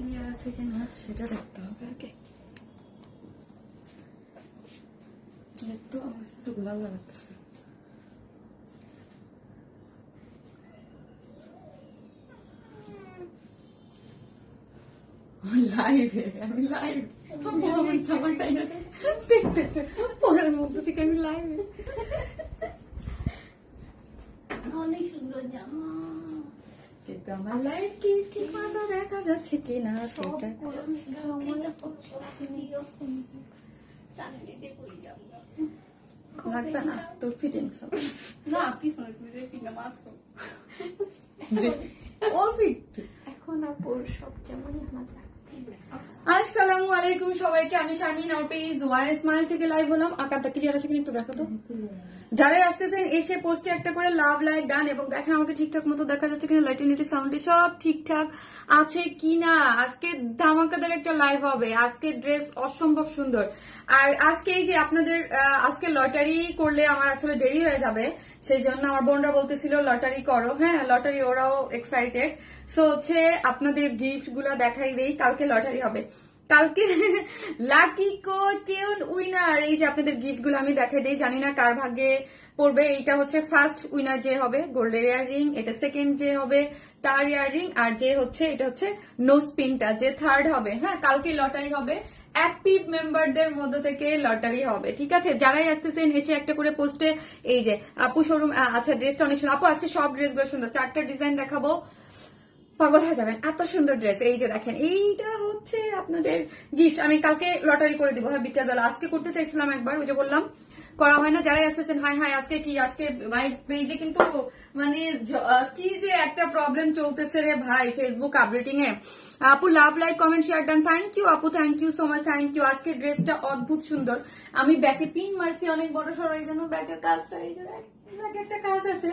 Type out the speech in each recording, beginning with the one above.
Clear আছে কিনা সেটা দেখতে হবে আগে। তো আমার একটু গোলাল লাগতেছে। লাইভে আমি লাইভ দেখতেছে পরের মধ্যে থেকে আমি লাইভে। অনেক সুন্দর জামা, কিন্তু আমার লাইভ কি ঠিক মতো দেখা যাচ্ছে কিনা সেটা লাগবে না। তোর ফিটিং সব না পিছনে পিছনে মারছো এখন আপুর সব যেমনই আমার লাগবে। আসসালামু আলাইকুম সবাইকে, আমি শারমিন, আমার পেজ ওয়ার স্মাইল থেকে লাইভ হলাম। আকারটা ক্লিয়ার আছে কিনা একটু দেখো তো। যারাই আসতেছেন এসে পোস্টে একটা করে লাভ লাইক ডান এবং দেখেন আমাকে ঠিকঠাক মতো দেখা যাচ্ছে কিনা, লাইটিনিটি সাউন্ডে সব ঠিকঠাক আছে কিনা। আজকে ধামাকাদার একটা লাইভ হবে। আজকে ড্রেস অসম্ভব সুন্দর। আর আজকে এই যে আপনাদের আজকে লটারি করলে আমার আসলে দেরি হয়ে যাবে, সেই জন্য আমার বোনরা বলতেছিল লটারি করো। হ্যাঁ লটারি, ওরাও এক্সাইটেড। সো হচ্ছে আপনাদের গিফট গুলা দেখাই দেই। কালকে লটারি হবে, কালকে লাকি কেউ উইনার। এই যে আপনাদের গিফট গুলো আমি দেখাই দিই, জানি না কার ভাগ্যে পড়বে। এইটা হচ্ছে ফার্স্ট উইনার যে হবে গোল্ডের ইয়াররিং, এটা সেকেন্ড যে হবে তার ইয়াররিং, আর যে হচ্ছে এটা হচ্ছে নো স্পিনটা যে থার্ড হবে। হ্যাঁ কালকে লটারি হবে, অ্যাক্টিভ মেম্বারদের মধ্যে থেকে লটারি হবে। ঠিক আছে, যারাই আসতেছেন এসে একটা করে পোস্টে। এই যে আপু শোরুম, আচ্ছা ড্রেসটা অনেক সুন্দর। আপু আজকে সব ড্রেসগুলো সুন্দর, 4টা ডিজাইন দেখাবো, পাগল হয়ে যাবেন, এত সুন্দর ড্রেস। এই যে দেখেন, এইটা হচ্ছে আপনাদের গিফট। আমি কালকে লটারি করে দিব। হ্যাঁ বিকেলবেলা, আজকে করতে চাইছিলাম একবার, ওই যে বললাম করা হয় না। যারাই আসতেছেন হাই হাই, আজকে কি আজকে ভাই পেজে কিন্তু মানে কি যে একটা প্রবলেম চলতেছে রে ভাই ফেসবুক আপডেটিং এ। আপু love like comment share done, thank you আপু, thank you so much, thank you. আজকে ড্রেসটা অদ্ভুত সুন্দর। আমি ব্যাকে পিন মারছি অনেক বড় সড়ো, এই জন্য ব্যাকের কাজটা, এই যে ব্যাকে একটা কাজ আছে।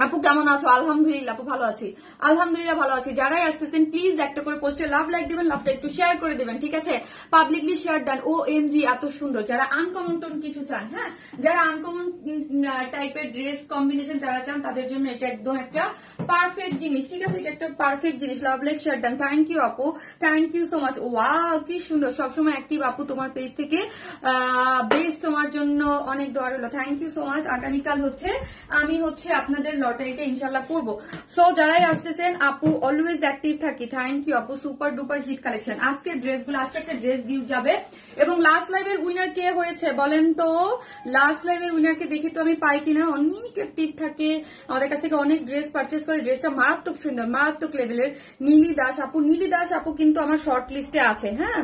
আপু কেমন আছো? আলহামদুলিল্লাহ আপু ভালো আছি, আলহামদুলিল্লাহ ভালো আছি। যারাই আসতেছেন প্লিজ একটা করে পোস্টে লাভ লাইক দিবেন, লাভটা একটু শেয়ার করে দিবেন। ঠিক আছে, পাবলিকলি শেয়ার ডান। ও এম জি এত সুন্দর। যারা আনকমন টোন কিছু চান, হ্যাঁ যারা আনকমন টাইপের ড্রেস কম্বিনেশন যারা চান তাদের জন্য এটা একদম একটা পারফেক্ট জিনিস। ঠিক আছে, এটা একটা পারফেক্ট জিনিস। Love like share done, thank you আপু, thank you so much. Wow কি সুন্দর, সবসময় অ্যাক্টিভ আপু তোমার পেজ থেকে বেশ, তোমার জন্য অনেক দোয়া রইল, থ্যাংক ইউ সো মাচ। আগামীকাল হচ্ছে আমি হচ্ছে আপনাদের লটারিটা ইনশাল্লাহ করবো। সো যারাই আসতেছেন আপু অলওয়েজ অ্যাক্টিভ থাকি, থ্যাংক ইউ আপু। সুপার ডুপার হিট কালেকশন আজকের ড্রেসগুলো, আজকে একটা ড্রেস গিফট যাবে। এবং লাস্ট লাইভের উইনার কে হয়েছে বলেন তো? লাস্ট লাইভের উইনারকে দেখি তো আমি পাই কিনা। অনেক অ্যাক্টিভ থাকে, আমাদের কাছ থেকে অনেক ড্রেস পারচেস করে। ড্রেসটা মারাত্মক সুন্দর, মারাত্মক লেভেলের। নীলি দাস আপু, নীলি দাস আপু কিন্তু আমার শর্ট লিস্টে আছে। হ্যাঁ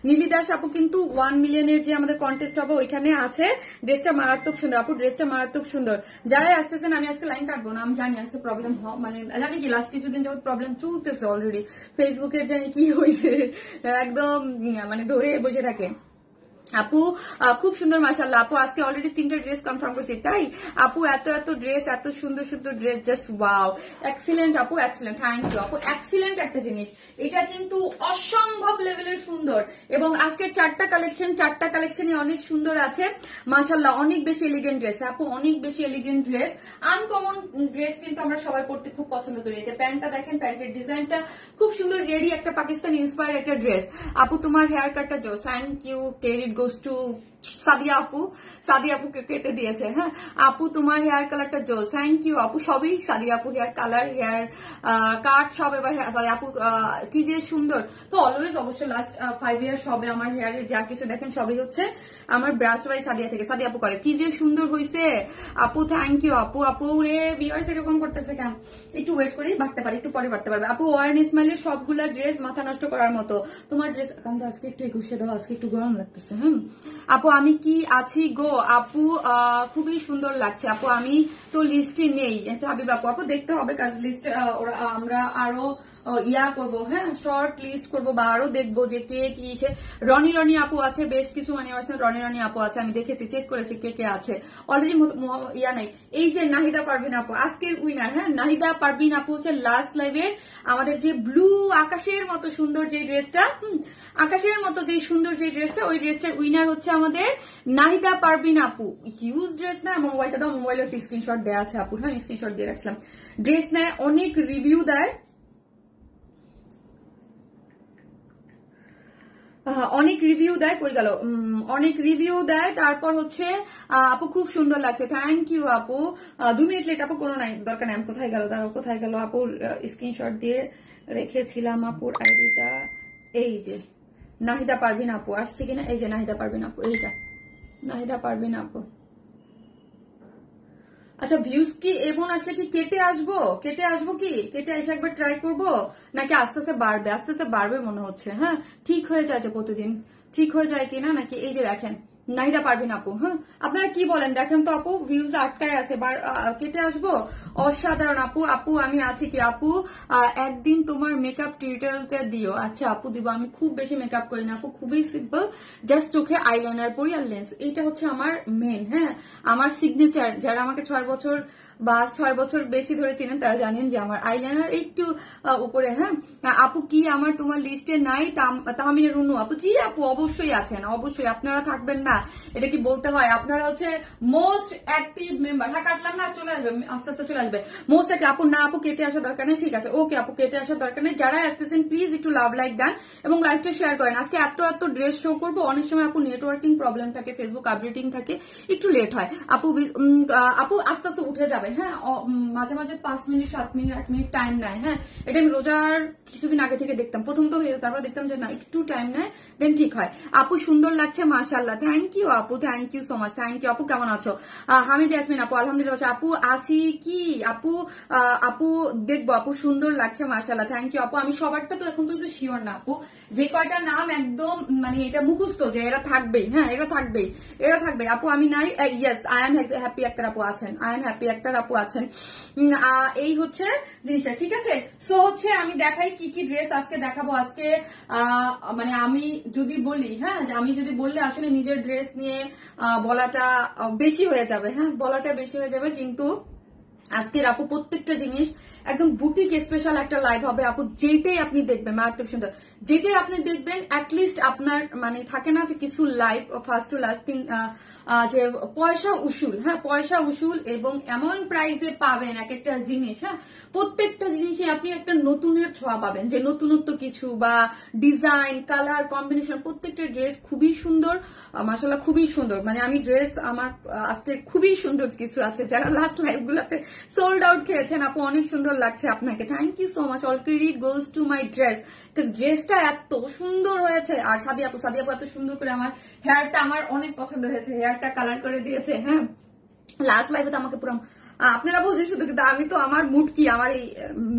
নীলি দাস আপু কিন্তু 1 মিলিয়নের যে আমাদের কন্টেস্ট হবে ওইখানে আছে। ড্রেসটা মারাত্মক সুন্দর আপু, ড্রেসটা মারাত্মক সুন্দর। যারাই আসতেছেন, আমি আজকে লাইন কাটবো না, আমি জানি আজকে প্রবলেম মানে জানি কি লাস্ট কিছুদিন যাবত প্রবলেম চলতেছে অলরেডি ফেসবুকের, জানি কি হয়েছে একদম মানে ধরে বসে থাকে। আপু খুব সুন্দর মাশাআল্লাহ। আপু আজকে অলরেডি 3টা ড্রেস কনফার্ম করছি, তাই আপু এত এত ড্রেস, এত সুন্দর সুন্দর ড্রেস, জাস্ট ওয়াও, এক্সিলেন্ট আপু, এক্সিলেন্ট, থ্যাংক ইউ আপু। এক্সিলেন্ট একটা জিনিস, এটা কিন্তু অসম্ভব লেভেলের সুন্দর। এবং আজকের 4টা কালেকশনই অনেক সুন্দর আছে মাশাআল্লাহ, অনেক বেশি এলিগেন্ট ড্রেস আপু, অনেক বেশি এলিগেন্ট ড্রেস। আনকমন ড্রেস কিন্তু আমরা সবাই পড়তে খুব পছন্দ করি। এটা প্যান্টটা দেখেন, প্যান্টের ডিজাইনটা খুব সুন্দর, রেডি একটা পাকিস্তানি ইন্সপায়ার একটা ড্রেস। আপু তোমার হেয়ার কাটটা জোস, thank you. Credit goes to Sadia আপু, সাদিয়া আপুকে কেটে দিয়েছে। হ্যাঁ আপু তোমার হেয়ার কালারটা জোস, থ্যাংক ইউ আপু। সবই সাদিয়া আপু, হেয়ার কালার, হেয়ার কাট সব এবার সাদিয়া আপু কি যে সুন্দর। তো অলওয়েজ অবশ্যই লাস্ট 5 ইয়ার্স হবে আমার হেয়ারের যা কিছু দেখেন সবই হচ্ছে আমার ব্রাশ বাই সাদিয়া থেকে, সাদিয়া আপু করে। কি যে সুন্দর হয়েছে আপু, থ্যাংক ইউ আপু। আপু রে ভিউয়ার্স এরকম করতেছে কেন? একটু ওয়েট করি, বাড়তে পারে, একটু পরে বাড়তে পারবে। আপু ওয়ার্ন ইসমাইলের সবগুলা ড্রেস মাথা নষ্ট করার মতো। তোমার ড্রেস কান্দ আজকে একটু 21 দাও, আজকে একটু গরম লাগতেছে। আপু আমি কি আছি গো আপু, খুবই সুন্দর লাগছে আপু। আমি তো লিস্টে নেই, হাবিব আপু। আপু দেখতে হবে কাজ লিস্ট, আমরা আরো ইয়া করবো, হ্যাঁ শর্ট লিস্ট করবো বা আরো দেখবো যে কে কি। রনি আপু আছে, বেশ কিছু রনি আপু আছে, আমি দেখেছি, চেক করেছি কে কে আছে অলরেডি। ইয়া নাই, এই যে নাহিদা পারভিন আপু আজকের উইনার। হ্যাঁ নাহিদা পারভিন আপু হচ্ছে লাস্ট লাইভের আমাদের যে ব্লু আকাশের মতো সুন্দর যে ড্রেসটা, আকাশের মতো যে সুন্দর যে ড্রেসটা, ওই ড্রেসটার উইনার হচ্ছে আমাদের নাহিদা পারভিন আপু। হিউজ ড্রেস না, মোবাইলটা দাও, মোবাইলের একটা স্ক্রিনশট দেওয়া আছে আপুর। হ্যাঁ স্ক্রিনশট দিয়ে রাখছিলাম। ড্রেস নেয়, অনেক রিভিউ দেয়, অনেক রিভিউ দেয়, কই গেল, অনেক রিভিউ দেয়। তারপর হচ্ছে আপু খুব সুন্দর লাগছে, থ্যাংক ইউ আপু। 2 মিনিট লেট আপু, কোনো নাই দরকার নাই। কোথায় গেল, দাঁড়াও, কোথায় গেল আপুর স্ক্রিনশট দিয়ে রেখেছিলাম আপুর আইডিটা। এই যে নাহিদা পারভিন আপু আসছে কিনা, এই যে নাহিদা পারভিন আপু, এইটা নাহিদা পারভিন আপু। আচ্ছা, ভিউজ কি এমন আসলে কি কেটে আসবো, কেটে আসবো কি, কেটে এসে একবার ট্রাই করবো নাকি আস্তে আস্তে বাড়বে? আস্তে আস্তে বাড়বে মনে হচ্ছে। হ্যাঁ, ঠিক হয়ে যায় যে প্রতিদিন ঠিক হয়ে যায় কিনা, নাকি এই যে দেখেন নাহিদা পারবেন আপু। হ্যাঁ, আপনারা কি বলেন দেখেন তো আপু, ভিউজ আটকায় আছে, কেটে আসবো? অসাধারণ আপু। আপু আমি আছি কি আপু, একদিন তোমার মেকআপ টিউটোরিয়ালটা দিও। আচ্ছা আপু দিব, আমি খুব বেশি মেকআপ করি না আপু, খুবই সিম্পল, জাস্ট চোখে আইলাইনার পরি আর লেন্স, এইটা হচ্ছে আমার মেন। হ্যাঁ, আমার সিগনেচার। যারা আমাকে 6 বছর বা 6 বছর বেশি ধরে চিনেন তারা জানেন যে আমার আইলাইনার একটু উপরে। হ্যাঁ আপু, কি আমার তোমার লিস্টে নাই তাহমিনা রুনু আপু? জি আপু, অবশ্যই আছেন, অবশ্যই। আপনারা থাকবেন না এটা কি বলতে হয়? আপনারা হচ্ছে মোস্ট অ্যাক্টিভ মেম্বার। হ্যাঁ, কাটলাম না, চলে আসবে, আস্তে আস্তে চলে আসবে মোস্ট অ্যাক্টিভ। আপু না আপু, কেটে আসার দরকার নেই, ঠিক আছে, ওকে আপু, কেটে আসার দরকার নেই। যারা আসতেছেন প্লিজ একটু লাভ লাইক দেন এবং লাইভটা শেয়ার করেন। আজকে এত এত ড্রেস শো করবো, অনেক সময় আপু নেটওয়ার্কিং প্রবলেম থাকে, ফেসবুক আপডেটিং থাকে, একটু লেট হয় আপু। আপু আস্তে আস্তে উঠে যাবে। হ্যাঁ, মাঝে মাঝে 5 মিনিট 7 মিনিট 8 মিনিট টাইম নেয়। হ্যাঁ, এটা আমি রোজার কিছুদিন আগে থেকে দেখতাম, প্রথম তো হয়ে, তারপর দেখতাম যে না একটু টাইম নেয়, দেন ঠিক হয়। আপু সুন্দর লাগছে মাশাআল্লাহ, থ্যাংক ইউ আপু, thank you so much, thank you আপু। কেমন আছো? হামিদ ইয়াসমিন আপু, আলহামদুলিল্লাহ। আপু আসি কি আপু? আপু দেখবো আপু, সুন্দর লাগছে মাশাআল্লাহ, থ্যাংক ইউ আপু। আমি সবারটা তো এখন পর্যন্ত শিওর না আপু, যে কয়টা নাম একদম মানে এটা মুখস্থ যে এরা থাকবেই। হ্যাঁ, এরা থাকবেই, এরা থাকবে আপু। আমি নাই, ইয়েস, আয়ান হ্যাপি একটা আপু আছেন, আয়ান হ্যাপি একটা আপু আছেন। এই হচ্ছে জিনিসটা, ঠিক আছে। সো হচ্ছে আমি দেখাই কি কি ড্রেস আজকে দেখাবো। আজকে মানে আমি যদি বলি, হ্যাঁ, আমি যদি বললে আসলে নিজের ড্রেস নিয়ে বলাটা বেশি হয়ে যাবে। হ্যাঁ, বলাটা বেশি হয়ে যাবে, কিন্তু আজকের আপু প্রত্যেকটা জিনিস একদম বুটিক স্পেশাল একটা লাইভ হবে আপু। যেটাই আপনি দেখবেন মারাত্মক সুন্দর, যেটাই আপনি দেখবেন অ্যাটলিস্ট আপনার মানে থাকে না যে কিছু লাইভ ফার্স্ট টু লাস্ট যে পয়সা উসুল। হ্যাঁ, পয়সা উসুল এবং এমন প্রাইসে পাবেন এক একটা জিনিস। হ্যাঁ, প্রত্যেকটা জিনিসে আপনি একটা নতুনের ছোঁয়া পাবেন, যে নতুনত্ব কিছু বা ডিজাইন কালার কম্বিনেশন, প্রত্যেকটা ড্রেস খুবই সুন্দর মাশাআল্লাহ, খুবই সুন্দর। মানে আমি ড্রেস আমার আজকে খুবই সুন্দর কিছু আছে, যারা লাস্ট লাইভ গুলোতে সোল্ড আউট খেয়েছেন আপু, অনেক সুন্দর লাগছে আপনাকে, thank you so much. All credit goes to my dress, ড্রেসটা এত সুন্দর হয়েছে। আর সাদি আপু এত সুন্দর করে আমার হেয়ারটা আমার অনেক পছন্দ হয়েছে, হেয়ারটা কালার করে দিয়েছে। হ্যাঁ, লাস্ট লাইভে তো আমাকে পুরো আপনারা বোঝেন শুধু, কিন্তু আমি তো আমার মুটকি, আমার এই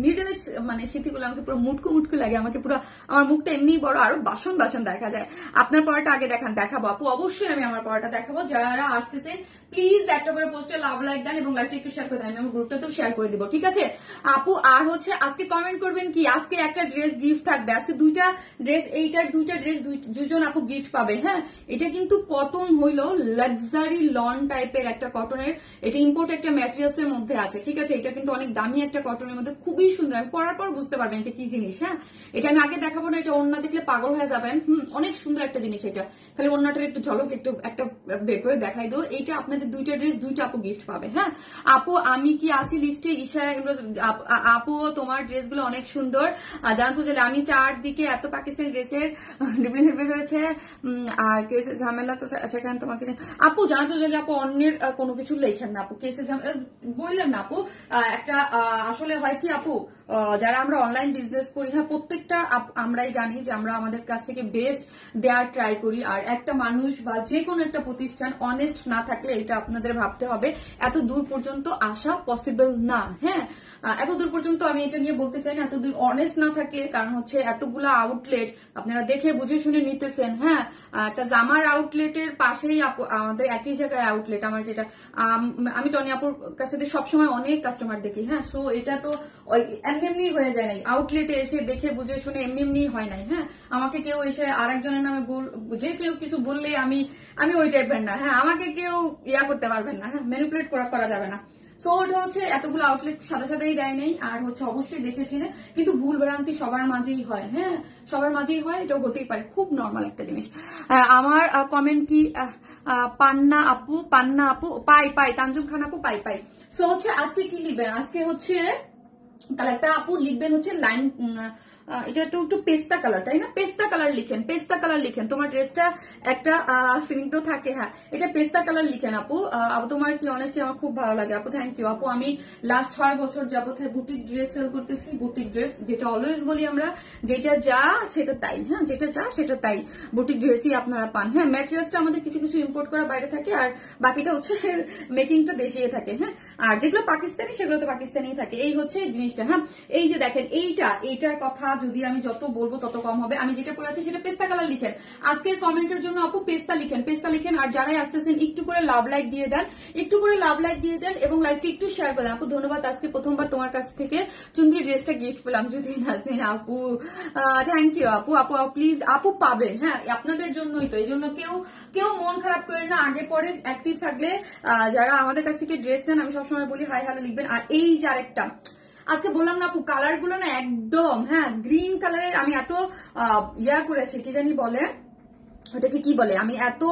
মিডলের মানে স্মৃতিগুলো আমাকে পুরো মুটকু মুটকু লাগে, আমাকে পুরো আমার মুখটা এমনি বড়, আরো বাসন বাসন দেখা যায়। আপনার পড়াটা আগে দেখাবো আপু, অবশ্যই আমি আমার পড়াটা দেখাবো। যারা আসতেছেন প্লিজ একটা করে পোস্টে লাভ লাইক দেন এবং লাইকটা একটু শেয়ার করে দেন, আমি আমার গ্রুপটা তো শেয়ার করে দিব, ঠিক আছে আপু। আর হচ্ছে আজকে কমেন্ট করবেন কি, আজকে একটা ড্রেস গিফট থাকবে, আজকে 2টা ড্রেস, এইটার 2টা ড্রেস 2জন আপু গিফট পাবে। হ্যাঁ, এটা কিন্তু কটন হইলো লাক্সারি লন টাইপের একটা কটনের, এটা ইম্পোর্ট একটা ম্যাটেরিয়ালস এর মধ্যে আছে, ঠিক আছে। এটা কিন্তু অনেক দামি একটা কটনের মধ্যে, খুবই সুন্দর, আমি পরার পর বুঝতে পারবেন এটা কি জিনিস। হ্যাঁ, এটা আমি আগে দেখাবো না, এটা ওন্না দেখলে পাগল হয়ে যাবেন। অনেক সুন্দর একটা জিনিস এটা, খালি ওন্নাটার একটু ঝলক একটু একটা বের করে দেখাই দেবো। এইটা আপনাদের 2টা ড্রেস 2টা আপু গিফট পাবে। হ্যাঁ আপু, আমি কি আছি লিস্টে? ঈশা আপু তোমার ড্রেসগুলো অনেক সুন্দর, জানতো যে আমি চারদিকে এত পাকিস্তানি ড্রেসের ডিপ্লিমেন্ট বের হয়েছে আর কেসে ঝামেলা, তো সেখানে তোমাকে আপু জানতো যে আপু অন্যের কোনো কিছু লেখেন না আপু, কেসে ঝামেলা বললেন না আপু। একটা আসলে হয় কি আপু, যারা আমরা অনলাইন বিজনেস করি, হ্যাঁ, প্রত্যেকটা আমরাই জানি যে আমরা আমাদের কাছ থেকে বেস্ট দেওয়ার ট্রাই করি। আর একটা মানুষ বা যে কোনো একটা প্রতিষ্ঠান অনেস্ট না থাকলে, এটা আপনাদের ভাবতে হবে, এত দূর পর্যন্ত আসা পসিবল না। হ্যাঁ, এত দূর পর্যন্ত আমি এটা নিয়ে বলতে চাই না, এত দূর অনেস্ট না থাকলে, কারণ হচ্ছে এতগুলো আউটলেট আপনারা দেখে বুঝে শুনে নিতেছেন। হ্যাঁ, একটা জামার আউটলেটের পাশেই আমাদের একই জায়গায় আউটলেট, আমার যেটা আমি টনি আপুর কাছে সবসময় অনেক কাস্টমার দেখি। হ্যাঁ, সো এটা তো এমনি হয়ে যায় নাই, আউটলেটে এসে দেখে বুঝে শুনে এমনি হয় নাই। হ্যাঁ, আমাকে কেউ এসে আরেকজনের নামে যে কেউ কিছু বললে আমি ওই টাইপের না। হ্যাঁ, আমাকে কেউ করতে পারবেন না, হ্যাঁ, ম্যানিপুলেট করা যাবে না। সো ওটা হচ্ছে এতগুলো আউটলেট সাদাই দেয় নেই, আর হচ্ছে অবশ্যই দেখেছি না, কিন্তু ভুল ভ্রান্তি সবার মাঝেই হয়। হ্যাঁ, সবার মাঝেই হয়, এটা হতেই পারে, খুব নর্মাল একটা জিনিস। আমার কমেন্ট কি, পান্না আপু পাই তানজুম খান আপু পাই। সো হচ্ছে আজকে কি লিখবেন, আজকে হচ্ছে কালারটা আপু লিখবেন হচ্ছে লাইম এটা তো একটু পেস্তা কালার, তাই না? পেস্তা কালার লিখেন, পেস্তা কালার লিখেন। তোমার ড্রেসটা একটা স্নিগ্ধ থাকে, হ্যাঁ এটা পেস্তা কালার লিখেন আপু। আপু তোমার কি অনেস্টি আমার খুব ভালো লাগে আপু, থ্যাংক ইউ আপু। আমি লাস্ট 6 বছর যাবত বুটিক ড্রেস সেল করতেছি, বুটিক ড্রেস, যেটা অলওয়েজ বলি আমরা, যেটা যা সেটা তাই, হ্যাঁ যেটা যা সেটা তাই বুটিক ড্রেসই আপনারা পান। হ্যাঁ ম্যাটেরিয়ালসটা আমাদের কিছু কিছু ইম্পোর্ট করা বাইরে থাকে, আর বাকিটা হচ্ছে মেকিংটা দেশে থাকে। হ্যাঁ আর যেগুলো পাকিস্তানি সেগুলো তো পাকিস্তানি থাকে। এই হচ্ছে জিনিসটা। হ্যাঁ এই যে দেখেন এইটার কথা যদি আমি যত বলবো তত কম হবে। আমি যেটা পরে আছি সেটা পেস্তা কালার লিখেন। আজকের কমেন্টের জন্য আপু পেস্তা লিখেন, পেস্তা লিখেন। আর যারাই আসতেছেন একটু করে লাভ লাইক দিয়ে দেন, একটু করে লাভ লাইক দিয়ে দেন এবং লাইভটা একটু শেয়ার করে দেন। আপু ধন্যবাদ, আজকে প্রথমবার তোমার কাছ থেকে চুন্দ্রি ড্রেসটা গিফট পেলাম। যদি নাজনীন আপু থ্যাংক ইউ আপু। আপু প্লিজ আপু পাবেন, হ্যাঁ আপনাদের জন্যই তো, এই জন্য কেউ মন খারাপ করেন না। আগে পরে অ্যাক্টিভ থাকলে যারা আমাদের কাছ থেকে ড্রেস নেন, আমি সবসময় বলি হাই হ্যালো লিখবেন। আর এই যে আরেকটা আজকে বললাম না আপু, কালার গুলো না একদম, হ্যাঁ গ্রিন কালারের আমি এত করেছি, কি জানি বলে ওটাকে কি বলে, আমি এত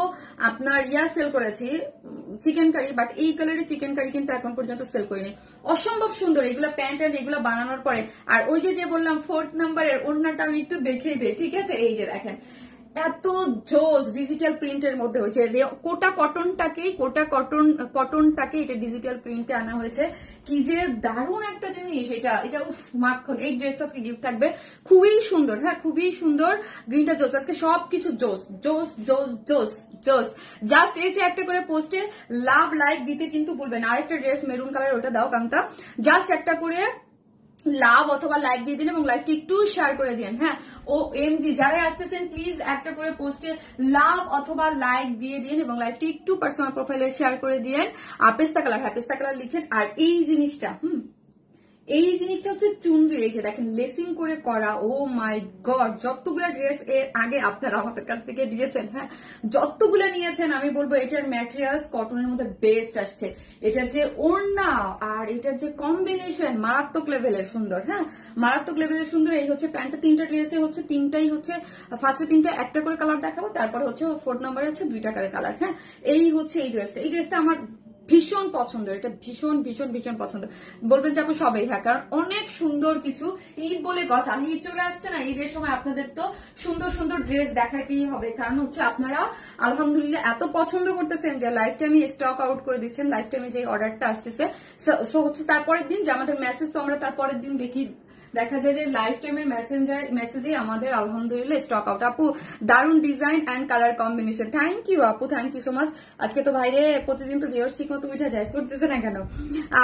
আপনার সেল করেছি চিকেন কারি, বাট এই কালারের চিকেন কারি কিন্তু এখন পর্যন্ত সেল করিনি। অসম্ভব সুন্দর এগুলো প্যান্ট অ্যান্ড এগুলো বানানোর পরে। আর ওই যে বললাম 4th নাম্বারের ওড়নাটা আমি একটু দেখিয়ে দিই, ঠিক আছে? এই যে দেখেন এত জোস ডিজিটাল প্রিন্টের মধ্যে হয়েছে। কোটা কটনটাকে এটা ডিজিটাল প্রিন্টে আনা হয়েছে। কি যে দারুণ একটা জিনিস এটা উফ মাখন। এই ড্রেসটা আজকে গিফট থাকবে, খুবই সুন্দর, হ্যাঁ খুবই সুন্দর। গ্রিনটা জোস, আজকে সবকিছু জোস জোস জোস জোস জোস। জাস্ট এসে একটা করে পোস্টে লাভ লাইক দিতে কিন্তু ভুলবেন। আরেকটা ড্রেস মেরুন কালার, ওটা দাও কান্তা। জাস্ট একটা করে লাভ অথবা লাইক দিয়ে দিন এবং লাইভটি একটু শেয়ার করে দিন। হ্যাঁ ও এমজি যারা আসতেছেন প্লিজ একটা করে পোস্টে লাভ অথবা লাইক দিয়ে দিন এবং লাইভটি একটু পার্সোনাল প্রোফাইলে শেয়ার করে দিন। আর পেস্তা কালার, হ্যাঁ পেস্তা কালার লিখেন। আর এই জিনিসটা এই জিনিসটা হচ্ছে চুনরি, এই যে দেখেন লেসিং করে করা। ও মাই গড, যতগুলা ড্রেস এর আগে আপনারা আমাদের কাছ থেকে দিয়েছেন, হ্যাঁ যতগুলা নিয়েছেন, আমি বলবো এটার ম্যাটেরিয়ালস কটনের মধ্যে বেস্ট আসছে। এটার যে ওড়না আর এটার যে কম্বিনেশন মারাত্মক লেভেলের সুন্দর, হ্যাঁ মারাত্মক লেভেলের সুন্দর। এই হচ্ছে প্যান্টটা, 3টা ড্রেসে হচ্ছে 3টাই হচ্ছে, ফার্স্টে 3টা একটা করে কালার দেখাবো, তারপরে হচ্ছে 4th নাম্বারে হচ্ছে 2টা করে কালার। হ্যাঁ এই হচ্ছে এই ড্রেসটা আমার ভীষণ পছন্দ, এটা ভীষণ ভীষণ ভীষণ পছন্দ। বলবেন যে আপু সবাই, হ্যাঁ কারণ অনেক সুন্দর কিছু। ঈদ বলে কথা, ঈদ চলে আসছে না, ঈদের সময় আপনাদের তো সুন্দর সুন্দর ড্রেস দেখাতেই হবে। কারণ হচ্ছে আপনারা আলহামদুলিল্লাহ এত পছন্দ করতেছেন যে লাইফ টাইমে স্টক আউট করে দিচ্ছেন। লাইফ টাইমে যে অর্ডারটা আসতেছে সো হচ্ছে তারপরের দিন যে আমাদের মেসেজ, তো আমরা তারপরের দিন দেখা যায় যে লাইফ টাইমের মেসেজে আমাদের আলহামদুলিল্লাহ স্টক আউট। আপু দারুন design and colour combination, thank you আপু, থ্যাংক ইউ সো মাচ। আজকে তো ভাইরে প্রতিদিন তো ভিউয়ার্স ঠিক মতো উঠা যায় করতেছে না কেন?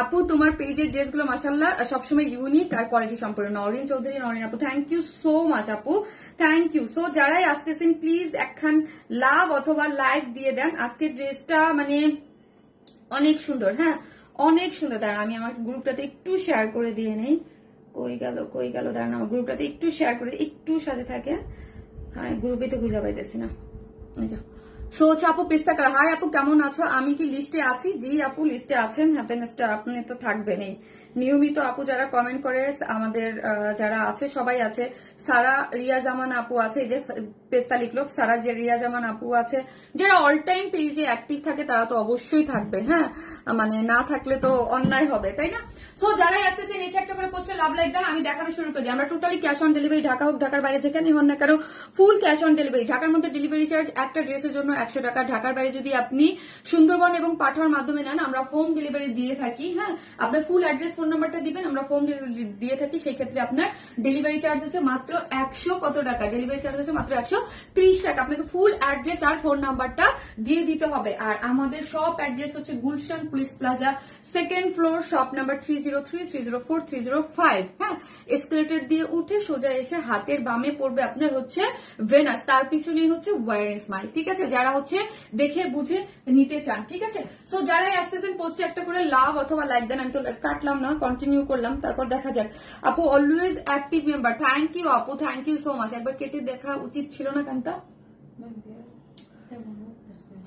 আপু তোমার পেজের ড্রেসগুলো মাশাআল্লাহ সবসময় ইউনিক আর কোয়ালিটি সম্পূর্ণ। নরিন চৌধুরী, নরিন আপু থ্যাংক ইউ সো মাচ আপু, থ্যাংক ইউ। সো যারাই আসতেছেন প্লিজ একখান লাভ অথবা লাইক দিয়ে দেন। আজকের ড্রেসটা মানে অনেক সুন্দর, হ্যাঁ অনেক সুন্দর। দাঁড়ান আমি আমার গ্রুপটাতে একটু শেয়ার করে দিয়ে নেই। কই গেল দাঁড়ান, আমার গ্রুপটাতে একটু শেয়ার করে, একটু সাথে থাকে। হ্যাঁ গ্রুপেতে খুঁজে পাইতেছি না। সো হচ্ছে আপু পেস্তা কালার। হাই আপু কেমন আছো? আমি কি লিস্টে আছি? জি আপু লিস্টে আছেন, হ্যাপিনেসটা আপনি তো থাকবেনই নিয়মিত। আপু যারা কমেন্ট করে আমাদের যারা আছে সবাই আছে। সারা রিয়া জামান আপু আছে, এই যে পেস্তা লিখলো সারা, যে রিয়া জামান আপু আছে। যারা অল টাইম পেজে অ্যাক্টিভ থাকে তারা তো অবশ্যই থাকবে, হ্যাঁ মানে না থাকলে তো অন্যায় হবে, তাই না? সো যারাই আসতেছেন এসে একটা করে পোস্টে লাভ লাইক দেন, আমি দেখানো শুরু করি। আমরা totally cash on delivery, Dhaka হোক ঢাকার বাইরে যেখানে হন না কেন ফুল ক্যাশ অন ডেলিভারি। ঢাকার মধ্যে ডেলিভারি চার্জ একটা ড্রেসের জন্য 100 টাকা। ঢাকার বাইরে যদি আপনি সুন্দরবন এবং পাঠার মাধ্যমে নেন আমরা হোম ডেলিভারি দিয়ে থাকি। হ্যাঁ আপনার ফুল অ্যাড্রেস ফোন নাম্বারটা দিবেন, আমরা হোম ডেলিভারি দিয়ে থাকি। সেই ক্ষেত্রে আপনার ডেলিভারি চার্জ হচ্ছে মাত্র 100 কত টাকা? ডেলিভারি চার্জ হচ্ছে মাত্র 130 টাকা। আপনাকে ফুল অ্যাড্রেস আর ফোন নাম্বারটা দিয়ে দিতে হবে। আর আমাদের শপ অ্যাড্রেস হচ্ছে Gulshan police plaza, 2nd floor, shop number 303, 304, 305। হ্যাঁ এসকেলেটর দিয়ে উঠে সোজা এসে হাতের বামে পড়বে আপনার হচ্ছে ভেনাস, তার পিছনেই হচ্ছে ওয়ার স্মাইল। ঠিক আছে, যারা হচ্ছে দেখে বুঝে নিতে চান, ঠিক আছে। সো যারাই আসতেছেন পোস্টে একটা করে লাভ অথবা লাইক দেন। আমি তো কাটলাম না, কন্টিনিউ করলাম, তারপর দেখা যাক। আপু always active member, thank you আপু, থ্যাংক ইউ সো মাচ। একবার কেটে দেখা উচিত ছিল না কান্তা?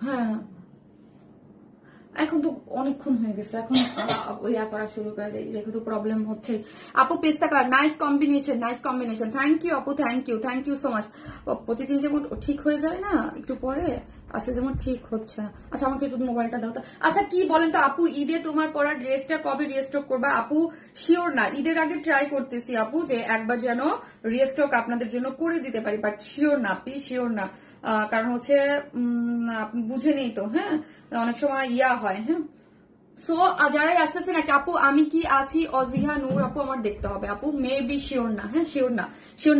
হ্যাঁ এখন তো অনেকক্ষণ হয়ে গেছে, এখন ইয়া করা শুরু করে দেয়, দেখো তো প্রবলেম হচ্ছে। আপু পেস্তা colour, nice combination. Thank you আপু, থ্যাংক ইউ সো মাচ। প্রতিদিন যেমন ঠিক হয়ে যায় না, একটু পরে আচ্ছা যেমন ঠিক হচ্ছে না। আচ্ছা আমাকে একটু মোবাইলটা দাও তো। আচ্ছা কি বলেন তো আপু, ঈদে তোমার পরা ড্রেসটা কবে রিস্টক করবা? আপু শিওর না, ঈদের আগে ট্রাই করতেছি আপু যে একবার যেন রিস্টক আপনাদের জন্য করে দিতে পারি, বাট শিওর না, প্লিজ শিওর না। কারণ হচ্ছে আপনি বুঝে নেই তো, হ্যাঁ অনেক সময় ইয়া হয়। হ্যাঁ সো যারাই আসতেছেন একটা আপু আমি কি আছি অজিহা নূর আপু আমার দেখতে হবে আপু, মে বি শিওর না। হ্যাঁ শিওর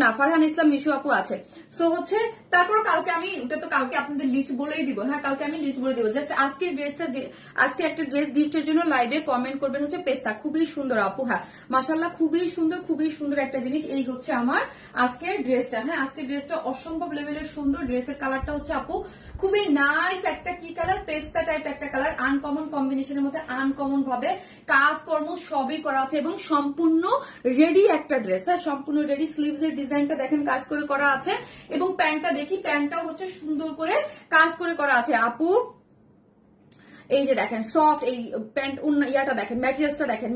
না। ফারহান ইসলাম মিশু আপু আছে। সো হচ্ছে তারপর কালকে আমি ওটা তো কালকে আপনাদের লিস্ট বলেই দিব। হ্যাঁ কালকে আমি লিস্ট বলে দিব। জাস্ট আজকের ড্রেসটা, যে আজকে একটা ড্রেস গিফটের জন্য লাইভে কমেন্ট করবেন হচ্ছে পেস্তা, খুবই সুন্দর আপু। হ্যাঁ মাশাআল্লাহ খুবই সুন্দর একটা জিনিস। এই হচ্ছে আমার আজকের ড্রেসটা। হ্যাঁ আজকের ড্রেসটা অসম্ভব লেভেলের সুন্দর। ড্রেসের কালারটা হচ্ছে আপু খুবই নাইস একটা কি কালার, পেস্তা টাইপ একটা কালার, আনকমন কম্বিনেশনের মধ্যে আনকমন ভাবে কাজকর্ম সবই করা আছে এবং সম্পূর্ণ রেডি একটা ড্রেস। হ্যাঁ সম্পূর্ণ রেডি। স্লিভস এর ডিজাইনটা দেখেন কাজ করে করা আছে এবং প্যান্টটা দেখি, প্যান্টটাও হচ্ছে সুন্দর করে কাজ করে করা আছে আপু। এই যে দেখেন সফট এই প্যান্ট ইয়াটা দেখেন,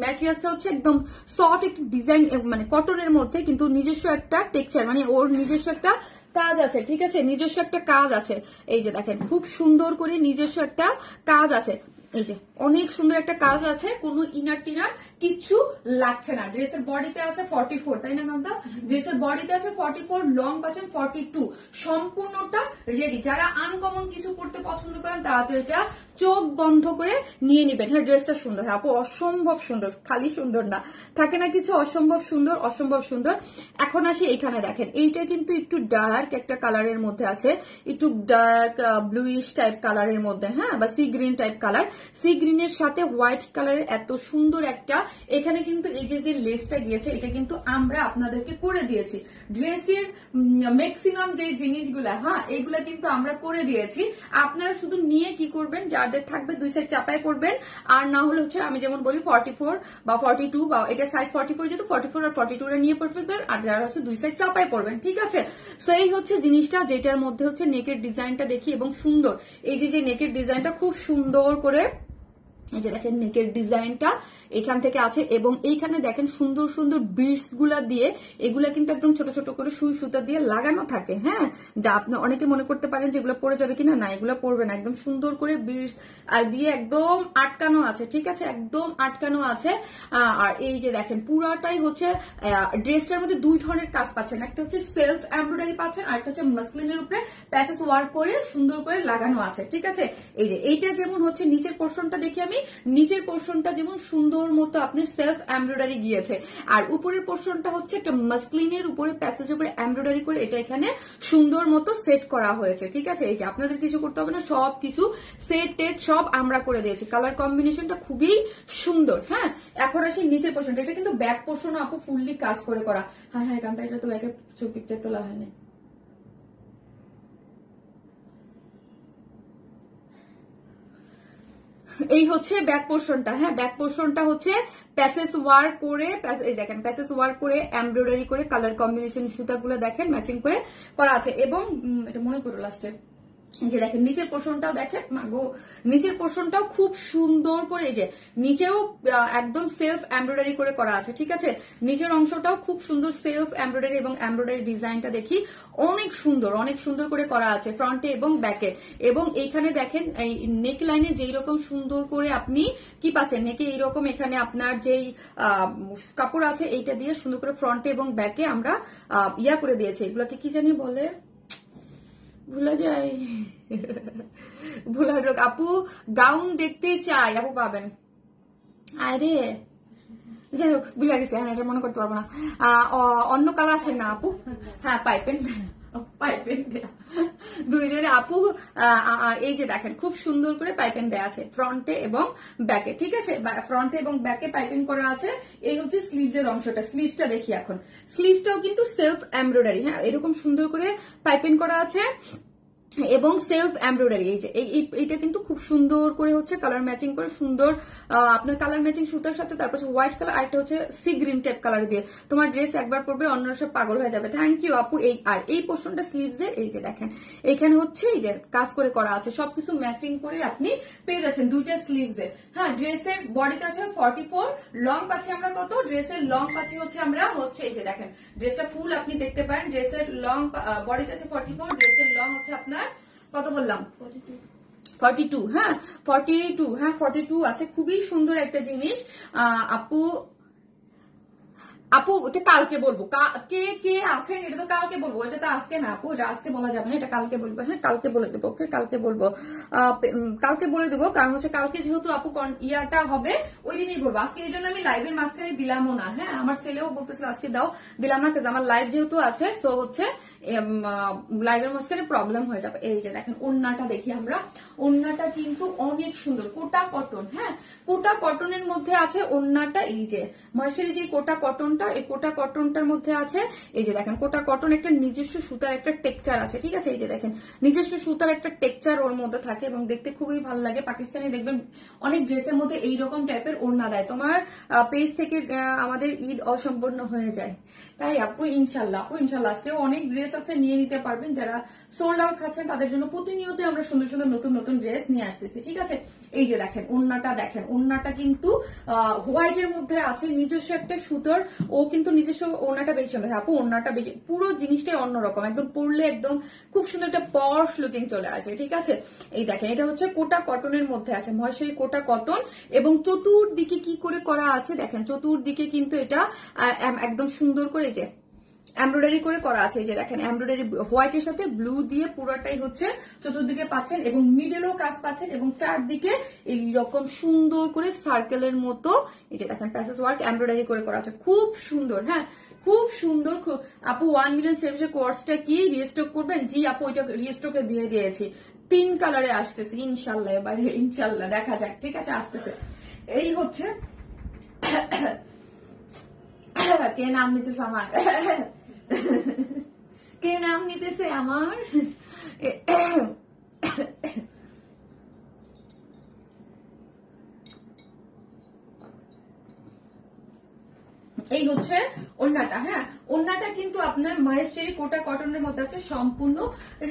ম্যাটেরিয়ালসটা হচ্ছে একদম সফট একটা ডিজাইন, মানে কটনের মধ্যে কিন্তু নিজস্ব একটা টেক্সচার, মানে ওর নিজস্ব একটা কাজ আছে। ঠিক আছে নিজস্ব একটা কাজ আছে। এই যে দেখেন খুব সুন্দর করে নিজস্ব একটা কাজ আছে। এই যে অনেক সুন্দর একটা কাজ আছে, কোনো ইনার টিনার কিচ্ছু লাগছে না। ড্রেসের বডিতে আছে 44, তাই না কান্তা? ড্রেসের বডিতে আছে 44, লং পাচ্ছেন 42, সম্পূর্ণটা রেডি। যারা আনকমন কিছু পড়তে পছন্দ করেন তারা তো এটা চোখ বন্ধ করে নিয়ে নিবেন। হ্যাঁ ড্রেসটা সুন্দর আপু, অসম্ভব সুন্দর, খালি সুন্দর না, থাকে না কিছু অসম্ভব সুন্দর। এখন আসি এখানে দেখেন, এইটা কিন্তু একটু ডার্ক একটা কালারের মধ্যে আছে, একটু ডার্ক ব্লুইশ টাইপ কালারের মধ্যে, হ্যাঁ বা sea green type colour. Sea গ্রিনের সাথে হোয়াইট কালারের এত সুন্দর একটা, এখানে কিন্তু এই যে লেসটা গিয়েছে এটা কিন্তু আমরা আপনাদেরকে করে দিয়েছি। ড্রেসের ম্যাক্সিমাম যে জিনিসগুলা, হ্যাঁ এগুলা কিন্তু আমরা করে দিয়েছি। আপনারা শুধু নিয়ে কি করবেন, যাদের থাকবে দুই সাইড চাপায় পড়বেন, আর না হলে হচ্ছে আমি যেমন বলি 44 বা 42 বা এটা সাইজ 44 যেহেতু 44 আর 42 টা নিয়ে পড়বেন, আর যারা হচ্ছে দুই সাইড চাপায় পড়বেন। ঠিক আছে সো এই হচ্ছে জিনিসটা, যেটার মধ্যে হচ্ছে নেকের ডিজাইনটা দেখি এবং সুন্দর। এই যে নেকের ডিজাইনটা খুব সুন্দর করে, এই যে দেখেন নেকের ডিজাইনটা এখান থেকে আছে এবং এইখানে দেখেন সুন্দর সুন্দর বিটস গুলা দিয়ে, এগুলা কিন্তু একদম ছোট ছোট করে সুই সুতা দিয়ে লাগানো থাকে। হ্যাঁ যা আপনি অনেকে মনে করতে পারেন যে এগুলো পরে যাবে কিনা, না এগুলো পরবে না, একদম সুন্দর করে বিটস দিয়ে একদম আটকানো আছে। ঠিক আছে একদম আটকানো আছে। আর এই যে দেখেন পুরাটাই হচ্ছে ড্রেসটার মধ্যে দুই ধরনের কাজ পাচ্ছেন, একটা হচ্ছে সেলফ এমব্রয়ডারি পাচ্ছেন আর একটা হচ্ছে মাসলিনের উপরে প্যাসেজ ওয়ার্ক করে সুন্দর করে লাগানো আছে। ঠিক আছে এই যে এইটা যেমন হচ্ছে নিচের পোর্শনটা দেখি আমি, নিচের পোর্শনটা যেমন সুন্দর মতো আপনার সেলফ এমব্রয়ডারি গিয়েছে, আর উপরের পোর্শনটা হচ্ছে একটা মাসলিনের উপরে প্যাসেজ উপরে এমব্রয়ডারি করে এটা এখানে সুন্দর মতো সেট করা হয়েছে। ঠিক আছে এই যে আপনাদের কিছু করতে হবে না, সব কিছু সেট টেট সব আমরা করে দিয়েছি। কালার কম্বিনেশনটা খুবই সুন্দর। হ্যাঁ এখন আসি নিচের পোর্শনটা, এটা কিন্তু ব্যাক পোর্শন আপু ফুললি কাজ করে করা। হ্যাঁ কান্তা এটা তো ব্যাকের পিকচার তোলা হয়নি। এই হচ্ছে ব্যাক পোর্শনটা। হ্যাঁ ব্যাক পোর্শনটা হচ্ছে প্যাসেজ ওয়ার্ক করে, এই দেখেন প্যাসেজ ওয়ার্ক করে এমব্রয়ডারি করে কালার কম্বিনেশন সুতাগুলো দেখেন ম্যাচিং করে করা আছে। এবং এটা মনে করো লাস্টে যে দেখেন নিচের পোর্শনটাও দেখেন, মাগো নিচের পোর্শনটাও খুব সুন্দর করে, এই যে নিচেও একদম সেলফ এমব্রয়ডারি করে করা আছে। ঠিক আছে নিচের অংশটাও খুব সুন্দর সেলফ এমব্রয়ডারি এবং এমব্রয়ডারি ডিজাইনটা দেখি অনেক সুন্দর করে করা আছে ফ্রন্টে এবং ব্যাকে। এবং এইখানে দেখেন এই নেক লাইনে যেই রকম সুন্দর করে আপনি কি পাচ্ছেন, নেকে এইরকম এখানে আপনার যেই কাপড় আছে এইটা দিয়ে সুন্দর করে ফ্রন্টে এবং ব্যাকে আমরা ইয়া করে দিয়েছি। এগুলোকে কি জানি বলে, ভুলে যাই, ভুলার রোগ। আপু গাউন দেখতে চাই, আপু পাবেন। আরে যাই হোক ভুলে গেছে, হ্যাঁ এটা মনে করতে পারবো না। অন্য কালার আছে না আপু? হ্যাঁ পাইপেন দেয়া দুইজনে আপু। এই যে দেখেন খুব সুন্দর করে পাইপেন দেয়া আছে ফ্রন্টে এবং ব্যাকে। ঠিক আছে ফ্রন্টে এবং ব্যাকে পাইপেন করা আছে। এই হচ্ছে স্লিভস এর অংশটা। স্লিভসটা দেখি এখন, স্লিভসটাও কিন্তু সেলফ এমব্রয়ডারি। হ্যাঁ এরকম সুন্দর করে পাইপেন করা আছে এবং সেলফ এমব্রয়ডারি। এই যে এইটা কিন্তু খুব সুন্দর করে হচ্ছে কালার ম্যাচিং করে সুন্দর আপনার কালার ম্যাচিং সুতার সাথে, তারপর হোয়াইট কালার, আরেকটা হচ্ছে সি গ্রিন টাইপ কালার দিয়ে তোমার ড্রেস একবার পরবে অন্যরা সব পাগল হয়ে যাবে। থ্যাংক ইউ আপু। আর এই পোর্শনটা স্লিভস এর এই যে দেখেন এখানে হচ্ছে এই যে কাজ করে করা আছে, সবকিছু ম্যাচিং করে আপনি পেয়ে যাচ্ছেন দুইটা স্লিভস এর। হ্যাঁ, ড্রেসের বডিতে আছে 44, লং পাচ্ছি আমরা কত, ড্রেসের লং পাচ্ছি হচ্ছে আমরা হচ্ছে এই যে দেখেন ড্রেসটা ফুল আপনি দেখতে পারেন, ড্রেসের লং বডিতে আছে 44, ড্রেসের লং হচ্ছে আপনার কত বললাম 42। হ্যাঁ 42, হ্যাঁ 42 আছে। খুবই সুন্দর একটা জিনিস আপু। আপু এটা কালকে বলবো, কে কে আছেন এটা তো কালকে বলবো, এটা তো আজকে না আপু, এটা আজকে বলা যাবে না, এটা কালকে বলবো। হ্যাঁ কালকে বলে দেবো, ওকে কালকে বলবো, কালকে বলে দেবো, কারণ হচ্ছে কালকে যেহেতু আপু ইয়াটা হবে ওই দিনই বলবো। আজকে এই জন্য আমি লাইভের মাঝখানে দিলামও না। হ্যাঁ আমার ছেলেও বলতেছিল আজকে দাও, দিলাম না কিন্তু আমার লাইভ যেহেতু আছে সো হচ্ছে লাইভের মাঝখানে প্রবলেম হয়ে যাবে। এই যে দেখেন ওড়নাটা দেখি আমরা, ওড়নাটা কিন্তু অনেক সুন্দর, কোটা কটন। হ্যাঁ কোটা কটনের মধ্যে আছে ওড়নাটা, এই যে মহেশ্বরী যে কোটা কটনটা, এই কোটা কটনটার মধ্যে আছে এই যে দেখেন কোটা কটন একটা নিজস্ব সুতার একটা টেক্সচার আছে, ঠিক আছে। এই যে দেখেন নিজস্ব সুতার একটা টেক্সচার ওর মধ্যে থাকে এবং দেখতে খুবই ভালো লাগে। পাকিস্তানি দেখবেন অনেক ড্রেসের মধ্যে এইরকম টাইপের ওড়না দেয়, তোমার পেজ থেকে আমাদের ঈদ অসম্পূর্ণ হয়ে যায়। তাই আপু ইনশাল্লাহ, আপু ইনশাল্লাহ আজকে অনেক ড্রেস আছে, নিয়ে নিতে পারবেন। যারা সোল্ড আউট খাচ্ছেন তাদের জন্য প্রতিনিয়ত আমরা সুন্দর সুন্দর নতুন নতুন ড্রেস নিয়ে আসতেছি, ঠিক আছে। এই যে দেখেন ওড়নাটা, দেখেন ওড়নাটা কিন্তু হোয়াইটের মধ্যে আছে, নিজস্ব একটা সুতোর, ও কিন্তু নিজস্ব ওড়নাটা বেশি সুন্দর। আপু ওড়নাটা বেশি, পুরো জিনিসটাই অন্যরকম, একদম পরলে একদম খুব সুন্দর একটা পশ লুকিং চলে আসে, ঠিক আছে। এই দেখেন এটা হচ্ছে কোটা কটনের মধ্যে আছে, মহেশ্বরী কোটা কটন, এবং চতুর্দিকে কি করে করা আছে দেখেন, চতুর্দিকে কিন্তু এটা একদম সুন্দর করে যে এমব্রয়ডারি করে করা আছে। এই যে দেখেন এমব্রয়ডারি হোয়াইটের সাথে ব্লু দিয়ে পুরোটাই হচ্ছে চতুর্দিকে পাচ্ছেন, এবং মিডলেও কাজ পাচ্ছেন, এবং চারদিকে এইরকম সুন্দর করে সার্কেলের মতো এই যে দেখেন প্যাসেজ ওয়ার্ক এমব্রয়ডারি করে করা আছে, খুব সুন্দর। হ্যাঁ খুব সুন্দর। আপু 1 মিলিয়ন সেলসের কোর্সটা কি রিস্টক করবেন? জি আপু এটা রিস্টকে দিয়ে দিয়েছি, 3 কালারে আসতেছে ইনশাল্লাহ, এবারে ইনশাল্লাহ দেখা যাক, ঠিক আছে আসতেছে। এই হচ্ছে কে নাম নিতেছে আমার, কে নাম নিতেছে আমার, এই হচ্ছে ওড়নাটা। হ্যাঁ ওড়নাটা কিন্তু আপনার মহেশ্বরী কোটা কটনের মধ্যে আছে, সম্পূর্ণ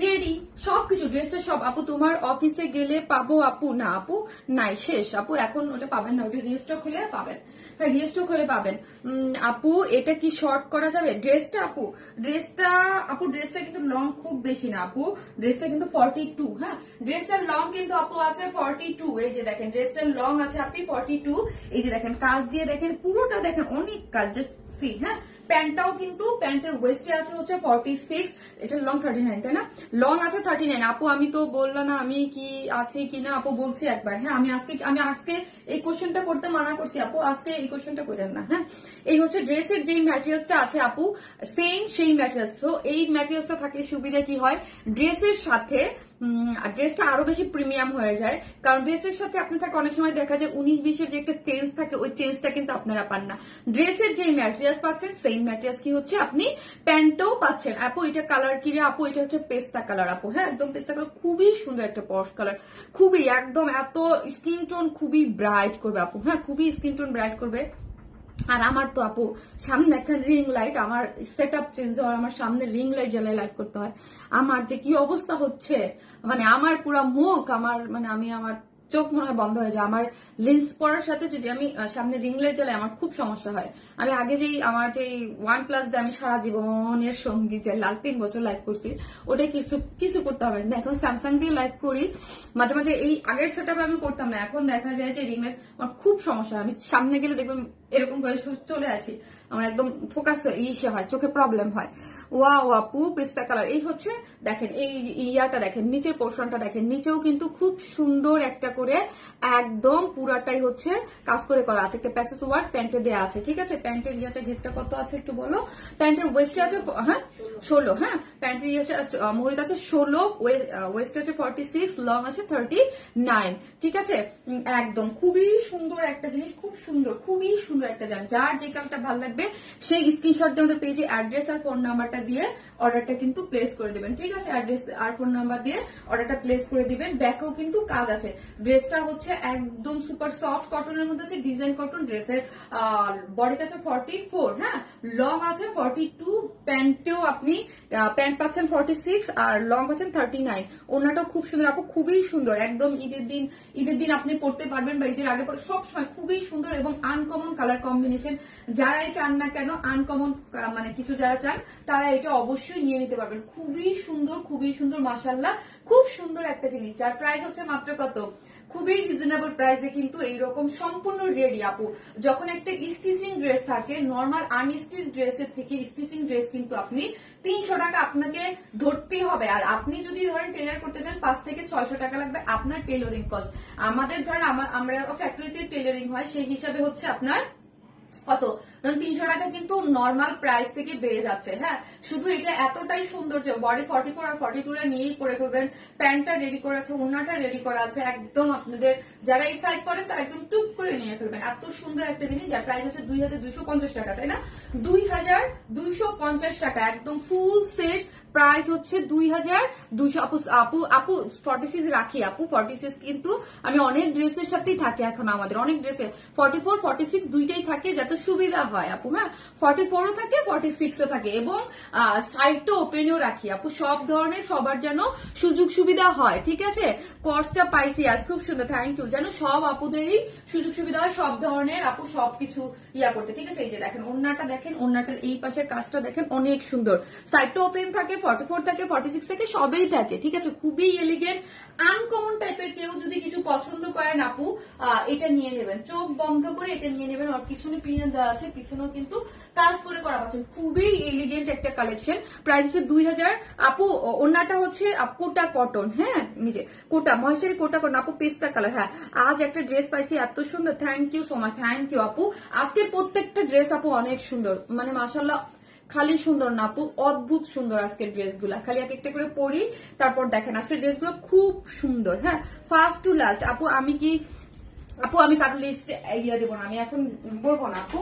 রেডি সবকিছু, ড্রেসটা সব। আপু তোমার অফিসে গেলে পাবো? আপু না, আপু নাই, শেষ আপু, এখন ওটা পাবেন না, ওটা রিস্টক হলে পাবেন। হ্যাঁ রিস্টক হলে পাবেন। আপু এটা কি শর্ট করা যাবে ড্রেসটা? আপু ড্রেসটা কিন্তু লং খুব বেশি না আপু, ড্রেসটা কিন্তু 42। হ্যাঁ ড্রেসটার লং কিন্তু আপু আছে 42। এই যে দেখেন ড্রেসটার লং আছে আপনি 42। এই যে দেখেন কাজ দিয়ে দেখেন পুরোটা দেখেন অনেক কাজ, জাস্ট সি। হ্যাঁ প্যান্টটাও কিন্তু প্যান্টের ওয়েস্টে আছে হচ্ছে 46, এটা লং 39 তাই না, লং আছে 39। আপু আমি তো বললাম না আমি কি আছি কিনা, আপু বলছি একবার। হ্যাঁ আমি আজকে এই কোশ্চেনটা করতে মানা করছি আপু, আজকে এই কোশ্চেনটা করেন না। হ্যাঁ এই হচ্ছে ড্রেসের যেই ম্যাটেরিয়ালসটা আছে আপু সেম সেই ম্যাটেরিয়ালস। তো এই ম্যাটেরিয়ালসটা থাকলে সুবিধা কি হয়, ড্রেসের সাথে ড্রেসটা আরো বেশি প্রিমিয়াম হয়ে যায়, কারণ ড্রেসের সাথে আপনি থাকে অনেক সময় দেখা যায় 19-20-এর যে একটা চেঞ্জ থাকে, ওই চেঞ্জটা কিন্তু আপনারা পান না। ড্রেসের যে ম্যাটেরিয়ালস পাচ্ছেন সেই ম্যাটেরিয়ালস কি হচ্ছে আপনি প্যান্টও পাচ্ছেন। আপু এটা কালার কি রে আপু? এটা হচ্ছে পেস্তা কালার আপু। হ্যাঁ একদম পেস্তা কালার, খুবই সুন্দর একটা পশ কালার, খুবই একদম এত স্কিন টোন খুবই ব্রাইট করবে আপু। হ্যাঁ খুবই স্কিন টোন ব্রাইট করবে। আর আমার তো আপু সামনে একটা রিং লাইট, আমার সেট আপ চেঞ্জ হওয়ার, আমার সামনে রিং লাইট জ্বালিয়ে লাইভ করতে হয়, আমার যে কি অবস্থা হচ্ছে, মানে আমার পুরা মুখ, আমার চোখ মনে হয় বন্ধ হয়ে যায়। আমার লেন্স পরার সাথে যদি আমি সামনে রিং লাইট জ্বালাই আমার খুব সমস্যা হয়। আমি আগে যেই আমার যে OnePlus দিয়ে আমি সারা জীবনের সঙ্গী যে লাল 3 বছর লাইভ করছি, ওটাই কিছু করতে হবে না। এখন স্যামসাং দিয়ে লাইভ করি, মাঝে মাঝে এই আগের সেট আমি করতাম না, এখন দেখা যায় যে রিং লাইট আমার খুব সমস্যা হয়। আমি সামনে গেলে দেখবেন এরকম করে চলে আসি, আমার একদম ফোকাস ইসে হয়, চোখে প্রবলেম হয়। ওয়াও আপু পিস্তা কালার। এই হচ্ছে দেখেন এই ইয়াটা দেখেন, নিচের পোর্শনটা দেখেন, নিচেও কিন্তু খুব সুন্দর একটা করে একদম পুরাটাই হচ্ছে কাজ করে করা আছে, একটা প্যাসেজ ওয়ার্ক প্যান্টে দেওয়া আছে, ঠিক আছে। প্যান্টের ইয়াটা ঘেরটা কত আছে একটু বলো? প্যান্টের ওয়েস্টে আছে হ্যাঁ 16। হ্যাঁ প্যান্টের ইয়ে মহিদ আছে 16, ওয়েস্ট আছে 46, লং আছে 39, ঠিক আছে। একদম খুবই সুন্দর একটা জিনিস, খুব সুন্দর, খুবই সুন্দর। সুন্দর একটা জামা। যার যে কালারটা ভালো লাগবে সেই স্ক্রিনশট দিয়ে আমাদের পেজে অ্যাড্রেস আর ফোন নাম্বারটা দিয়ে অর্ডারটা কিন্তু প্লেস করে দিবেন। ঠিক আছে, অ্যাড্রেস আর ফোন নাম্বার দিয়ে অর্ডারটা প্লেস করে দিবেন। ব্যাকেও কিন্তু কাজ আছে। ড্রেসটা হচ্ছে একদম সুপার সফট কটনের মধ্যে আছে, ডিজাইন কটন। ড্রেসের বডিটা আছে 44, হ্যাঁ, লং আছে 42, প্যান্টেও আপনি প্যান্ট পাচ্ছেন 46 আর লং পাচ্ছেন 39। ওনাটাও খুব সুন্দর আপু, খুবই সুন্দর, একদম ঈদের দিন আপনি পড়তে পারবেন বা ঈদের আগে পরে সব সময় খুবই সুন্দর এবং আনকমন কালার কম্বিনেশন। যারাই চান না কেন আনকমন মানে কিছু যারা চান তারা এটা অবশ্যই নিয়ে নিতে পারবেন। খুবই সুন্দর মাশাআল্লাহ, খুব সুন্দর একটা জিনিস যার প্রাইস হচ্ছে মাত্র কত, খুবই রিজনেবল প্রাইসে কিন্তু এইরকম সম্পূর্ণ রেডি আপু। যখন একটা স্টিচিং ড্রেস থাকে, নর্মাল আনস্টিচ ড্রেসের থেকে স্টিচিং ড্রেস কিন্তু আপনি 300 টাকা আপনাকে ধরতেই হবে। আর আপনি যদি ধরেন টেলার করতে চান 5 থেকে 600 টাকা লাগবে আপনার টেলারিং কস্ট। আমাদের ধরেন আমরা ফ্যাক্টরিতে টেলারিং হয়, সেই হিসাবে হচ্ছে আপনার কত, ধরুন 300 টাকা কিন্তু নর্মাল প্রাইস থেকে বেড়ে যাচ্ছে। হ্যাঁ, শুধু এটা এতটাই সুন্দর যে বডি 44 আর 42 নিয়েই পরে ফেলবেন। প্যান্টটা রেডি করা আছে, ওড়নাটা রেডি করা আছে, একদম আপনাদের যারা এই সাইজ করেন তারা একদম টুক করে নিয়ে ফেলবেন। এত সুন্দর একটা জিনিস যার প্রাইস হচ্ছে 2250 টাকা, তাই না? 2250 টাকা একদম ফুল সেট প্রাইস হচ্ছে 2200। আপু 46 রাখি আপু, 46 কিন্তু আমি অনেক ড্রেসের সাথেই থাকে এখন, আমাদের অনেক ড্রেসে 44 46 দুইটাই থাকে যাতে সুবিধা হয় আপু। হ্যাঁ, 44ও থাকে 46ও থাকে এবং সাইডটা ওপেনও রাখি আপু, সব ধরনের সবার যেন সুযোগ সুবিধা হয়। ঠিক আছে, কস্টটা পাইছি আজ, খুব সুন্দর, থ্যাংক ইউ। যেন সব আপুদেরই সুযোগ সুবিধা হয়, সব ধরনের আপু সবকিছু ইয়া করতে। ঠিক আছে, এই যে দেখেন ওড়নাটা, দেখেন ওড়নাটার এই পাশের কাজটা দেখেন অনেক সুন্দর, সাইডটা ওপেন থাকে, 44 থাকে 46 থাকে সবই থাকে। ঠিক আছে, খুবই এলিগেন্ট আনকমন টাইপের। কেউ যদি কিছু পছন্দ করেন আপু এটা নিয়ে নেবেন, চোখ বন্ধ করে এটা নিয়ে নেবেন। আর পিছনে পিন দেওয়া আছে, পিছনেও কিন্তু কাজ করে করা পাচ্ছেন, খুবই এলিগেন্ট একটা কালেকশন। প্রাইস হচ্ছে 2000 আপু। ওড়নাটা হচ্ছে কোটা কটন, হ্যাঁ, নিজে কোটা মহেশ্বরী কোটা কটন আপু, পেস্তা কালার। হ্যাঁ, আজ একটা ড্রেস পাইছি এত সুন্দর, thank you so much, thank you আপু। আজকের প্রত্যেকটা ড্রেস আপু অনেক সুন্দর, মানে মাশাআল্লাহ, খালি সুন্দর না আপু, অদ্ভুত সুন্দর আজকের ড্রেসগুলা। খালি এক একটা করে পরি, তারপর দেখেন আজকের ড্রেসগুলো খুব সুন্দর। হ্যাঁ, ফার্স্ট টু লাস্ট আপু। আমি কারো লিস্টে ইয়ে দেবো না, আমি এখন বলবো না আপু।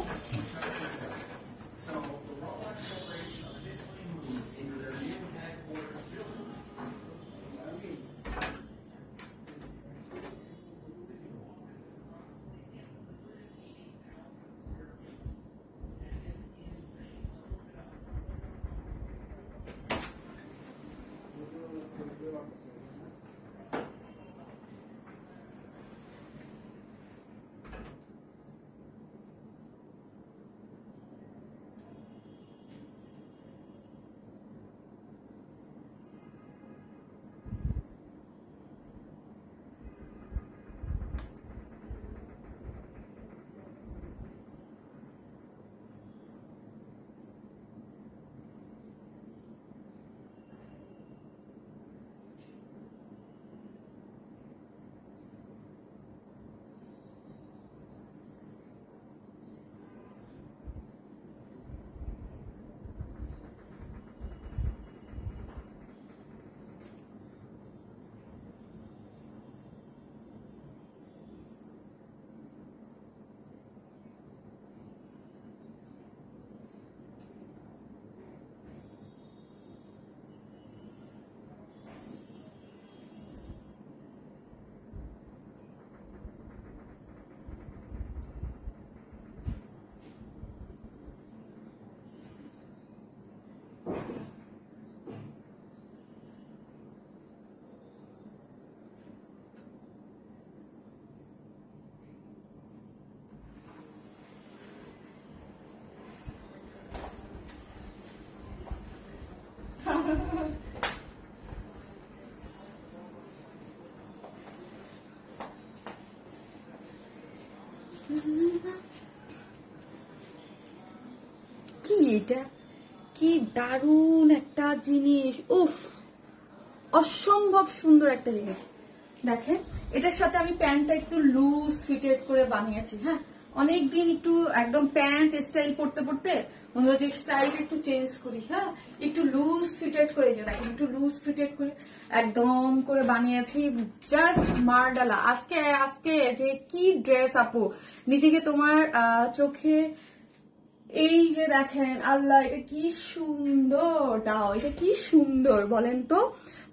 কি এটা, কি দারুণ একটা জিনিস, উফ, অসম্ভব সুন্দর একটা জিনিস। দেখেন এটার সাথে আমি প্যান্টটা একটু লুজ ফিটেড করে বানিয়েছি। হ্যাঁ, অনেকদিন একটু একদম প্যান্ট স্টাইল পড়তে পড়তে বন্ধুরা যে স্টাইলটা একটু চেঞ্জ করি, হ্যাঁ একটু লুজ ফিটেড করে, যে দেখেন একটু লুজ ফিটেড করে একদম করে বানিয়েছি, জাস্ট মারডালা। আজকে আজকে যে কি ড্রেস আপু, নিজেকে তোমার চোখে এই যে দেখেন, আল্লাহ এটা কি সুন্দর, দাও এটা কি সুন্দর বলেন তো,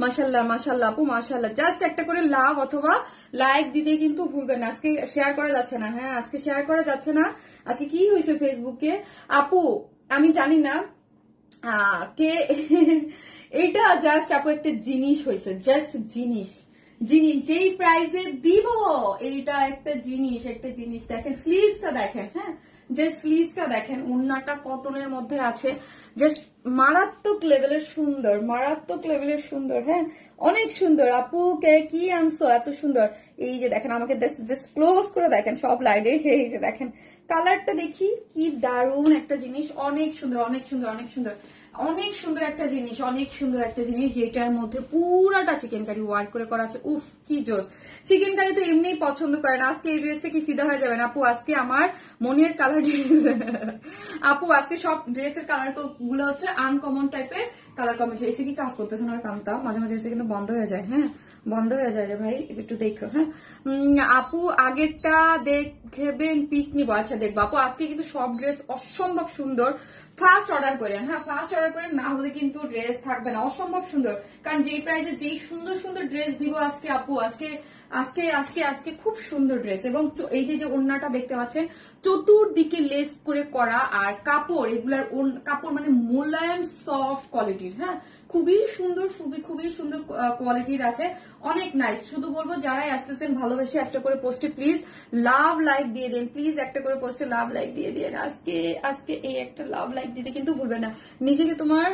মাশাল্লাহ মাশাল্লাহ আপু মাশাল্লাহ। জাস্ট একটা করে লাভ অথবা লাইক দিতে কিন্তু ভুলবেন না। আজকে শেয়ার করা যাচ্ছে না, হ্যাঁ আজকে শেয়ার করা যাচ্ছে না। আজকে কি হয়েছে ফেসবুকে আপু আমি জানি না কে এইটা জাস্ট আপু একটা জিনিস হয়েছে, জাস্ট জিনিস জিনিস যেই প্রাইজে দিব, এইটা একটা জিনিস দেখেন স্লিভসটা দেখেন, হ্যাঁ যে স্লিভসটা দেখেন, ওড়নাটা কটনের মধ্যে আছে, জাস্ট মারাত্মক লেভেলের সুন্দর, মারাত্মক লেভেলের সুন্দর, হ্যাঁ অনেক সুন্দর। আপু কে কি আনছো এত সুন্দর, এই যে দেখেন আমাকে জাস্ট ক্লোজ করে দেখেন সব লাইটে, এই যে দেখেন কালারটা দেখি কি দারুণ একটা জিনিস, অনেক সুন্দর অনেক সুন্দর অনেক সুন্দর অনেক সুন্দর একটা জিনিস, অনেক সুন্দর একটা জিনিস, যেটার মধ্যে পুরাটা চিকেন কারি ওয়ার্ক করে করা আছে। উফ কি জোস, চিকেন কারি তো এমনিই পছন্দ করেন, আজকে এই ড্রেসটা কি ফিদা হয়ে যাবেন আপু। আজকে আমার মনের কালার আপু, আজকে সব ড্রেসের কালার গুলো হচ্ছে আনকমন টাইপের কালার কম্বিনেশন। এসে কি কাজ করতেছে না কামটা, মাঝে মাঝে এসে কিন্তু বন্ধ হয়ে যায়, হ্যাঁ বন্ধ হয়ে যায় রে ভাই, একটু দেখো। হ্যাঁ আপু আগেরটা দেখবেন পিক নিবো, আচ্ছা দেখবো আপু। আজকে কিন্তু সব ড্রেস অসম্ভব সুন্দর, ফার্স্ট অর্ডার করেন, হ্যাঁ ফার্স্ট অর্ডার করেন, না হলে কিন্তু ড্রেস থাকবে না, অসম্ভব সুন্দর। কারণ যেই প্রাইসে যেই সুন্দর সুন্দর ড্রেস দিব আজকে আপু, আজকে আজকে আজকে আজকে খুব সুন্দর ড্রেস। এবং এই যে ওড়নাটা দেখতে পাচ্ছেন চতুর্দিকে লেস করে করা, আর কাপড় এগুলার কাপড় মানে মোলায়েম সফট কোয়ালিটির, হ্যাঁ খুবই সুন্দর, খুবই সুন্দর কোয়ালিটির আছে, অনেক নাইস। শুধু বলবো যারাই আসতেছেন ভালোবেসে একটা করে পোস্টে প্লিজ লাভ লাইক দিয়ে দেন, প্লিজ একটা করে পোস্টে লাভ লাইক দিয়ে দেন। আজকে আজকে এই একটা লাভ লাইক দিতে কিন্তু ভুলবেন না। নিজেকে তোমার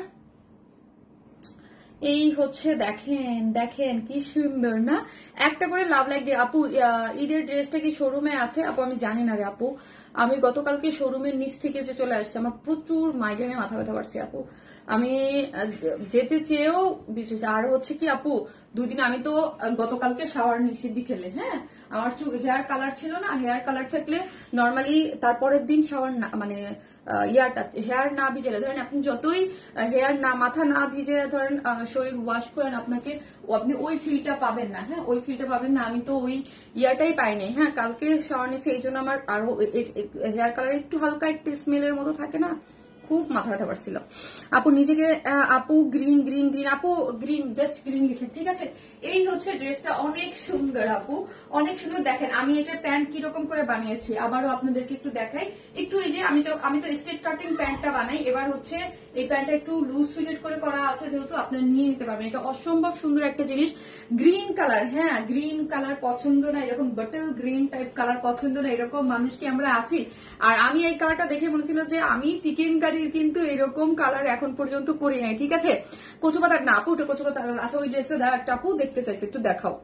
এই হচ্ছে দেখেন দেখেন কি সুন্দর না, একটা করে লাভ লাইক দিয়ে। আপু ঈদের ড্রেসটা কি শোরুমে আছে আপু? আমি জানি না রে আপু, আমি গতকালকে শোরুমের নিচ থেকে যে চলে আসছি, আমার প্রচুর মাইগ্রেনে মাথা ব্যথা পারছি আপু, আমি যেতে চেয়েও বিশেষ। আর হচ্ছে কি আপু, 2 দিন আমি তো গতকালকে শাওয়ার নিচ্ছি বিকেলে, হ্যাঁ আমার হেয়ার কালার ছিল না, হেয়ার কালার থাকলে নর্মালি তারপরের দিন শাওয়ার না মানে ইয়ারটা হেয়ার না ভিজেলে, ধরেন আপনি যতই হেয়ার না মাথা না ভিজে ধরেন শরীর ওয়াশ করেন, আপনি ওই ফিলটা পাবেন না, হ্যাঁ ওই ফিলটা পাবেন না। আমি তো ওই ইয়ারটাই পাইনি, হ্যাঁ কালকে শাওয়ার নিয়েছি, এই জন্য আমার আরো হেয়ার কালার একটু হালকা একটু স্মেলের মতো থাকে না, খুব মাথা ব্যথা পারছিল আপু। নিজেকে আপু গ্রিন গ্রিন গ্রিন আপু, গ্রিন জাস্ট গ্রিন লিখে, ঠিক আছে। এই হচ্ছে ড্রেসটা, অনেক সুন্দর আপু অনেক সুন্দর। দেখেন আমি এটার প্যান্ট কিরকম করে বানিয়েছি, আবারও আপনাদেরকে একটু দেখাই। একটু এই যে আমি তো স্ট্রেট কাটিং প্যান্টটা বানাই, এবার হচ্ছে এই প্যান্টটা একটু লুজ ফিটেড করে করা আছে, যেহেতু আপনারা নিয়ে নিতে পারবেন। এটা অসম্ভব সুন্দর একটা জিনিস, গ্রিন কালার, হ্যাঁ গ্রিন কালার পছন্দ না, এরকম বটল গ্রিন টাইপ কালার পছন্দ না, এরকম মানুষ কি আমরা আছি? আর আমি এই কালারটা দেখে মনে ছিল যে আমি চিকেন কারির কিন্তু এরকম কালার এখন পর্যন্ত করি নাই, ঠিক আছে। কচু পাতার না আপু, ওটা কচু পাতা। আচ্ছা ওই ড্রেসটা দেওয়া একটা আপু দেখতে চাইছে, একটু দেখাও।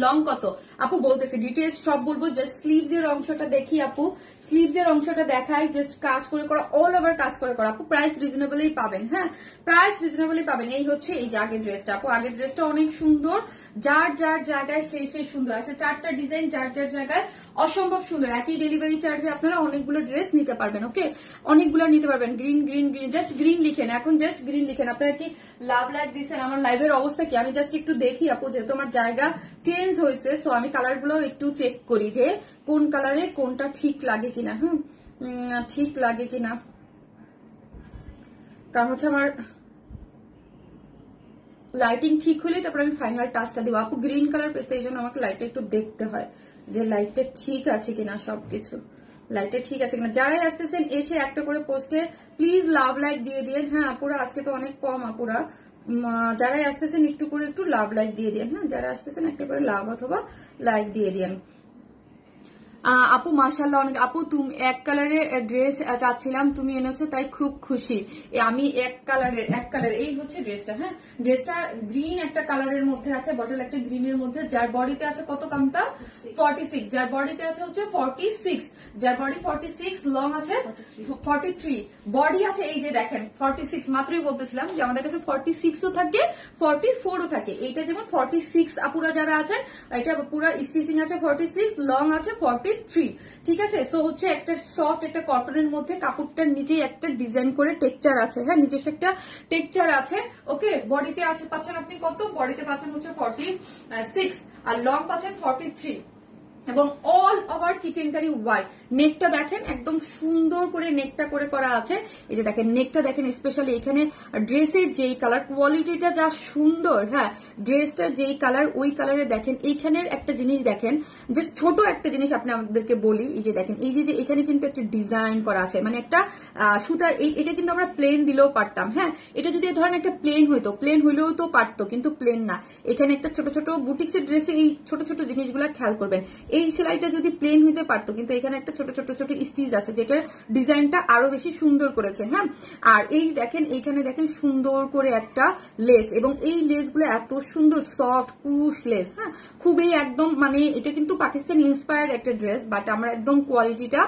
লং কত আপু বলতেছি, ডিটেলস সব বলবো, জাস্ট স্লিভস এর অংশটা দেখি আপু, স্লিভস এর অংশটা দেখাই, জাস্ট কাজ করে করা, অল ওভার কাজ করে করা আপু। প্রাইস রিজনেবলই পাবেন, হ্যাঁ প্রাইস রিজনেবলই পাবেন। এই হচ্ছে এই যে আগের ড্রেসটা আপু, আগের ড্রেসটা অনেক সুন্দর, যার যার জায়গায় সেই সুন্দর আছে, 4টা ডিজাইন যার যার জায়গায় অসম্ভব সুন্দর। একই ডেলিভারি চার্জে আপনারা অনেকগুলো ড্রেস নিতে পারবেন, ওকে অনেকগুলো নিতে পারবেন। Green green green, just green লিখেন, এখন জাস্ট গ্রিন লিখেন। আপনারা কি লাভ লাইক দিচ্ছেন? আমার লাইভের অবস্থা কি? আমি জাস্ট একটু দেখি আপু, যেহেতু আমার জায়গা চেঞ্জ হয়েছে, সো আমি কালার গুলো একটু চেক করি যে কোন কালারে কোনটা ঠিক লাগে কিনা, ঠিক লাগে কিনা। কারণ হচ্ছে আমার লাইটিং ঠিক হলেই তারপর আমি ফাইনাল টাচটা দিব আপু। গ্রিন কালার পেস্ট, এই জন্য আমাকে লাইটটা একটু দেখতে হয় যে লাইটটা ঠিক আছে কিনা, সবকিছু লাইটটা ঠিক আছে কিনা। যারাই আসতেছেন এসে একটা করে পোস্টে প্লিজ লাভ লাইক দিয়ে দিন, হ্যাঁ আপুরা আজকে তো অনেক কম আপুরা, যারাই আসতেছেন একটু করে একটু লাভ লাইক দিয়ে দিন, হ্যাঁ যারা আসতেছেন একটা করে লাভ অথবা লাইক দিয়ে দিন। আপু মাশাআল্লাহ অনেক আপু, তুমি এক কালারের ড্রেস চাচ্ছিলাম, তুমি এনেছো তাই খুব খুশি। আমি এক কালারের এই হচ্ছে ড্রেসটা, হ্যাঁ ড্রেসটা গ্রিন একটা কালারের মধ্যে আছে, বটল একটা গ্রিনের মধ্যে, যার বডিতে আছে কত কামটা 46, যার বডিতে আছে হচ্ছে 46, যার বডি 46, লং আছে 43, বডি আছে এই যে দেখেন 46, মাত্রই বলতেছিলাম যে আমাদের কাছে 46ও থাকে 44ও থাকে। এইটা যেমন 46 আপুরা যারা আছেন, এটা পুরো স্টিচিং আছে 46, লং আছে 40, 43, ঠিক আছে। সো হচ্ছে একটা সফট একটা কটনের মধ্যে কাপড়টার নিচে একটা ডিজাইন করে টেক্সচার আছে, হ্যাঁ নিজস্ব একটা টেক্সচার আছে। ওকে, বডিতে আছে পাচ্ছেন আপনি কত, বডিতে পাচ্ছেন হচ্ছে 46 আর লং পাচ্ছেন 43 এবং all over chikankari work. নেকটা দেখেন একদম সুন্দর করে নেকটা করে করা আছে। এই যে দেখেন নেকটা দেখেন, স্পেশালি এখানে ড্রেসের যেই কালার কোয়ালিটিটা যা সুন্দর, হ্যাঁ ড্রেসটার যেই কালার ওই কালারে দেখেন। এইখানের একটা জিনিস দেখেন, যে ছোট একটা জিনিস আপনি আমাদেরকে বলি, এই যে দেখেন এই যে এখানে কিন্তু একটা ডিজাইন করা আছে, মানে একটা সুতার, এটা কিন্তু আমরা প্লেন দিলেও পারতাম, হ্যাঁ এটা যদি ধরেন একটা প্লেন হইতো, প্লেন হইলেও তো পারতো, কিন্তু প্লেন না। এখানে একটা ছোট ছোট বুটিক্সের ড্রেসে এই ছোট ছোট জিনিসগুলো খেয়াল করবেন। এই সেলাইটা যদি প্লেন হইতে পারতো, কিন্তু এখানে একটা ছোট ছোট ছোট স্টিচ আছে যেটার ডিজাইনটা আরো বেশি সুন্দর করেছে, হ্যাঁ। আর এই দেখেন এইখানে দেখেন সুন্দর করে একটা লেস, এবং এই লেসগুলো এত সুন্দর সফট ক্রুশ লেস, হ্যাঁ খুবই একদম, মানে এটা কিন্তু পাকিস্তান ইন্সপায়ার্ড একটা ড্রেস, বাট আমরা একদম কোয়ালিটিটা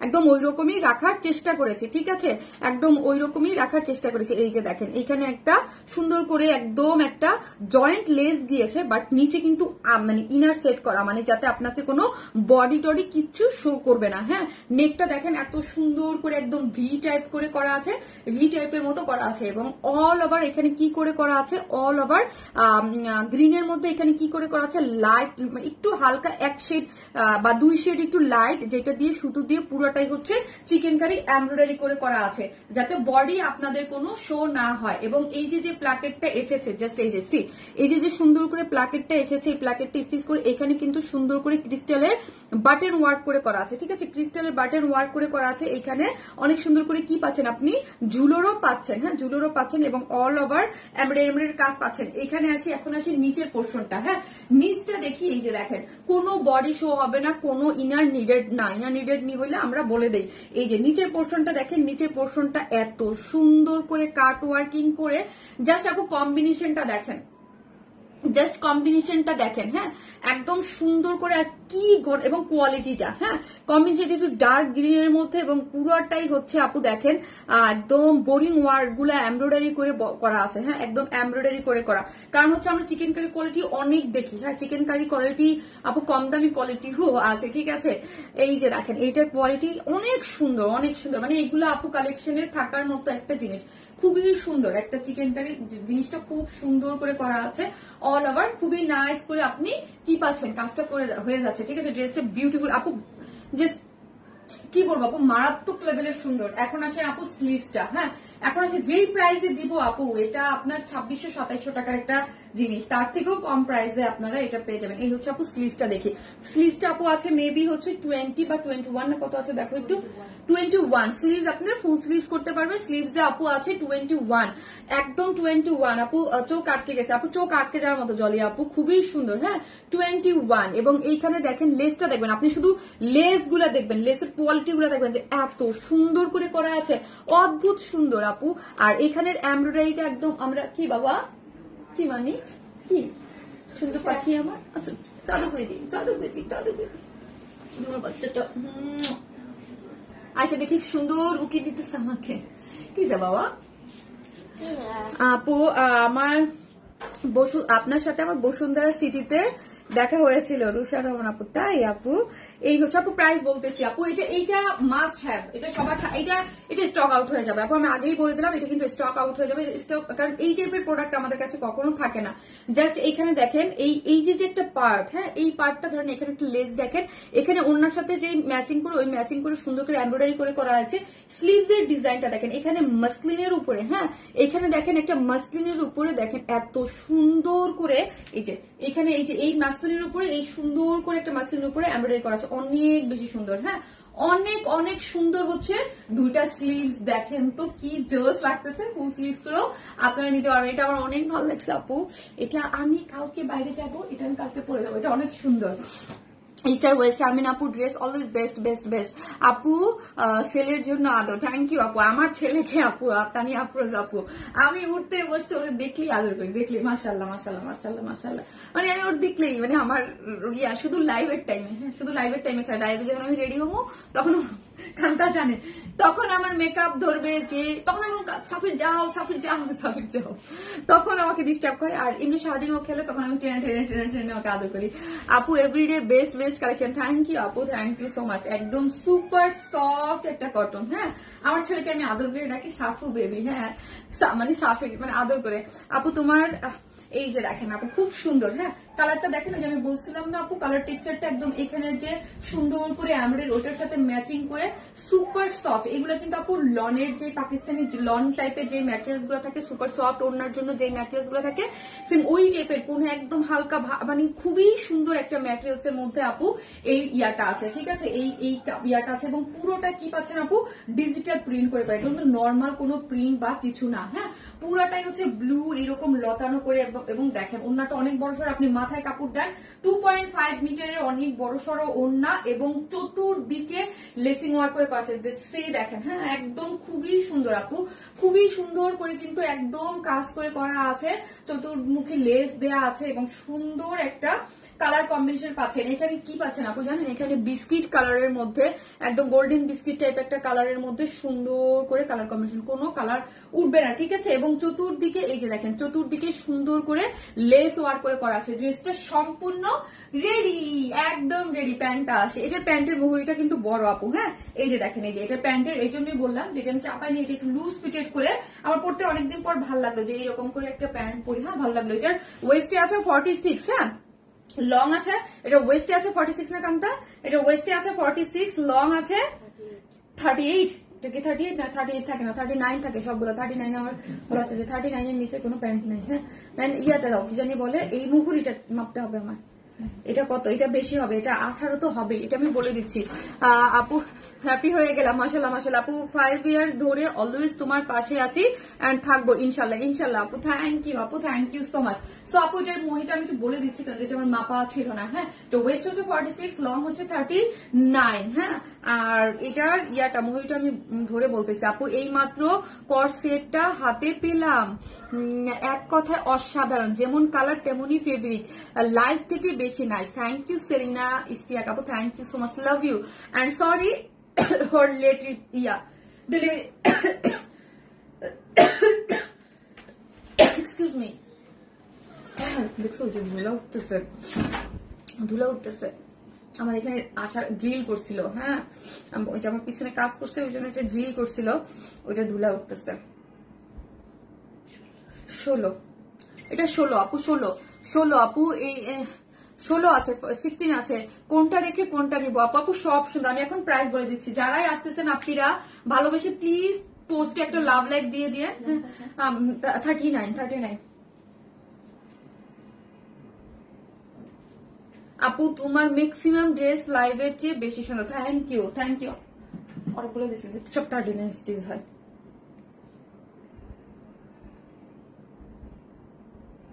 একদম ওই রকমই রাখার চেষ্টা করেছি, ঠিক আছে, একদম ওই রকমই রাখার চেষ্টা করেছি। এই যে দেখেন এইখানে একটা সুন্দর করে একদম একটা জয়েন্ট লেস গিয়েছে, বাট নিচে কিন্তু মানে ইনার সেট করা, মানে যাতে আপনাকে কোনো বডি টডি কিচ্ছু শো করবে না, হ্যাঁ। নেকটা দেখেন এত সুন্দর করে একদম ভি টাইপ করে করা আছে, ভি টাইপের মতো করা আছে, এবং অল ওভার এখানে কি করে করা আছে, অল ওভার গ্রিনের মধ্যে এখানে কি করে করা আছে, লাইট একটু হালকা এক শেড বা 2 শেড একটু লাইট, যেটা দিয়ে সুতো দিয়ে পুরোটাই হচ্ছে চিকেন কারি এমব্রয়ডারি করে করা আছে, যাতে বডি আপনাদের কোনো শো না হয়। এবং এই যে প্লাকেটটা এসেছে, জাস্ট এই যে সি, এই যে সুন্দর করে প্লাকেটটা এসেছে, এই প্লাকেটটা স্টিচ করে এখানে কিন্তু সুন্দর করে ক্রিস্টালের বাটন ওয়ার্ক করে করা আছে, ঠিক আছে, ক্রিস্টালের বাটন ওয়ার্ক করে করা আছে। এখানে অনেক সুন্দর করে কি পাচ্ছেন আপনি, ঝুলোরও পাচ্ছেন, হ্যাঁ ঝুলোরও পাচ্ছেন, এবং অল ওভার এমব্রয়ডারির কাজ পাচ্ছেন। এখানে এখন আসি নিচের পোর্শনটা, হ্যাঁ নিচটা দেখি, এই যে দেখেন কোনো বডি শো হবে না, কোনো ইনার নিডেড না, ইনার নিডেড নি হইলে আমরা বলে দেই। এই যে নিচের পোর্শনটা দেখেন, নিচের পোর্শনটা এত সুন্দর করে কাট ওয়ার্কিং করে, জাস্ট আপু কম্বিনেশনটা দেখেন, জাস্ট কম্বিনেশনটা দেখেন, হ্যাঁ একদম সুন্দর করে, আর কি এবং কোয়ালিটিটা, হ্যাঁ কম্বিনেশন একটু ডার্ক গ্রিনের মধ্যে, এবং পুরোটাই হচ্ছে আপু দেখেন একদম বোরিং ওয়ার্ক গুলা এমব্রয়ডারি করে করা আছে, হ্যাঁ একদম এমব্রয়ডারি করে করা। কারণ হচ্ছে আমরা চিকেন কারি কোয়ালিটি অনেক দেখি, হ্যাঁ চিকেন কারি কোয়ালিটি আপু কম দামি কোয়ালিটি আছে, ঠিক আছে। এই যে দেখেন এইটার কোয়ালিটি অনেক সুন্দর, অনেক সুন্দর, মানে এগুলো আপু কালেকশনে থাকার মতো একটা জিনিস, খুবই সুন্দর একটা চিকেন কারি, জিনিসটা খুব সুন্দর করে করা আছে, অল ওভার খুবই নাইস করে আপনি কি পাচ্ছেন, কাজটা করে হয়ে যাচ্ছে, ঠিক আছে। ড্রেসটা বিউটিফুল আপু, জাস্ট কি বলবো আপু, মারাত্মক লেভেলের সুন্দর। এখন আসে আপু স্লিভসটা, হ্যাঁ এখন আসে যেই প্রাইসে দিব আপু, এটা আপনার 2600-2700 টাকার একটা জিনিস, তার থেকেও কম প্রাইসে আপনারা এটা পেয়ে যাবেন। এই হচ্ছে আপু স্লিভসটা, দেখি স্লিভসটা আপু আছে মেবি হচ্ছে 20 বা 21 না কত আছে দেখো একটু, 21 স্লিভস, আপনার ফুল স্লিভস করতে পারবেন। স্লিভসে আপু আছে 21, একদম 21 আপু, চোখ আটকে গেছে আপু, চোখ আটকে যাওয়ার মতো জলি আপু, খুবই সুন্দর, হ্যাঁ 21। এবং এইখানে দেখেন লেসটা দেখবেন, আপনি শুধু লেস গুলা দেখবেন, লেসের কোয়ালিটি গুলা দেখবেন যে এত সুন্দর করে করা আছে, অদ্ভুত সুন্দর আপু। আর এখানের এমব্রয়ডারিটা একদম আমরা কি বাবা কি মানি কি সুন্দর পাখি আমার, আচ্ছা চালু করে দিই, চালু করে দিই, চালু করে দিই আমার বাচ্চাটা, আয়সা দেখি সুন্দর উকি দিতেছে আমাকে, কি যা বাবা আপু, আমার আপনার সাথে আমার বসুন্ধরা সিটিতে দেখা হয়েছিল, রুষা রহমান আপু, তাই আপু। এই হচ্ছে আপু প্রাইস বলতেছি আপু, এইটা মাস্ট হ্যাভ, এটা সবার, এটা স্টক আউট হয়ে যাবে আপু, আমি আগেই বলে দিলাম, এটা কিন্তু স্টক আউট হয়ে যাবে, স্টক, কারণ এই টাইপের প্রোডাক্ট আমাদের কাছে কখনো থাকে না। জাস্ট এখানে দেখেন এই যে একটা পার্ট, হ্যাঁ এই পার্টটা ধরেন এখানে একটা লেস দেখেন, এখানে ওনার সাথে যে ম্যাচিং করে, ওই ম্যাচিং করে সুন্দর করে এমব্রয়ডারি করে করা আছে। স্লিভস এর ডিজাইনটা দেখেন, এখানে মাসলিনের উপরে, হ্যাঁ এখানে দেখেন একটা মাসলিনের উপরে দেখেন এত সুন্দর করে, এই যে এখানে এই যে এই মাসলিনের উপরে, এই সুন্দর করে একটা মাসলিনের উপরে এমব্রয়ডারি করা আছে, অনেক বেশি সুন্দর, হ্যাঁ অনেক অনেক সুন্দর হচ্ছে। দুইটা স্লিভস দেখেন তো কি জোস লাগতেছে, ফুল স্লিভস গুলো আপনারা নিতে পারবেন। এটা আমার অনেক ভালো লাগছে আপু, এটা আমি কালকে বাইরে যাবো, এটা আমি কালকে পরে যাবো, এটা অনেক সুন্দর। ইস্টার ওয়েস্ট শারমিন আপু, dress always best best best আপু, সেলের জন্য আদর, থ্যাংক ইউ আপু। আমার ছেলেকে আপু, তানিয়া আফরোজ আপু, আমি উঠতে বসতে ওরে দেখলেই আদর করি, দেখলি মাশাল্লাহ মাশাল্লাহ মাশাল্লাহ মাশাল্লাহ, মানে আমি ওর দেখলেই, মানে আমার শুধু লাইভের টাইমে, হ্যাঁ শুধু লাইভের টাইমে, স্যার লাইভে যখন আমি রেডি হবো তখন কান্তা জানে, তখন আমার মেকআপ ধরবে, যে তখন আমি সাফির যাও সাফির যাও সাফির যাও, তখন আমাকে ডিস্টার্ব করে। আর এমনি সারাদিন ও খেলে তখন আমি টেনে টেনে টেনে টেনে ওকে আদর করি। আপু everyday best best latest collection. Thank you আপু, থ্যাংক ইউ সো মাচ। একদম সুপার সফট একটা কটন। হ্যাঁ, আমার ছেলেকে আমি আদর করে ডাকি সাফু বেবি। হ্যাঁ, মানে সাফে মানে আদর করে। আপু তোমার এই যে দেখেন আপু খুব সুন্দর। হ্যাঁ, কালারটা দেখেন, যে আমি বলছিলাম না আপু, কালার টেক্সচারটা একদম এখানের যে সুন্দর করে এমব্রয়ডারি ওটার সাথে ম্যাচিং করে সুপার সফট। এগুলো কিন্তু আপু লনের যে পাকিস্তানি লন টাইপের যে ম্যাটেরিয়ালস গুলো থাকে, সুপার সফট ওড়নার জন্য যে ম্যাটেরিয়ালস গুলো থাকে, সেম ওই টাইপের কোন একদম হালকা মানে খুবই সুন্দর একটা ম্যাটেরিয়ালস এর মধ্যে আপু এই ইয়াটা আছে। ঠিক আছে, এই ইয়াটা আছে এবং পুরোটা কি পাচ্ছেন আপু, ডিজিটাল প্রিন্ট করে পাই, কিন্তু নর্মাল কোনো প্রিন্ট বা কিছু না। হ্যাঁ, পুরাটাই হচ্ছে ব্লু এরকম লতানো করে। এবং দেখেন ওড়নাটা অনেক বড় সড়ো, আপনি মাথায় কাপড় দেন 2.5 মিটারের অনেক বড় সড়ো ওড়না এবং চতুর্দিকে লেসিং ওয়ার্ক করে করা আছে। দেখেন, হ্যাঁ একদম খুবই সুন্দর আপু, খুবই সুন্দর করে কিন্তু একদম কাজ করে করা আছে, চতুর্মুখী লেস দেয়া আছে এবং সুন্দর একটা কালার কম্বিনেশন পাচ্ছেন। এখানে কি পাচ্ছেন আপু জানেন, এখানে বিস্কিট কালারের মধ্যে একদম গোল্ডেন বিস্কিট টাইপ একটা কালারের মধ্যে সুন্দর করে কালার কম্বিনেশন, কোনো কালার উঠবে না। ঠিক আছে, এবং চতুর্দিকে এই যে দেখেন চতুর্দিকে সুন্দর করে লেস ওয়ার্ক করে করা আছে। ড্রেসটা সম্পূর্ণ রেডি, একদম রেডি। প্যান্টটা আসে, এটার প্যান্টের মুহুরিটা কিন্তু বড় আপু। হ্যাঁ, এই যে দেখেন, এই যে এটার প্যান্টের, এই জন্যই বললাম যে আমি চাপাই নিয়ে এটা একটু লুজ ফিটেড করে আমার পড়তে অনেকদিন পর ভালো লাগলো যে এইরকম করে একটা প্যান্ট পরি। হ্যাঁ, ভালো লাগলো। এটার ওয়েস্টে আছে 46। হ্যাঁ, লং আছে, এটা ওয়েস্টে আছে 46 না কামটা, এটা ওয়েস্টে আছে 46, লং আছে 38। এটা কি 38 না 38 থাকে না, 39 থাকে সবগুলো। 39 আমার বলা আছে যে 39 এর নিচে কোনো প্যান্ট নেই। হ্যাঁ, ইয়াটা দাও কি জানি বলে, এই মুহুরিটা মাপতে হবে আমার। এটা কত, এটা বেশি হবে, এটা 18 তো হবে, এটা আমি বলে দিচ্ছি। আপু হ্যাপি হয়ে গেলাম, মাশাআল্লাহ মাশাআল্লাহ আপু। 5 ইয়ার ধরে অলওয়েজ তোমার পাশে আছি এন্ড থাকবো ইনশাআল্লাহ ইনশাআল্লাহ আপু। থ্যাংক ইউ আপু, thank you so much. So আপু এটার মহিটা আমি একটু বলে দিচ্ছি কারণ এটা আমার মাপা ছিল না। হ্যাঁ, তো ওয়েস্ট হচ্ছে 46, লং হচ্ছে 39। হ্যাঁ, আর এটার ইয়াটা মহিটা আমি ধরে বলতেছি আপু, এই মাত্র কর্সেটটা হাতে পেলাম, এক কথায় অসাধারণ, যেমন কালার তেমনই ফেব্রিক, লাইফ থেকে বেশি nice. Thank you Selina Istiaque আপু, thank you so much, love you and sorry for late delivery. Excuse me. দেখছো যে ধুলা উঠতেছে আমার এখানে আসার ড্রিল করছিল। হ্যাঁ, ওই যে আমার পিছনে কাজ করছে ওই জন্য একটা ড্রিল করছিল, ওইটা ধুলা উঠতেছে। 16, এটা 16 আপু, 16 আপু। এই 16 আছে, 16 আছে, কোনটা রেখে কোনটা নিবো আপু? আপু সব সুন্দর, আমি এখন প্রাইস বলে দিচ্ছি। যারাই আসতেছেন আপনারা ভালোবেসে প্লিজ পোস্টে একটা লাভ লাইক দিয়ে 39 আপু। তোমার ম্যাক্সিমাম ড্রেস লাইভের চেয়ে বেশি সুন্দর। Thank you, thank you. আর বলে দিচ্ছি যে সব 39 স্টিচ হয়।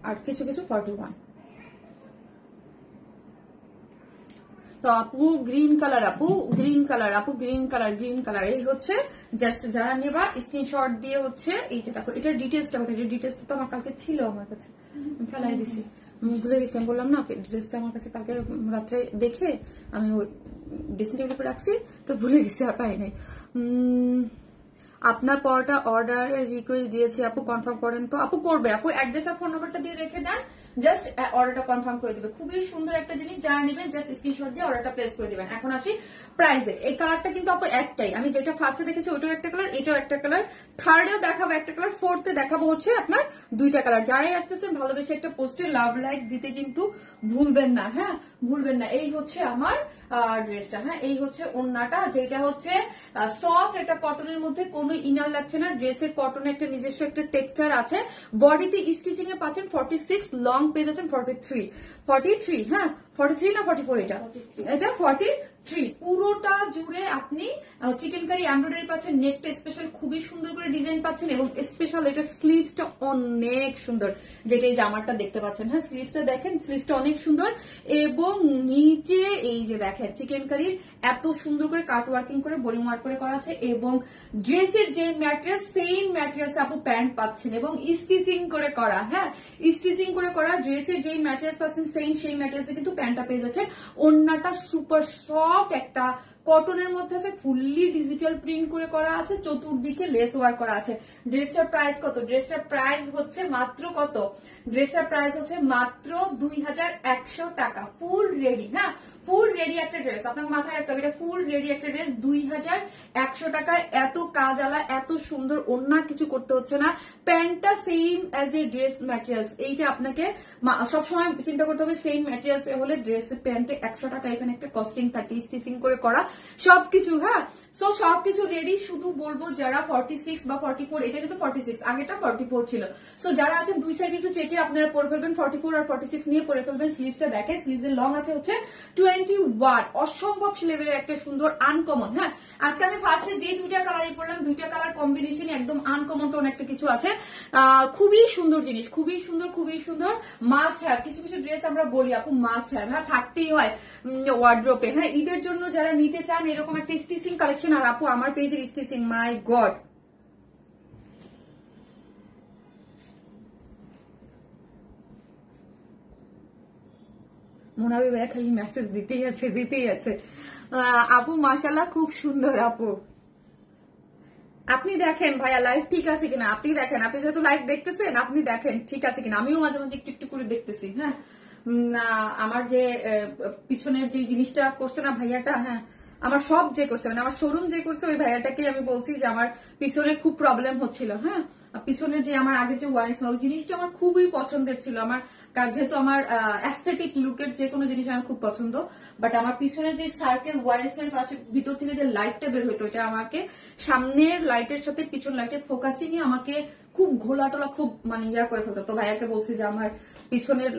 আর কিছু কিছু 41। তো আপু গ্রিন কালার, আপু গ্রিন কালার, আপু গ্রিন কালার, গ্রিন কালার। এই হচ্ছে জাস্ট যারা নেবা স্ক্রিনশট দিয়ে হচ্ছে এই যে দেখো এটার ডিটেলসটা কোথায়, ডিটেলসটা তো আমার কালকে ছিল আমার কাছে, ফেলাই দিছি, ভুলে গেছি। আমি বললাম না ড্রেসটা আমার কাছে কালকে রাত্রে দেখে আমি ওই ড্রেসিং টেবিলের উপর রাখছি, তো ভুলে গেছি আর পাই নাই। আপনার পরটা অর্ডার রিকোয়েস্ট দিয়েছি আপু, কনফার্ম করেন তো? আপু করবে, আপু অ্যাড্রেস আর ফোন নাম্বারটা দিয়ে রেখে দেন, জাস্ট অর্ডারটা কনফার্ম করে দিবে। খুবই সুন্দর একটা জিনিস, যারা নেবেন জাস্ট স্ক্রিনশট দিয়ে অর্ডারটা প্লেস করে দিবেন। এখন আসি প্রাইসে। এই কালারটা কিন্তু আপু একটাই, আমি যেটা ফার্স্টে দেখেছি ওটাও একটা কালার, এটাও একটা কালার, থার্ডেও দেখাবো একটা কালার, ফোর্থে দেখাবো হচ্ছে আপনার দুইটা কালার। যারাই আসতেছেন ভালোবেসে একটা পোস্টে লাভ লাইক দিতে কিন্তু ভুলবেন না। হ্যাঁ, ভুলবেন না। এই হচ্ছে আমার ড্রেসটা। হ্যাঁ, এই হচ্ছে ওড়নাটা, যেটা হচ্ছে সফট একটা কটনের মধ্যে, কোনো ইনার লাগছে না। ড্রেসের কটনে একটা নিজস্ব একটা টেক্সচার আছে। বডিতে স্টিচিং এ পাচ্ছেন 46, লং পেয়ে যাচ্ছেন 43। হ্যাঁ, 43 না 44, এটা 43। পুরোটা জুড়ে আপনি চিকেন কারি এমব্রয়ডারি পাচ্ছেন, নেকটা স্পেশাল খুবই সুন্দর করে ডিজাইন পাচ্ছেন এবং স্পেশাল এটা স্লিভসটা অনেক সুন্দর, যেটা এই জামাটা দেখতে পাচ্ছেন। হ্যাঁ, স্লিভসটা দেখেন, স্লিভসটা অনেক সুন্দর এবং নিচে এই যে দেখেন চিকেন কারির এত সুন্দর করে কাট ওয়ার্কিং করে বোরিং ওয়ার্ক করে করা আছে এবং ড্রেসের যে ম্যাটেরিয়াল সেম ম্যাটেরিয়ালস আপু প্যান্ট পাচ্ছেন এবং স্টিচিং করে করা। হ্যাঁ, স্টিচিং করে করা ড্রেসের যেই ম্যাটেরিয়ালস পাচ্ছেন সেম সেই ম্যাটেরিয়ালসে কিন্তু প্যান্টটা পেয়ে যাচ্ছেন। ওড়নাটা সুপার সফট একটা কটনের মধ্যে আছে, ফুললি ডিজিটাল প্রিন্ট করে করা আছে, চতুর্দিকে লেস ওয়ার্ক করা আছে। ড্রেসটার প্রাইস কত? ড্রেসটার প্রাইস হচ্ছে মাত্র কত? ড্রেসটার প্রাইস হচ্ছে মাত্র 2100 টাকা, ফুল রেডি। হ্যাঁ, ফুল রেডি একটা ড্রেস, আপনাকে মাথায় রাখতে হবে এটা ফুল রেডি একটা ড্রেস। 2100 টাকায় এত কাজ আলা, এত সুন্দর, অন্য কিছু করতে হচ্ছে না। প্যান্টটা same as a dress materials, এইটা আপনাকে সবসময় চিন্তা করতে হবে। সেম ম্যাটেরিয়ালস হলে ড্রেস প্যান্টে 100 টাকা এখানে একটা কস্টিং থাকে, স্টিচিং করে করা সবকিছু। হ্যাঁ, সো সবকিছু রেডি। শুধু বলবো যারা 46 বা 44, এটা কিন্তু 46, আগেটা 44 ছিল। সো যারা আছেন দুই সাইড একটু চেকে আপনারা পরে ফেলবেন, 44 আর 46 নিয়ে পরে ফেলবেন। স্লিভসটা দেখেন, স্লিভস এর লং আছে হচ্ছে 21, অসম্ভব লেভেলের একটা সুন্দর আনকমন। হ্যাঁ, আজকে আমি ফার্স্টে যে দুইটা কালারই পরলাম, দুইটা কালার কম্বিনেশন একদম আনকমন টোন একটা কিছু আছে। খুবই সুন্দর জিনিস, খুবই সুন্দর, খুবই সুন্দর। মাস্ট হ্যাভ, কিছু কিছু ড্রেস আমরা বলি আপু মাস্ট হ্যাভ, হ্যাঁ থাকতেই হয় ওয়ার্ড্রোপে। হ্যাঁ, ঈদের জন্য যারা নিতে চান এরকম একটা স্টিচিং কালেকশন, আর আপু আমার পেজের স্টিচিং, মাই গড, মোনাবি ভাইয়া খালি মেসেজ দিতেই আছে, দিতেই আছে। আপু মাশাল্লাহ খুব সুন্দর আপু। আপনি দেখেন ভাইয়া লাইভ ঠিক আছে কিনা, আপনি দেখেন, আপনি যেহেতু লাইভ দেখতেছেন আপনি দেখেন ঠিক আছে কিনা। আমিও মাঝে মাঝে একটু একটু করে দেখতেছি। হ্যাঁ, আমার যে পিছনের যে জিনিসটা করছে না ভাইয়াটা, হ্যাঁ আমার সব যে করছে, মানে আমার শোরুম যে করছে ওই ভাইয়াটাকে আমি বলছি যে আমার পিছনে খুব প্রবলেম হচ্ছিল। হ্যাঁ, পিছনের যে আমার আগের যে ওয়ারিস, ওই জিনিসটা আমার খুবই পছন্দের ছিল। আমার যেহেতু আমার অ্যাস্থেটিক লুকের যে কোনো জিনিস আমার খুব পছন্দ, বাট আমার পিছনে যে সার্কেল ওয়ারিস এর পাশে ভিতর থেকে যে লাইটটা বের হইতো, এটা আমাকে সামনের লাইটের সাথে পিছন লাইটের ফোকাসিং আমাকে খুব ঘোলাটোলা, খুব মানে ইয়া করে ফেলতো। তো ভাইয়াকে বলছি যে আমার পিছনের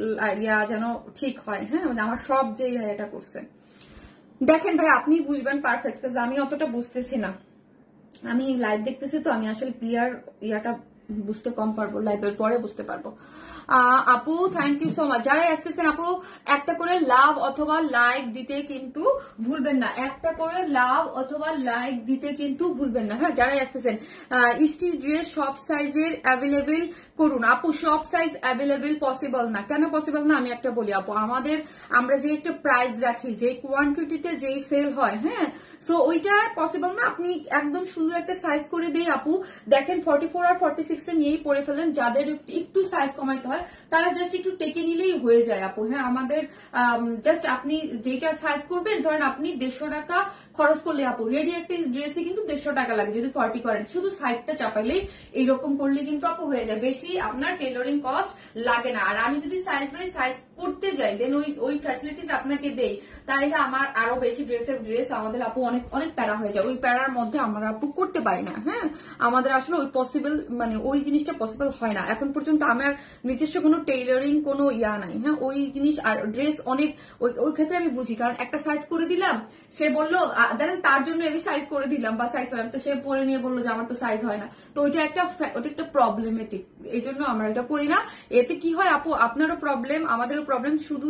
ইয়া যেন ঠিক হয়। হ্যাঁ, মানে আমার সব যে ভাইয়াটা করছে দেখেন ভাই, আপনি বুঝবেন পারফেক্ট, কাজ আমি অতটা বুঝতেছি না। আমি লাইভ দেখতেছি তো, আমি আসলে ক্লিয়ার ইয়াটা বুঝতে কম পারবো, লাইভের পরে বুঝতে পারবো। আপু থ্যাংক ইউ সো মাচ। যারাই আসতেছেন আপু একটা করে লাভ অথবা লাইক দিতে কিন্তু ভুলবেন না, একটা করে লাভ অথবা লাইক দিতে কিন্তু ভুলবেন না। হ্যাঁ, যারাই আসতেছেন স্টিচ ড্রেস সব সাইজের অ্যাভেলেবেল করুন আপু। সব সাইজ অ্যাভেলেবেল পসিবল না, কেন পসিবল না আমি একটা বলি আপু। আমরা যে একটা প্রাইস রাখি, যে কোয়ান্টিটিতে যেই সেল হয়, হ্যাঁ সো ওইটা পসিবল না। আপনি একদম সুন্দর একটা সাইজ করে দিই আপু, দেখেন 44 আর 46 টা নিয়েই পরে ফেলেন। যাদের একটু সাইজ কমাইতে হয় তারা জাস্ট একটু টেকে নিলেই হয়ে যায় আপু। হ্যাঁ, আমাদের জাস্ট আপনি যেটা সাইজ করবেন, ধরেন আপনি 150 টাকা খরচ করলে আপু রেডি একটা ড্রেসে কিন্তু 150 টাকা লাগে যদি 40 করেন, শুধু সাইডটা চাপাইলেই এইরকম করলে কিন্তু আপু হয়ে যায়, বেশি আপনার টেলরিং কস্ট লাগে না। আর আমি যদি সাইজ বাই সাইজ করতে যাই, দেন ওই ফ্যাসিলিটিস আপনাকে দেই, তাইলে আমার আরো বেশি ড্রেস আমাদের আপু অনেক অনেক প্যারা হয়ে যায়। ওই প্যারার মধ্যে আমরা আপু করতে পারি না। হ্যাঁ, আমাদের আসলে ওই পসিবল, মানে ওই জিনিসটা পসিবল হয় না। এখন পর্যন্ত আমার নিজস্ব কোনো টেইলরিং কোনো ইয়া নাই। হ্যাঁ, ওই জিনিস আর ড্রেস অনেক ওই ক্ষেত্রে আমি বুঝি, কারণ একটা সাইজ করে দিলাম, সে বললো ধরেন তার জন্য আমি সাইজ করে দিলাম বা সাইজ করলাম, তো সে পরে নিয়ে বললো যে আমার তো সাইজ হয় না, তো ওইটা একটা প্রবলেমেটিক। এই জন্য আমরা এটা করি না। এতে কি হয় আপু, আপনারও প্রবলেম আমাদেরও প্রবলেম, শুধু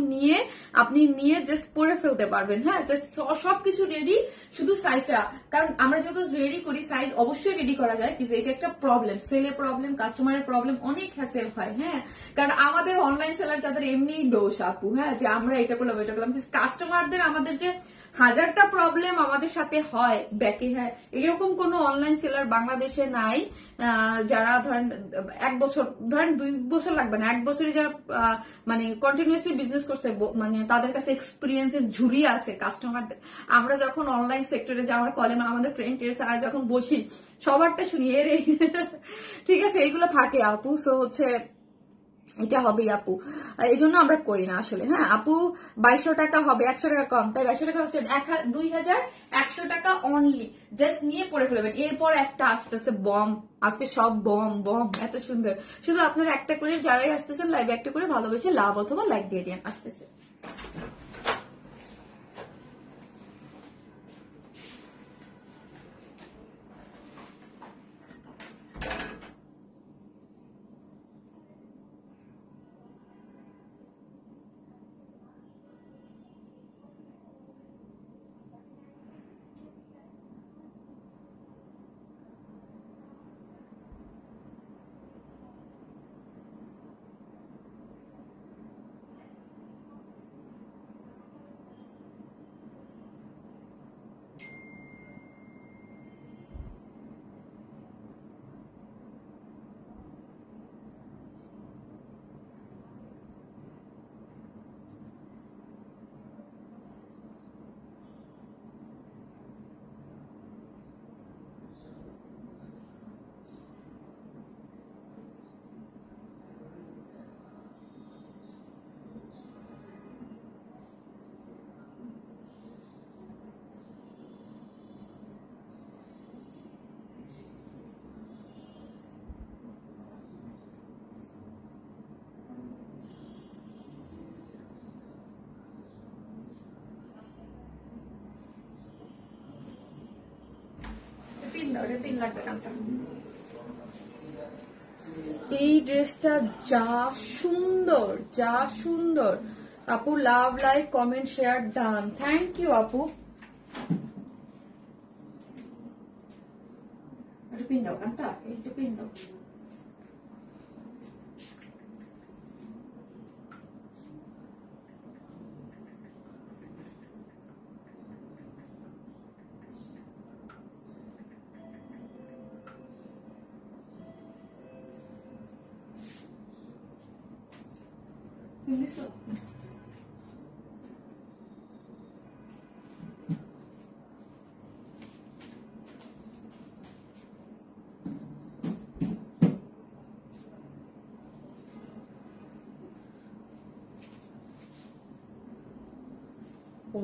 আপনি নিয়ে জাস্ট পরে ফেলতে পারবেন। হ্যাঁ, জাস্ট সবকিছু রেডি, শুধু সাইজটা, কারণ আমরা যত রেডি করি সাইজ অবশ্যই রেডি করা যায়, কিন্তু এটা একটা প্রবলেম, সেলের প্রবলেম, কাস্টমারের প্রবলেম, অনেক হ্যাসেল হয়। হ্যাঁ, কারণ আমাদের অনলাইন সেলার যাদের এমনিই দোষ আপু, হ্যাঁ যে আমরা এটা করলাম এটা করলাম, কাস্টমারদের আমাদের যে হাজারটা প্রবলেম আমাদের সাথে হয় ব্যাকে। হ্যাঁ, এরকম কোন অনলাইন সেলার বাংলাদেশে নাই যারা ধরেন 1 বছর, ধরেন 2 বছর লাগবে না, 1 বছরে যারা মানে কন্টিনিউয়াসলি বিজনেস করছে, মানে তাদের কাছে এক্সপিরিয়েন্সের ঝুড়ি আছে কাস্টমারদের। আমরা যখন অনলাইন সেক্টরে যাওয়ার কলে আমাদের ফ্রেন্ডের সাথে যখন বসি, সবারটা শুনি এর ঠিক আছে, এইগুলো থাকে আপু। সো হচ্ছে এটা হবেই আপু, এই জন্য আমরা করি না আসলে। হ্যাঁ আপু, 2200 টাকা হবে, 100 টাকা কম, তাই 2200 টাকা হচ্ছে 2100 টাকা অনলি। জাস্ট নিয়ে পড়ে ফেলবেন। এরপর একটা আসতেছে বম, আজকে সব বম বম, এত সুন্দর। শুধু আপনারা একটা করে, যারাই আসতেছেন লাইভে একটা করে ভালোবেসে লাভ অথবা লাইক দিয়ে দিয়ে আসতেছে। দাও, এটা পিন লাগবে কানটা। এই ড্রেসটা যা সুন্দর, যা সুন্দর আপু। Love, like, comment, share, done. Thank you আপু। পিন দাও কানটা, এই যে পিন দাও।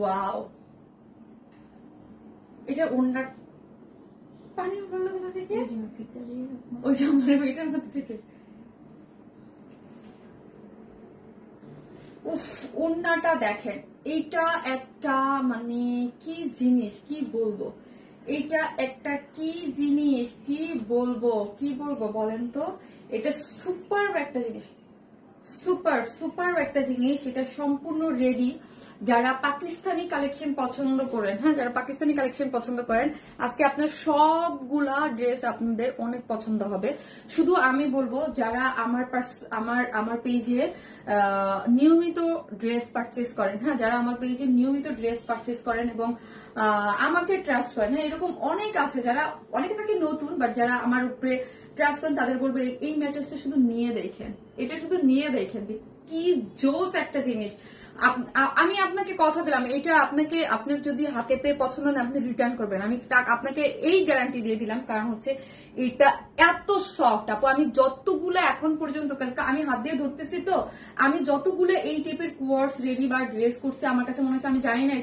ওয়াও, এটা ওনার পানি উঠলো কোথা থেকে? ওই যে আমার এটার মধ্যে থেকে। উফ, ওন্নাটা দেখেন, এইটা একটা মানে কি জিনিস, কি বলবো, এটা একটা কি জিনিস, কি বলবো বলেন তো। এটা সুপার একটা জিনিস, সুপার একটা জিনিস। এটা সম্পূর্ণ রেডি। যারা পাকিস্তানি কালেকশন পছন্দ করেন, হ্যাঁ, যারা পাকিস্তানি কালেকশন পছন্দ করেন, আজকে আপনার সবগুলা ড্রেস আপনাদের অনেক পছন্দ হবে। শুধু আমি বলবো, যারা আমার পেজে নিয়মিত ড্রেস পারচেস করেন, হ্যাঁ, যারা আমার পেজে নিয়মিত ড্রেস পারচেস করেন এবং আমাকে ট্রাস্ট করেন, হ্যাঁ, এরকম অনেক আছে যারা, অনেকে থাকে নতুন, বাট যারা আমার উপরে ট্রাস্ট করেন তাদের বলবো এই ম্যাট্রেসটা শুধু নিয়ে দেখেন, এটা শুধু নিয়ে দেখেন যে কি জোস একটা জিনিস। আমি আপনাকে কথা দিলাম, এটা আপনাকে, আপনার যদি হাতে পেয়ে পছন্দ না, আপনি রিটার্ন করবেন। আমি আপনাকে এই গ্যারান্টি দিয়ে দিলাম, কারণ হচ্ছে এটা এত সফট আপু। আমি যতগুলো এখন পর্যন্ত, আমি হাত দিয়ে ধরতেছি তো, আমি যতগুলো এই টাইপের কোয়ার্স রেডি বা ড্রেস করছি, আমার কাছে মনে হচ্ছে, আমি জানি না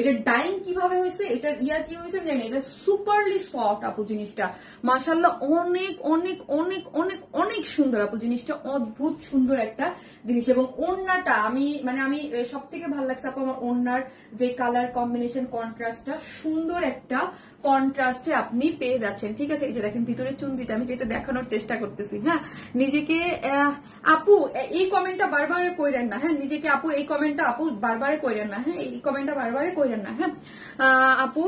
এটার ডাইং কিভাবে হয়েছে, এটার ইয়ার কি হয়েছে, আমি জানি না, এটা সুপারলি সফট আপু জিনিসটা। মাশাআল্লাহ, অনেক অনেক অনেক অনেক অনেক সুন্দর আপু জিনিসটা, অদ্ভুত সুন্দর একটা জিনিস। এবং ওড়নাটা আমি সব থেকে ভালো লাগছে আপু আমার ওড়নার যে কালার কম্বিনেশন, কন্ট্রাস্টটা সুন্দর একটা কন্ট্রাস্টে আপনি পেয়ে যাচ্ছেন। ঠিক আছে, এই যে দেখেন ভিতরের চুন্দিটা, আমি যেটা দেখানোর চেষ্টা করতেছি, হ্যাঁ, নিজেকে আপু এই কমেন্টটা বারবার কইরেন না, হ্যাঁ, নিজেকে আপু এই কমেন্টটা আপু বারবার কইরেন না, হ্যাঁ, এই কমেন্টটা বারবার কইরেন না, হ্যাঁ আপু,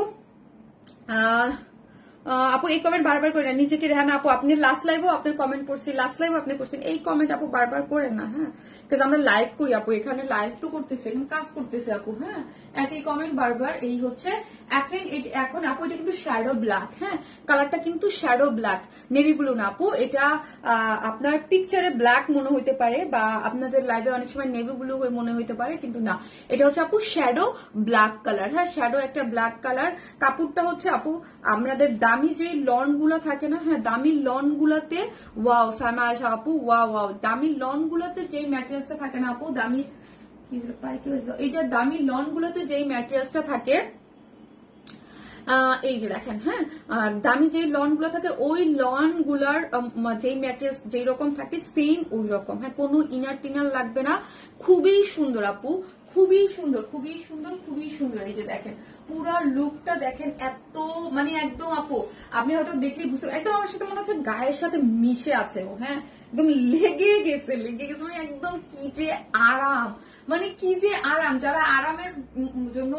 আপু এই কমেন্ট বারবার করেন না, নিজেকে। রেহানা আপু, আপনি লাস্ট লাইভও আপনার কমেন্ট করছি, লাস্ট লাইভও আপনি করছেন, এই কমেন্ট আপু বারবার করেন না, হ্যাঁ, বিকজ আমরা লাইভ করি আপু, এখানে লাইভ তো করতেছি, এখন কাজ করতেছি আপু, হ্যাঁ, একই কমেন্ট বারবার। এই হচ্ছে এখন আপু এটা কিন্তু শ্যাডো ব্ল্যাক, হ্যাঁ, কালারটা কিন্তু শ্যাডো ব্ল্যাক, নেভি ব্লু না আপু। এটা আপনার পিকচারে ব্ল্যাক মনে হইতে পারে, বা আপনাদের লাইভে অনেক সময় নেভি ব্লু মনে হইতে পারে, কিন্তু না, এটা হচ্ছে আপু শ্যাডো ব্ল্যাক কালার, হ্যাঁ, শ্যাডো একটা ব্ল্যাক কালার। কাপড়টা হচ্ছে আপু আমাদের দামি যে লন গুলা থাকে না, হ্যাঁ, দামি লন গুলাতে, ওয়াও সাইমা আয়শা আপু, ওয়াও, দামি লন গুলাতে যে ম্যাটেরিয়ালসটা থাকে না আপু, দামি এইটা দামি লন গুলাতে যেই ম্যাটেরিয়ালসটা থাকে, এই যে দেখেন, হ্যাঁ, দামি যে লন গুলো থাকে, ওই লন গুলার যেই ম্যাটেরিয়ালস যেই রকম থাকে সেম ওই রকম, হ্যাঁ, কোনো ইনার টিনার লাগবে না। খুবই সুন্দর আপু, খুবই সুন্দর, খুবই সুন্দর, খুবই সুন্দর। এই যে দেখেন পুরা লুকটা দেখেন, এত একদম আপু আপনি হয়তো দেখলেই বুঝতে পারেন, একদম আমার সাথে মনে হচ্ছে গায়ের সাথে মিশে আছে ও, হ্যাঁ, একদম লেগে গেছে, একদম কি যে আরাম, কি যে আরাম। যারা আরামের জন্য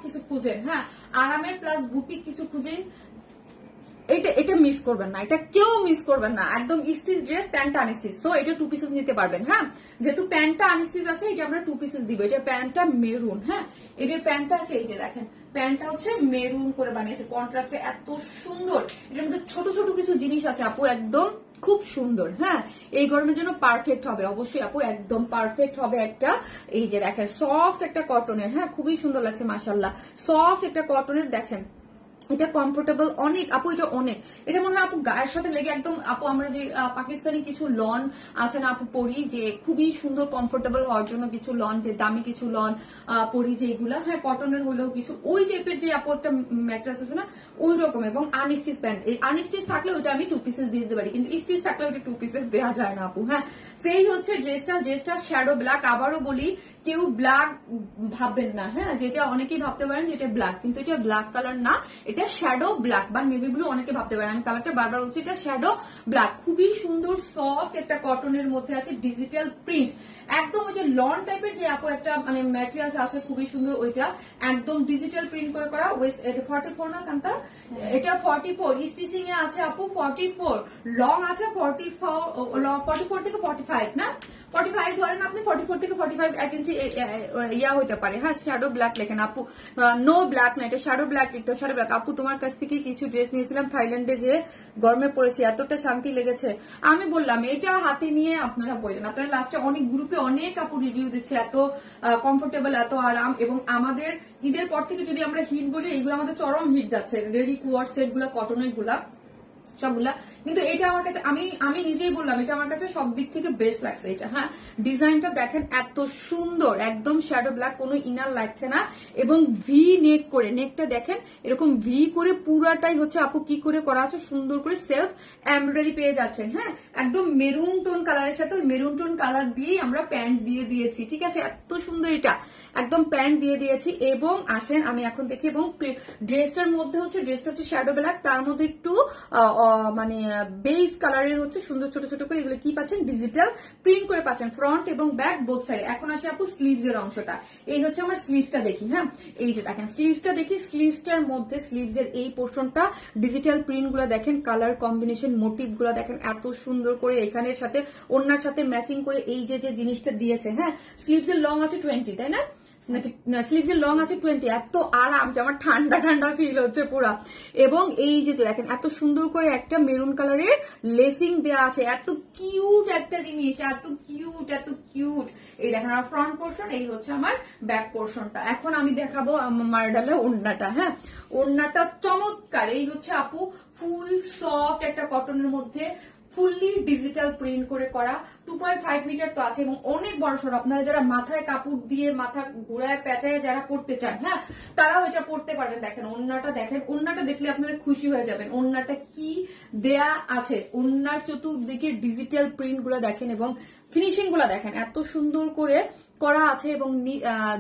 কিছু খুঁজেন, হ্যাঁ, আরামের প্লাস বুটিক কিছু খুঁজেন, এটা মিস করবেন না, এটা কেউ মিস করবেন না। একদম স্টিচ ড্রেস, প্যান্টটা আনস্টিচ, সো এটা 2 পিসেস নিতে পারবেন, হ্যাঁ, যেহেতু প্যান্টটা আনস্টিচ আছে, এটা আমরা 2 পিসেস দিব। এটা প্যান্টটা মেরুন, হ্যাঁ, এটার প্যান্টটা আছে, এই যে দেখেন প্যান্টটা হচ্ছে মেরুন করে বানিয়েছে, কন্ট্রাস্টে এত সুন্দর। এটার মধ্যে ছোট ছোট কিছু জিনিস আছে আপু, একদম খুব সুন্দর, হ্যাঁ, এই গরমের জন্য পারফেক্ট হবে, অবশ্যই আপু একদম পারফেক্ট হবে একটা। এই যে দেখেন সফট একটা কটনের, হ্যাঁ, খুবই সুন্দর লাগছে মাশাআল্লাহ, সফট একটা কটনের। দেখেন এটা কমফোর্টেবল অনেক আপু, এটা অনেক, এটা মনে হয় আপু গায়ের সাথে লেগে একদম আপু, আমরা যে পাকিস্তানি কিছু লন আছে না আপু পরি, যে খুবই সুন্দর কমফোর্টেবল হওয়ার জন্য কিছু লন, যে দামি কিছু লন পরি যেগুলা, হ্যাঁ, কটনের হলেও কিছু ওই টাইপের যে আপু একটা ম্যাট্রেস আছে না ওই রকম, এবং আনস্টিচ প্যান্ট। এই আনস্টিচ থাকলে ওইটা আমি 2 পিসেস দিয়ে দিতে পারি, কিন্তু স্টিচ থাকলে ওইটা 2 পিসেস দেওয়া যায় না আপু, হ্যাঁ। সেই হচ্ছে ড্রেসটা শ্যাডো ব্ল্যাক। আবারও বলি, কেউ ব্ল্যাক ভাববেন না, হ্যাঁ, যেটা অনেকেই ভাবতে পারেন যেটা ব্ল্যাক, কিন্তু এটা ব্ল্যাক কালার না, এটা এটা শ্যাডো ব্ল্যাক বা নেভি ব্লু অনেকে ভাবতে পারেন, আমি কালারটা বারবার বলছি, এটা শ্যাডো ব্ল্যাক। খুবই সুন্দর সফট একটা কটনের মধ্যে আছে ডিজিটাল প্রিন্ট, একদম ওই যে লন টাইপের যে আপু একটা মানে ম্যাটেরিয়ালস আছে খুবই সুন্দর, ওইটা একদম ডিজিটাল প্রিন্ট করে করা। ওয়েস্ট এটা 44 না কান্তা, এটা 44 স্টিচিং এ আছে আপু 44, লং আছে 44 থেকে 45 না 45 ধরেন আপনি, 44 থেকে 45 1 ইঞ্চি ইয়া হইতে পারে। হ্যাঁ শ্যাডো ব্ল্যাক লেখেন আপু, নো ব্ল্যাক না, এটা শ্যাডো ব্ল্যাক, এটা শ্যাডো ব্ল্যাক। আপু তোমার কাছ থেকে কিছু ড্রেস নিয়েছিলাম থাইল্যান্ডে, যে গরমে পড়েছি, এতটা শান্তি লেগেছে। আমি বললাম এটা হাতে নিয়ে আপনারা বললেন, আপনারা লাস্টে অনেক গ্রুপে অনেক আপু রিভিউ দিচ্ছে, এত কমফোর্টেবল, এত আরাম। এবং আমাদের ঈদের পর থেকে যদি আমরা হিট বলি, এইগুলো আমাদের চরম হিট যাচ্ছে, রেডি কোয়ার সেট গুলা, কটনের গুলা সবগুলা। কিন্তু এটা আমার কাছে, আমি নিজেই বললাম এটা আমার কাছে সব দিক থেকে বেস্ট লাগছে এটা। হ্যাঁ ডিজাইনটা দেখেন এত সুন্দর, একদম শ্যাডো ব্ল্যাক, কোনো ইনার লাগছে না। এবং ভি নেক করে, নেকটা দেখেন এরকম ভি করে পুরাটাই হচ্ছে আপু কি করে করা আছে, সুন্দর করে সেলফ এমব্রয়ডারি পেয়ে যাচ্ছেন। হ্যাঁ একদম মেরুন টোন কালারের সাথে মেরুন টোন কালার দিয়েই আমরা প্যান্ট দিয়ে দিয়েছি, ঠিক আছে, এত সুন্দর এটা একদম প্যান্ট দিয়ে দিয়েছি। এবং আসেন আমি এখন দেখি, এবং ড্রেসটার মধ্যে হচ্ছে, ড্রেসটা হচ্ছে শ্যাডো ব্ল্যাক, তার মধ্যে একটু মানে বেস কালারের হচ্ছে সুন্দর ছোট ছোট করে এগুলো কি পাচ্ছেন, ডিজিটাল প্রিন্ট করে পাচ্ছেন ফ্রন্ট এবং ব্যাক বোথ সাইডে। এখন আসি আপু স্লিভস এর অংশটা, এই হচ্ছে আমার স্লিভসটা দেখি। হ্যাঁ এই যে দেখেন স্লিভসটা দেখি, স্লিভসটার মধ্যে স্লিভস এর এই পোর্শনটা ডিজিটাল প্রিন্ট গুলা দেখেন, কালার কম্বিনেশন মোটিভ গুলা দেখেন এত সুন্দর করে, এখানের সাথে ওড়নার সাথে ম্যাচিং করে এই যে যে জিনিসটা দিয়েছে। হ্যাঁ স্লিভস এর লং আছে 20, তাই না, নাকি স্লিভস এর লং আছে 20, এত আরাম যে আমার ঠান্ডা ঠান্ডা ফিল হচ্ছে পুরা। এবং এই যে দেখেন এত সুন্দর করে একটা মেরুন কালারের লেসিং দেওয়া আছে, এত কিউট একটা জিনিস, এত কিউট এত কিউট। এই দেখেন আমার ফ্রন্ট পোর্শন, এই হচ্ছে আমার ব্যাক পোর্শনটা। এখন আমি দেখাবো আমার ডালে ওড়নাটা। হ্যাঁ ওড়নাটা চমৎকার, এই হচ্ছে আপু ফুল সফট একটা কটনের মধ্যে ফুললি ডিজিটাল প্রিন্ট করে করা, 2.5 মিটার তো আছে এবং অনেক বড় সড়। আপনারা যারা মাথায় কাপড় দিয়ে মাথা ঘুরায় পেঁচায় যারা পড়তে চান, হ্যাঁ তারাও এটা পড়তে পারবেন। দেখেন ওড়নাটা, দেখেন ওড়নাটা দেখলে আপনারা খুশি হয়ে যাবেন, ওড়নাটা কি দেয়া আছে, ওড়নার চতুর্দিকে ডিজিটাল প্রিন্ট গুলা দেখেন এবং ফিনিশিং গুলা দেখেন এত সুন্দর করে করা আছে। এবং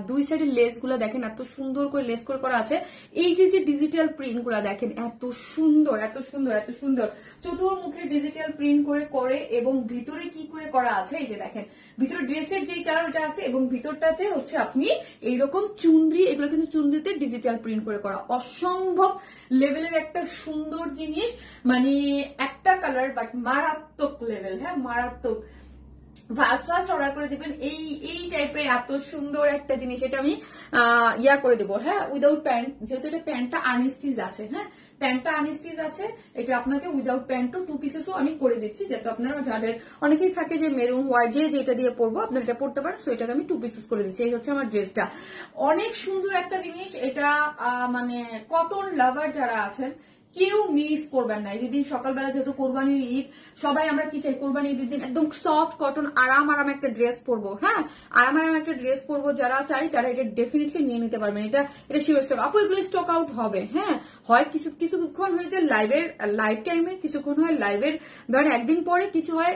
দুই সাইডের লেস গুলা দেখেন এত সুন্দর করে লেস করে করা আছে। এই যে যে ডিজিটাল প্রিন্ট গুলা দেখেন এত সুন্দর এত সুন্দর এত সুন্দর, চতুর্মুখে ডিজিটাল প্রিন্ট করে করে এবং ভিতরে কি করে করা আছে, এই যে দেখেন ভিতরে ড্রেসের যেই কালারটা আছে এবং ভিতরটাতে হচ্ছে আপনি এইরকম চুনরি, এগুলো কিন্তু চুনরিতে ডিজিটাল প্রিন্ট করে করা, অসম্ভব লেভেলের একটা সুন্দর জিনিস, মানে একটা কালার বাট মারাত্মক লেভেল। হ্যাঁ মারাত্মক, ফার্স্ট অর্ডার করে দিবেন এই টাইপের এত সুন্দর একটা জিনিস। এটা আমি ইয়া করে দেবো, হ্যাঁ উইদাউট প্যান্ট, যেহেতু এটা প্যান্টটা আনস্টিচ আছে। হ্যাঁ প্যান্টটা আনস্টিচ আছে, এটা আপনাকে উইদাউট প্যান্টও 2 পিসেসও আমি করে দিচ্ছি, যাতে আপনারা যাদের অনেকেই থাকে যে মেরুন হোয়াইট যেটা দিয়ে পরবো আপনারা এটা পড়তে পারেন, সো এটাকে আমি 2 পিসেস করে দিচ্ছি। এই হচ্ছে আমার ড্রেসটা, অনেক সুন্দর একটা জিনিস এটা। মানে কটন লাভার যারা আছেন কেউ মিস করবেন না। ঈদের দিন সকালবেলা যেহেতু কোরবানির ঈদ, সবাই আমরা কি চাই, কোরবানির ঈদের দিন একদম সফট কটন আরাম আরাম একটা ড্রেস পরবো। হ্যাঁ আরাম আরাম একটা ড্রেস পরবো, যারা চাই তারা এটা ডেফিনেটলি নিয়ে নিতে পারবেন। এটা শিওর স্টক আপু, এগুলো স্টক আউট হবে। হ্যাঁ হয় কিছুক্ষণ হয়েছে লাইভ টাইমে, কিছুক্ষণ হয় লাইভের ধরেন একদিন পরে, কিছু হয়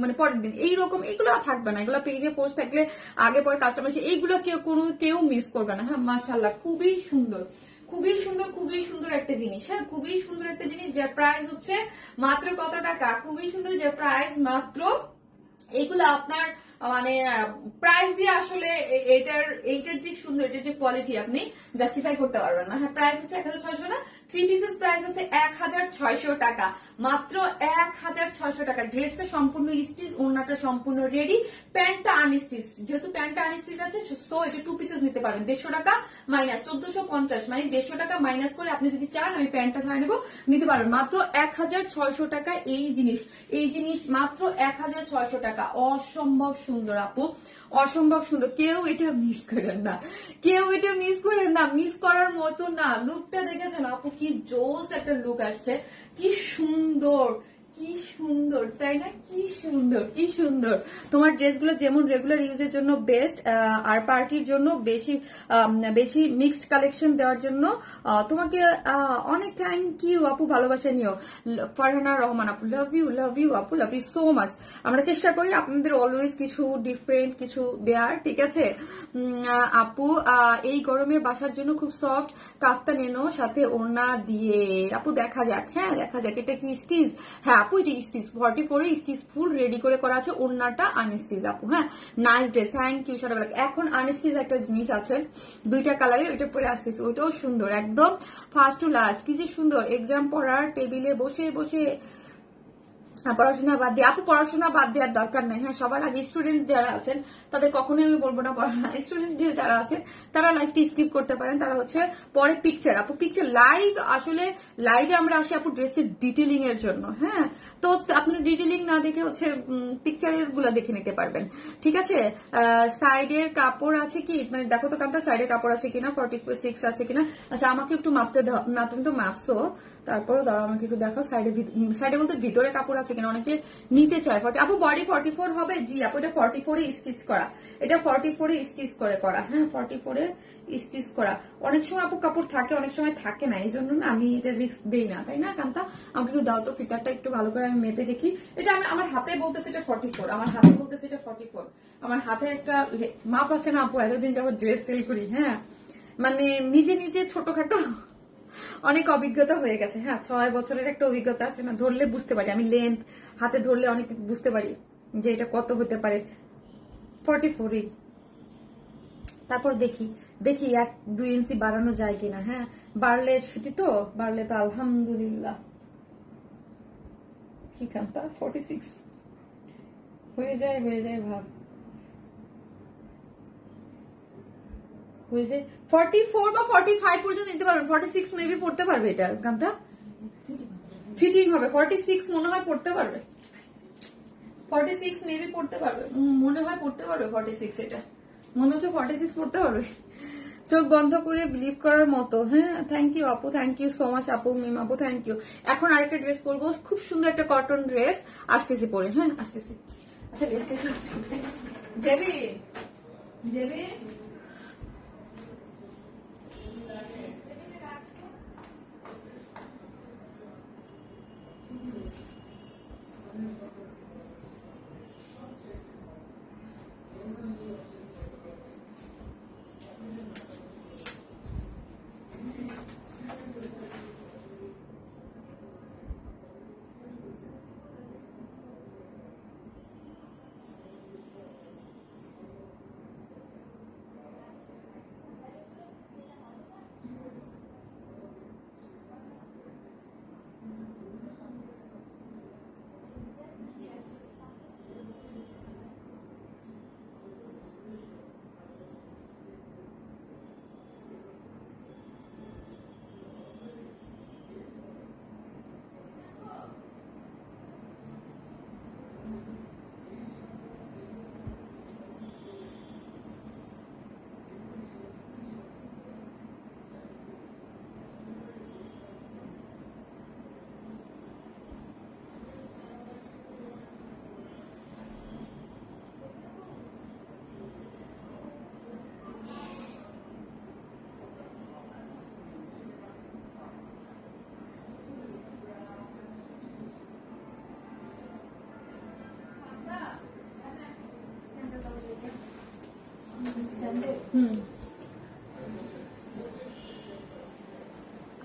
মানে পরের দিন, এইরকম এগুলো থাকবে না। এগুলো পেজে পোস্ট থাকলে আগে পরে কাস্টমার, এইগুলো কেউ মিস করবে না। হ্যাঁ মাশাআল্লাহ খুবই সুন্দর খুবই সুন্দর খুবই সুন্দর একটা জিনিস। হ্যাঁ খুবই সুন্দর একটা জিনিস, যার প্রাইস হচ্ছে মাত্র কত টাকা, খুবই সুন্দর, যার প্রাইস মাত্র, এগুলো আপনার মানে প্রাইস দিয়ে আসলে এইটার যে সুন্দর, এটার যে কোয়ালিটি আপনি জাস্টিফাই করতে পারবেন না। হ্যাঁ প্রাইস হচ্ছে 1600 না, 3 পিসেস প্রাইস হচ্ছে 1600 টাকা, মাত্র 1600 টাকা। ড্রেসটা সম্পূর্ণ স্টিচ, ওড়নাটা সম্পূর্ণ রেডি, প্যান্টটা আনস্টিচ, যেহেতু প্যান্টটা আনস্টিচ আছে সো এটা 2 পিসেস নিতে পারবেন। 150 টাকা মাইনাস 1450, মানে 150 টাকা মাইনাস করে আপনি যদি চান আমি প্যান্টটা ছাড়া নেবো, নিতে পারবেন মাত্র 1600 টাকা। এই জিনিস মাত্র 1600 টাকা, অসম্ভব সুন্দর আপু, অসম্ভব সুন্দর। কেউ এটা মিস করেন না, কেউ এটা মিস করেন না, মিস করার মতো না। লুকটা দেখেছেন আপু, কি জোস একটা লুক আসছে, কি সুন্দর কি সুন্দর তাই না, কি সুন্দর কি সুন্দর। তোমার ড্রেসগুলো যেমন রেগুলার ইউজের জন্য বেস্ট, আর পার্টির জন্য বেশি বেশি মিক্সড কালেকশন দেওয়ার জন্য তোমাকে অনেক থ্যাংক ইউ আপু, ভালোবাসা নিও। ফারহানা রহমান আপু, লাভ ইউ আপু, লাভ ইউ সো মাচ। আমরা চেষ্টা করি আপনাদের অলওয়েজ কিছু ডিফারেন্ট কিছু দেওয়ার, ঠিক আছে আপু। এই গরমে বাসার জন্য খুব সফট কাফতান এনো, সাথে ওড়না দিয়ে আপু দেখা যাক। হ্যাঁ দেখা যাক, এটা কি স্টিচ? হ্যাঁ আপু এটা স্টিচ 44 স্টিচ ফুল রেডি করে করা আছে, ওড়নাটা আনস্টিচ আপু। হ্যাঁ নাইস ড্রেস, থ্যাংক ইউ সরাবেলা। এখন আনস্টিচ একটা জিনিস আছে দুইটা কালারের, ওইটা পরে আসতেছে, ওইটাও সুন্দর একদম ফার্স্ট টু লাস্ট। কি যে সুন্দর, এক্সাম পড়ার টেবিলে বসে বসে পড়াশোনা বাদ দিয়ে আপু, পড়াশোনা বাদ দেওয়ার দরকার নাই। হ্যাঁ সবার আগে স্টুডেন্ট যারা আছেন তাদের কখনোই আমি বলবো না পড়াশোনা, স্টুডেন্ট যারা আছেন তারা লাইভটি স্কিপ করতে পারেন। তারা হচ্ছে পরে পিকচার আপু, পিকচার লাইভ, আসলে লাইভে আমরা আসি আপু ড্রেসের ডিটেলিং এর জন্য। হ্যাঁ তো আপনার ডিটেলিং না দেখে হচ্ছে পিকচারের গুলা দেখে নিতে পারবেন, ঠিক আছে। সাইডের কাপড় আছে কি, মানে দেখো তো কামটা সাইডের কাপড় আছে কিনা, 46 আছে কিনা। আচ্ছা আমাকে একটু মাপতে দাও না, তুমি তো মাপছো, তারপরেও দাঁড়াও আমাকে একটু দেখাও সাইডে বলতে ভিতরে কাপড় আছে কিনা, অনেকে নিতে চায়। আপু বডি 44 হবে? জি আপু এটা 44 স্টিচ করা, এটা 44 স্টিচ করে করা। হ্যাঁ 44 স্টিচ করা। অনেক সময় আপু কাপড় থাকে অনেক সময় থাকে না, এই জন্য না আমি এটা রিস্ক দেই না, তাই না কান্তা? আমাকে একটু দাও তো ফিতারটা একটু ভালো করে আমি মেপে দেখি। এটা আমি আমার হাতে বলতেছি এটা 44, আমার হাতে বলতেছি এটা 44। আমার হাতে একটা মাপ আছে না আপু, এতদিন যাবত ড্রেস সেল করি। হ্যাঁ মানে নিজে নিজে ছোটখাটো অনেক অভিজ্ঞতা হয়ে গেছে। হ্যাঁ 6 বছরের একটা অভিজ্ঞতা আছে না, ধরলে বুঝতে পারি আমি, লেন্থ হাতে ধরলে অনেক বুঝতে পারি যে এটা কত হতে পারে। 44। তারপর দেখি 1-2 ইঞ্চি বাড়ানো যায় কিনা। হ্যাঁ বাড়লে ছুটি তো, বাড়লে তো আলহামদুলিল্লাহ। কি কান্তা 46 হয়ে যায় ভাব, হয়ে যায় 44 বা 45 পর্যন্ত নিতে পারবেন। 46 মেবি পড়তে পারবে এটা কান্তা, ফিটিং হবে। 46 মনে হয় পড়তে পারবে, 46 মেবি পড়তে পারবে, মনে হয় পড়তে পারবে 46। এটা মনে হচ্ছে 46 পড়তে পারবে। চোখ বন্ধ করে বিলিভ করার মতো। হ্যাঁ থ্যাংক ইউ আপু, থ্যাংক ইউ সো মাচ আপু, মিম আপু থ্যাংক ইউ। এখন আরেকটা ড্রেস পরবো, খুব সুন্দর একটা কটন ড্রেস, আসতেছি পরে। হ্যাঁ আসতেছি। আচ্ছা ড্রেসটা জেবি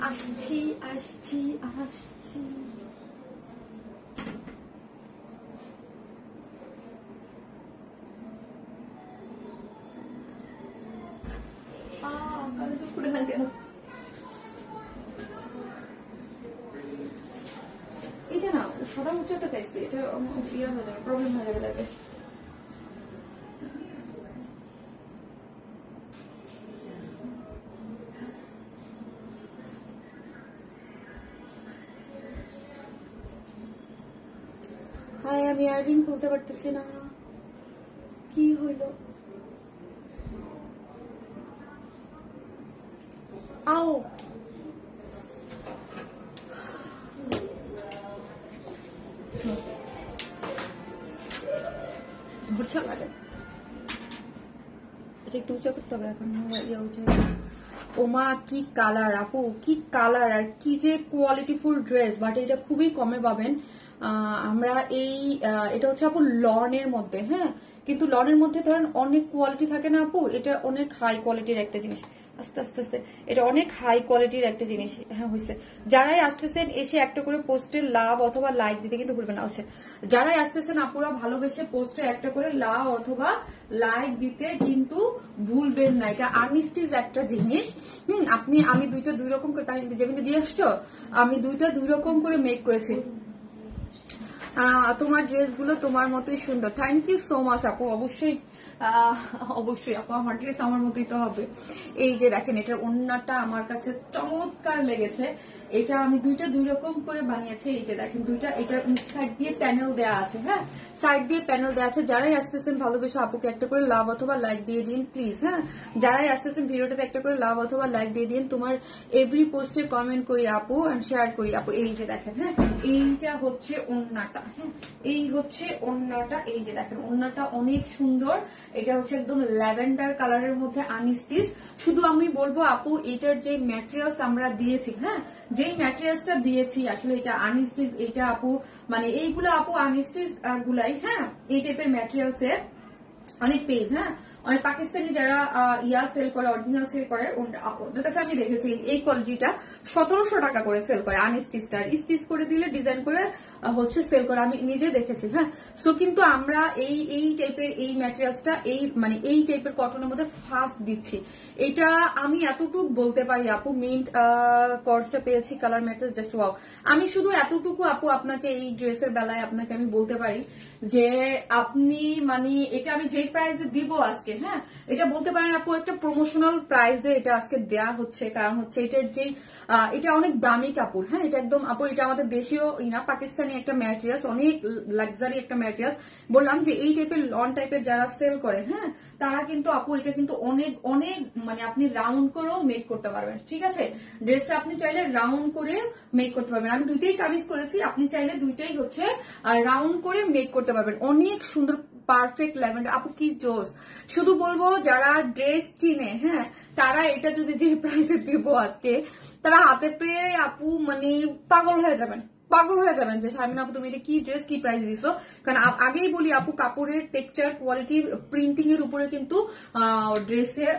আসছি আসছি আসছি। এটা না সাদা উচ্চটা চাইছি, এটা ইয়ে হয়ে যাবে, প্রবলেম হয়ে যাবে লাগে। হাই আমি ইয়াররিং খুলতে পারতেছি না, কি হইল? আও ধরছে লাগে, এটা একটু উঁচা করতে হবে এখন, উঁচা। ওমা কি কালার আপু, কি কালার আর কি যে কোয়ালিটিফুল ড্রেস, বাট এটা খুবই কমে পাবেন। আমরা এটা হচ্ছে আপু লনের মধ্যে, হ্যাঁ, কিন্তু লনের মধ্যে ধরেন অনেক কোয়ালিটি থাকে না আপু, এটা অনেক হাই কোয়ালিটির একটা জিনিস। আস্তে আস্তে আস্তে এটা অনেক হাই কোয়ালিটির একটা জিনিস। হ্যাঁ হয়েছে, যারাই আসতেছেন এসে একটা করে পোস্টে লাভ অথবা লাইক দিতে কিন্তু ভুলবেন না। হচ্ছে যারাই আসতেছেন আপুরা ভালোবেসে পোস্টে একটা করে লাভ অথবা লাইক দিতে কিন্তু ভুলবেন না। এটা আর্নিস্টিজ একটা জিনিস। আমি দুইটা দুই রকম করে যেমন দিয়ে আসছো, আমি দুইটা দুই রকম করে মেক করেছি। তোমার ড্রেসগুলো তোমার মতোই সুন্দর, থ্যাংক ইউ সো মাচ আপু। অবশ্যই অবশ্যই আপু, আমার ড্রেস আমার মতোই তো হবে। এই যে দেখেন, এটার ওড়নাটা আমার কাছে চমৎকার লেগেছে। এটা আমি দুইটা দুই রকম করে বানিয়েছি। এই যে দেখেন দুইটা, এটার সাইড দিয়ে প্যানেল দেওয়া আছে, হ্যাঁ, সাইড দিয়ে প্যানেল দেওয়া আছে। যারাই আসতেছেন ভালোবেসে আপুকে একটা করে লাভ অথবা লাইক দিয়ে দিন প্লিজ, হ্যাঁ। যারাই আসতেছেন ভিডিওটাতে একটা করে লাভ অথবা লাইক দিয়ে দিন। তোমার এভরি পোস্টে কমেন্ট করি আপু এন্ড শেয়ার করি আপু। এই যে দেখেন, হ্যাঁ, এইটা হচ্ছে ওড়নাটা, হ্যাঁ, এই হচ্ছে ওড়নাটা। এই যে দেখেন ওড়নাটা অনেক সুন্দর। এটা হচ্ছে একদম ল্যাভেন্ডার কালারের মধ্যে আনস্টিচ। শুধু আমি বলবো আপু, এটার যে ম্যাটেরিয়ালস আমরা দিয়েছি, হ্যাঁ, যেই ম্যাটেরিয়ালসটা দিয়েছি আসলে এটা আনস্টিচ। এটা আপু মানে এইগুলো আপু আনস্টিচ গুলাই, হ্যাঁ, এই টাইপের ম্যাটেরিয়ালস এর অনেক পেজ, হ্যাঁ, অনেক পাকিস্তানি যারা সেল করে, অরিজিনাল সেল করে, ওদের কাছে আমি দেখেছি এই কোয়ালিটিটা 1700 টাকা করে সেল করে আনস্টিচটা। স্টিচ করে দিলে ডিজাইন করে হচ্ছে সেল করে, আমি নিজে দেখেছি, হ্যাঁ। সো কিন্তু আমরা এই টাইপের এই ম্যাটেরিয়ালসটা এই টাইপের কটনের মধ্যে ফার্স্ট দিচ্ছি। এটা আমি এতটুকু বলতে পারি আপু, মিন্ট কর্সটা পেয়েছি, কালার ম্যাটার জাস্ট ওয়াও। আমি শুধু এতটুকু আপু আপনাকে এই ড্রেসের বেলায় আপনাকে আমি বলতে পারি যে আপনি এটা আমি যেই প্রাইসে দিব আজকে, হ্যাঁ, এটা বলতে পারেন আপু একটা প্রমোশনাল প্রাইসে এটা আজকে দেয়া হচ্ছে। কারণ হচ্ছে এটার যে এটা অনেক দামি কাপড়, হ্যাঁ, এটা একদম আপু এটা আমাদের দেশীয় পাকিস্তানি একটা ম্যাটেরিয়ালস, অনেক লাক্সারি একটা ম্যাটেরিয়ালস। বললাম যে এই টাইপের লন টাইপের যারা সেল করে, হ্যাঁ, তারা কিন্তু আপু এটা কিন্তু অনেক অনেক আপনি রাউন্ড করেও মেক করতে পারবেন, ঠিক আছে। ড্রেসটা আপনি চাইলে রাউন্ড করে মেক করতে পারবেন। আমি দুইটাই কামিজ করেছি, আপনি চাইলে দুইটাই হচ্ছে রাউন্ড করে মেক করতে পারবেন। অনেক সুন্দর পারফেক্ট ল্যাভেন্ডার আপু, কি জোস। শুধু বলবো যারা ড্রেস চিনে, হ্যাঁ, তারা এটা যদি যে প্রাইসে দিব আজকে, তারা হাতে পেয়ে আপু পাগল হয়ে যাবেন, পাগল হয়ে যাবেন যে শারমিন আপু তুমি এটা কি ড্রেস কি প্রাইস দিছো। কারণ আগেই বলি আপু, কাপড়ের টেক্সচার, কোয়ালিটি, প্রিন্টিং এর উপরে কিন্তু ড্রেসের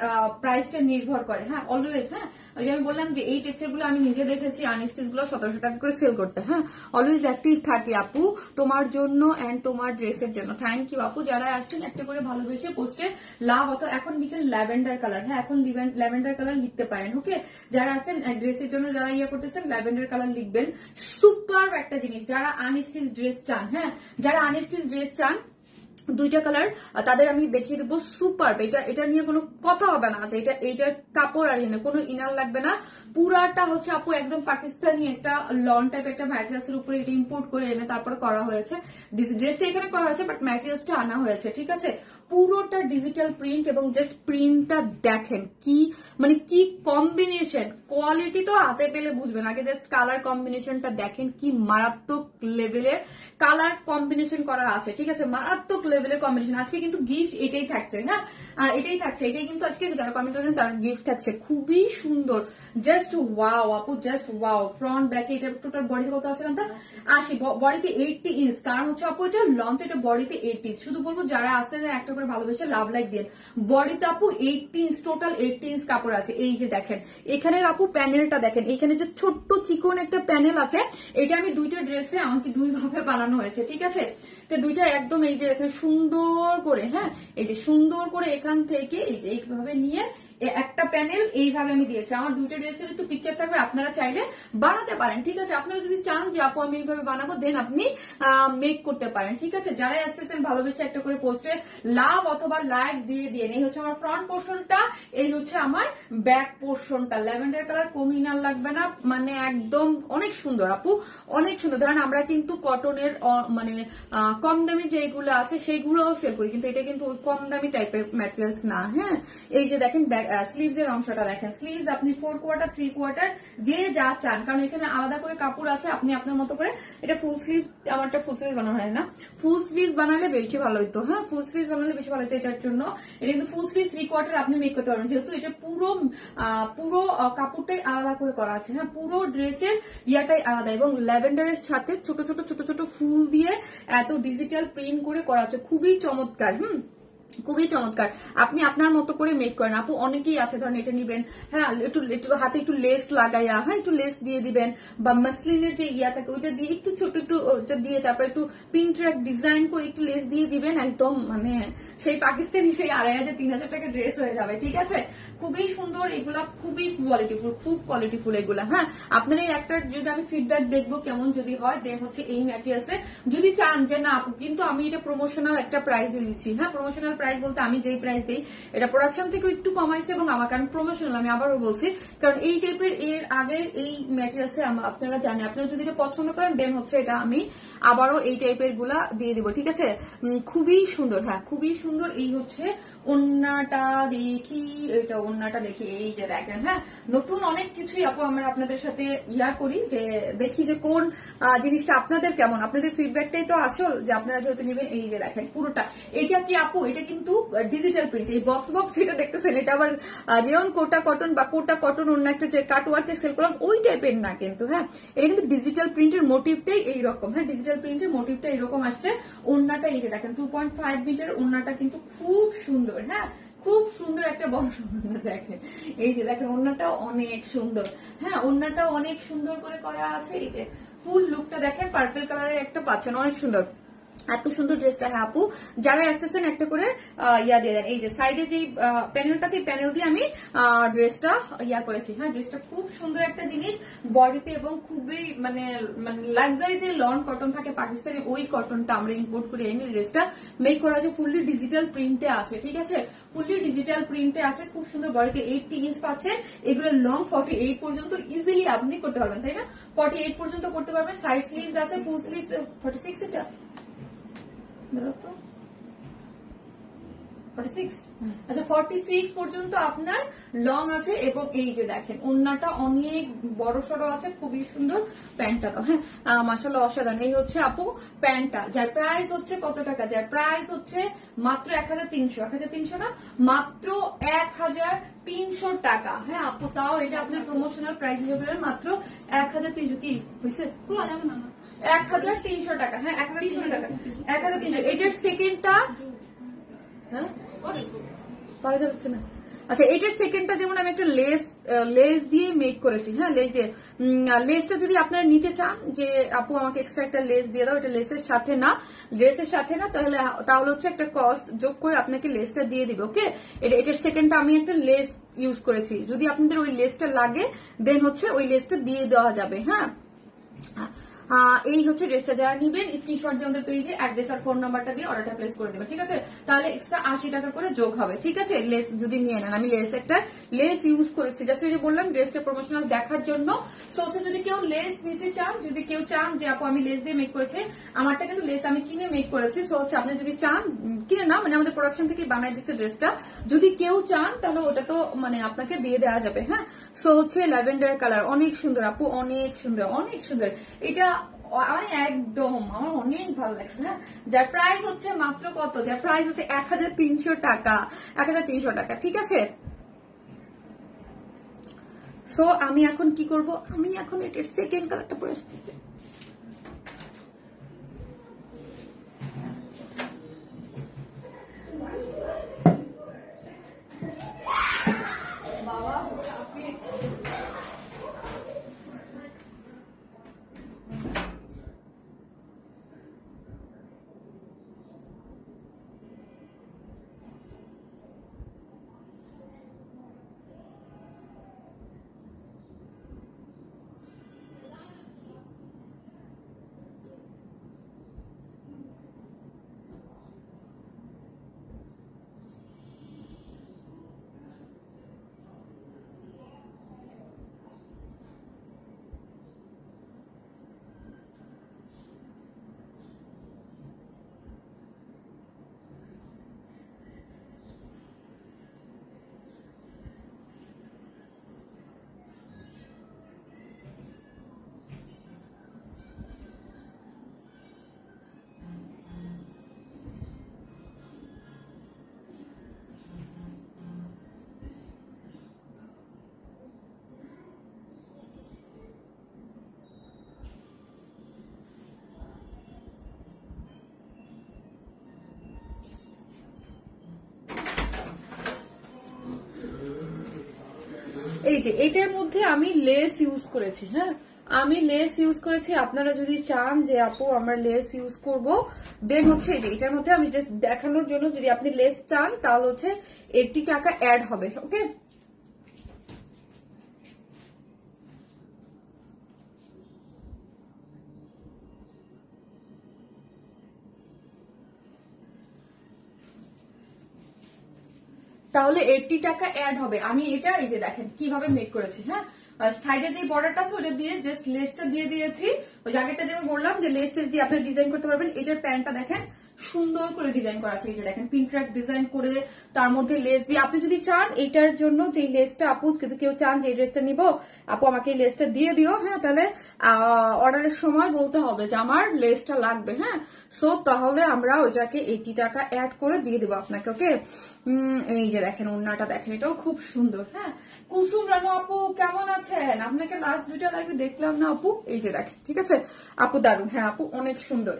প্রাইসটা নির্ভর করে, হ্যাঁ, অলওয়েজ, হ্যাঁ। ওই যে আমি বললাম যে এই টেক্সচার গুলো আমি নিজে দেখেছি আনস্টিচ গুলো 1700 টাকা করে সেল করতে, হ্যাঁ, অলওয়েজ অ্যাক্টিভ থাকি আপু তোমার জন্য এন্ড তোমার ড্রেসের জন্য। থ্যাংক ইউ আপু। যারা আসছেন একটা করে ভালোবেসে পোস্টে লাভ অত এখন লিখেন ল্যাভেন্ডার কালার, হ্যাঁ, এখন ল্যাভেন্ডার কালার লিখতে পারেন, ওকে। যারা আসছেন ড্রেসের জন্য, যারা করতেছেন ল্যাভেন্ডার কালার লিখবেন। সুপার একটা জিনিস, যারা আনস্টিচ ড্রেস চান, হ্যাঁ, যারা আনস্টিচ ড্রেস চান, দুইটা কালার তাদের আমি দেখিয়ে দেবো। সুপার, এটা নিয়ে কোনো কথা হবে না যে এইটার কাপড় আর কোনো ইনার লাগবে না। পুরাটা হচ্ছে আপু একদম পাকিস্তানি একটা লন টাইপ একটা ম্যাটেরিয়ালস এর উপরে এটা ইম্পোর্ট করে এনে তারপরে করা হয়েছে। ড্রেসটা এখানে করা হয়েছে, বাট ম্যাটেরিয়ালসটা আনা হয়েছে, ঠিক আছে। পুরোটা ডিজিটাল প্রিন্ট এবং জাস্ট প্রিন্টটা দেখেন কি কি কম্বিনেশন, কোয়ালিটি তো হাতে পেলে বুঝবেন, আগে জাস্ট কালার কম্বিনেশনটা দেখেন কি মারাত্মক লেভেলের কালার কম্বিনেশন করা আছে, ঠিক আছে, মারাত্মক লেভেলের কম্বিনেশন। আজকে কিন্তু গিফট এটাই থাকছে, হ্যাঁ, এটাই থাকছে, এটাই কিন্তু আজকে যারা কমেন্ট করেছেন তার গিফট থাকছে। খুবই সুন্দর, জাস্ট ওয়াও আপু, জাস্ট ওয়াও। ফ্রন্ট ব্যাকে এটা টোটাল বডিতে কত আছে জানতে 80, বডিতে 80 ইঞ্চ। কারণ হচ্ছে আপু এটা লং, তো এটা বডিতে 80 ইঞ্চ। শুধু বলবো যারা আসতে একটা করে ভালোবেসে লাভ লাইক দিয়ে বডিতে আপু 80 ইঞ্চ, টোটাল 80 ইঞ্চ কাপড় আছে। এই যে দেখেন এখানের আপু প্যানেলটা দেখেন, এখানে যে ছোট্ট চিকন একটা প্যানেল আছে, এটা আমি দুইটা ড্রেসে আমাকে দুই ভাবে বানানো হয়েছে, ঠিক আছে। দুইটা একদম এই যে দেখেন সুন্দর করে, হ্যাঁ, এই যে সুন্দর করে এখান থেকে এই যে এইভাবে নিয়ে একটা প্যানেল এইভাবে আমি দিয়েছি। আমার দুইটা ড্রেসের একটু পিকচার থাকবে, আপনারা চাইলে বানাতে পারেন, ঠিক আছে। আপনারা যদি চান যে আপু আমি এইভাবে বানাবো, দেন আপনি মেক করতে পারেন, ঠিক আছে। যারাই আসতেছেন ভালোবেসে একটা করে পোস্টে লাভ অথবা লাইক দিয়ে দিয়ে। এই হচ্ছে আমার ফ্রন্ট পোর্শনটা, এই হচ্ছে আমার ব্যাক পোর্শনটা। ল্যাভেন্ডার কালার কমিনাল লাগবে না, একদম অনেক সুন্দর আপু, অনেক সুন্দর। ধরেন আমরা কিন্তু কটনের কম দামি যেগুলো আছে সেইগুলো সেল করি, কিন্তু এটা কিন্তু ওই কম দামি টাইপের ম্যাটেরিয়ালস না, হ্যাঁ। এই যে দেখেন স্লিভস এর অংশটা দেখেন, স্লিভস আপনি 4 কোয়ার্টার 3 কোয়ার্টার যে যা চান, কারণ এখানে আলাদা করে কাপড় আছে, আপনি আপনার মতো করে এটা ফুল স্লিভ, আমারটা ফুল স্লিভ বানানো হয় না, ফুল স্লিভ বানালে বেশি ভালো হতো। হ্যাঁ, ফুল স্লিভ বানালে বেশি ভালো হতো এটার জন্য। এটা কিন্তু ফুল স্লিভ 3 কোয়ার্টার আপনি মেক করতে পারবেন, যেহেতু এটা পুরো কাপড়টাই আলাদা করে করা আছে। হ্যাঁ, পুরো ড্রেসের ইয়াটাই আলাদা, এবং ল্যাভেন্ডারের সাথে ছোট ছোট ছোট ছোট ফুল দিয়ে এত ডিজিটাল প্রিন্ট করে করা আছে, খুবই চমৎকার। খুবই চমৎকার। আপনি আপনার মতো করে মেক করেন আপু। অনেকেই আছে ধরেন এটা নিবেন, হ্যাঁ একটু হাতে একটু লেস লাগাইয়া, হ্যাঁ একটু লেস দিয়ে দিবেন, বা মাসলিনের যে ইয়া থাকে ওইটা দিয়ে একটু ছোট একটু ওইটা দিয়ে তারপর একটু পিন ট্র্যাক ডিজাইন করে একটু লেস দিয়ে দিবেন, একদম মানে সেই পাকিস্তানি সেই 2500-3000 টাকা ড্রেস হয়ে যাবে। ঠিক আছে, খুবই সুন্দর এগুলা, খুবই কোয়ালিটিফুল, খুব কোয়ালিটিফুল এগুলা। হ্যাঁ, আপনার এই একটা যদি আমি ফিডব্যাক দেখবো কেমন যদি হয়, দেন হচ্ছে এই ম্যাটেরিয়ালসে যদি চান যে না আপু কিন্তু আমি এটা প্রমোশনাল একটা প্রাইস দিচ্ছি। হ্যাঁ, প্রমোশনাল প্রাইস বলতে আমি যেই প্রাইস দিই এটা প্রোডাকশন থেকে একটু কমাইছে, এবং আমার কারণ প্রমোশনাল আমি আবারও বলছি, কারণ এই টাইপের এর আগে এই ম্যাটেরিয়ালসে আপনারা জানেন, আপনারা যদি এটা পছন্দ করেন দেন হচ্ছে এটা আমি আবারও এই টাইপের গুলা দিয়ে দিব। ঠিক আছে, খুবই সুন্দর। হ্যাঁ, খুবই সুন্দর। এই হচ্ছে ওন্নাটা দেখি, এটা ওন্নাটা দেখি, এই যে দেখেন। হ্যাঁ, নতুন অনেক কিছুই আপু আমরা আপনাদের সাথে ইয়া করি, যে দেখি যে কোন জিনিসটা আপনাদের কেমন, আপনাদের ফিডব্যাকটাই তো আসল, যে আপনারা যেহেতু নেবেন। এই যে দেখেন পুরোটা, এটা কি আপু এটা কিন্তু ডিজিটাল প্রিন্ট, এই বক্স যেটা দেখতেছেন এটা আবার রিয়ন কোটা কটন বা কোটা কটন অন্য একটা যে কাটওয়ার্কে সেল করলাম ওই টাইপের না কিন্তু। হ্যাঁ, এটা কিন্তু ডিজিটাল প্রিন্টের মোটিভটাই এইরকম। হ্যাঁ, ডিজিটাল প্রিন্টের মোটিভটা এইরকম আসছে। ওন্নাটা এই যে দেখেন 2.5 মিটার ওন্নাটা কিন্তু খুব সুন্দর। হ্যাঁ, খুব সুন্দর একটা বড় ওন্না দেখেন, এই যে দেখেন ওন্নাটা অনেক সুন্দর। হ্যাঁ, ওন্নাটা অনেক সুন্দর করে করা আছে। এই যে ফুল লুকটা দেখেন, পার্পল কালারের একটা পাচ্ছেন, অনেক সুন্দর, এত সুন্দর ড্রেসটা। হ্যাঁ আপু, যারা আসতেছেন একটা করে ইয়া দিয়ে দেন। এই যে সাইডে যে প্যানেলটা আছে, প্যানেল দিয়ে আমি ড্রেসটা ইয়া করেছি। হ্যাঁ, ড্রেসটা খুব সুন্দর একটা জিনিস বডিতে, এবং খুবই মানে লাক্সারি যে লন কটন থাকে পাকিস্তানি, ওই কটনটা আমরা ইম্পোর্ট করে এনে ড্রেসটা মেক করা আছে, ফুললি ডিজিটাল প্রিন্টে আছে। ঠিক আছে, ফুললি ডিজিটাল প্রিন্টে আছে, খুব সুন্দর। বডিতে 80 ইঞ্চ পাচ্ছেন, এগুলো লং 48 পর্যন্ত ইজিলি আপনি করতে পারবেন, তাই না? 48 পর্যন্ত করতে পারবেন। সাইড স্লিভস আছে, ফুল স্লিভ 46, এটা 46, আচ্ছা 46 পর্যন্ত আপনার লং আছে। এবং এই যে দেখেন ওন্নাটা অনেক বড় সড়ো আছে, খুবই সুন্দর। প্যান্টটা তো হ্যাঁ মাশাআল্লাহ অসাধারণ। এই হচ্ছে আপু প্যান্টটা, যার প্রাইস হচ্ছে কত টাকা, যার প্রাইস হচ্ছে মাত্র 1300, 1300 না, মাত্র 1300 টাকা। হ্যাঁ আপু, তাও এটা আপনার প্রমোশনাল প্রাইস হিসেবে মাত্র 1300। কি হয়েছে? 1300 টাকা। হ্যাঁ 1300 টাকা, 1300। এটার সেকেন্ডটা হ্যাঁ পারা যাচ্ছে না। আচ্ছা, এটার সেকেন্ডটা যেমন আমি একটা লেস দিয়ে মেক করেছি। হ্যাঁ, লেস দিয়ে, লেসটা যদি আপনারা নিতে চান যে আপু আমাকে এক্সট্রা একটা লেস দিয়ে দাও, এটা লেসের সাথে না, ড্রেসের সাথে না, তাহলে হচ্ছে একটা কস্ট যোগ করে আপনাকে লেসটা দিয়ে দিবে। ওকে, এটার সেকেন্ডটা আমি একটা লেস ইউজ করেছি, যদি আপনাদের ওই লেসটা লাগে দেন হচ্ছে ওই লেসটা দিয়ে দেওয়া যাবে। হ্যাঁ, এই হচ্ছে ড্রেসটা। যারা নিবেন স্ক্রিনশট দিয়ে আমাদের পেজে অ্যাড্রেস আর ফোন নাম্বারটা দিয়ে অর্ডারটা প্লেস করে দেবেন। ঠিক আছে, তাহলে এক্সট্রা 80 টাকা করে যোগ হবে। ঠিক আছে, লেস যদি নিয়ে নেন, আমি একটা লেস ইউজ করেছি, জাস্ট ওই যে বললাম ড্রেসটা প্রমোশনাল দেখার জন্য। সো হচ্ছে যদি কেউ লেস নিতে চান, যদি কেউ চান যে আপু আমি লেস দিয়ে মেক করেছি, আমারটা কিন্তু লেস আমি কিনে মেক করেছি। সো হচ্ছে আপনি যদি চান, কিনে না মানে আমাদের প্রোডাকশন থেকে বানাই দিচ্ছে ড্রেসটা, যদি কেউ চান তাহলে ওটা তো মানে আপনাকে দিয়ে দেওয়া যাবে। হ্যাঁ, সো হচ্ছে ল্যাভেন্ডার কালার, অনেক সুন্দর আপু, অনেক সুন্দর, অনেক সুন্দর। এটা আমি একদম আমার অনেক ভালো লাগছে। হ্যাঁ, যার প্রাইস হচ্ছে মাত্র কত, যার প্রাইস হচ্ছে 1300 টাকা, 1300 টাকা। ঠিক আছে, সো আমি এখন কি করব, আমি এখন এটার সেকেন্ড কালারটা পরে আসতেছি। বাবা আপনি এই যে এটার মধ্যে আমি লেস ইউজ করেছি, হ্যাঁ আমি লেস ইউজ করেছি। আপনারা যদি চান যে আপু আমরা লেস ইউজ করব, দেন হচ্ছে এই যে এটার মধ্যে আমি জাস্ট দেখানোর জন্য, যদি আপনি লেস চান তাহলে হচ্ছে 80 টাকা অ্যাড হবে। ওকে, তাহলে 80 টাকা অ্যাড হবে। আমি এটা এই যে দেখেন কিভাবে মেক করেছি, হ্যাঁ সাইডে যে বর্ডারটা আছে ওটা দিয়ে জাস্ট লেসটা দিয়ে দিয়েছি। ওই জায়গাটা যেমন বললাম যে লেস টেস দিয়ে আপনি ডিজাইন করতে পারবেন। এটার প্যান্টটা দেখেন সুন্দর করে ডিজাইন করা আছে, এই যে দেখেন পিন ট্র্যাক ডিজাইন করে তার মধ্যে লেস দিয়ে। আপনি যদি চান এটার জন্য যে লেসটা আপু, কিন্তু কেউ চান যে এই ড্রেসটা নিব আপু আমাকে এই লেসটা দিয়ে দিও, হ্যাঁ তাহলে অর্ডারের সময় বলতে হবে যে আমার লেসটা লাগবে, হ্যাঁ সো তাহলে আমরা ওইটাকে 80 টাকা অ্যাড করে দিয়ে দেবো আপনাকে। ওকে, এই যে দেখেন ওড়নাটা দেখেন, এটাও খুব সুন্দর। হ্যাঁ কুসুম রানু আপু কেমন আছেন? আপনাকে লাস্ট দুইটা লাইভে দেখলাম না আপু, এই যে দেখেন, ঠিক আছে আপু দারুন। হ্যাঁ আপু অনেক সুন্দর,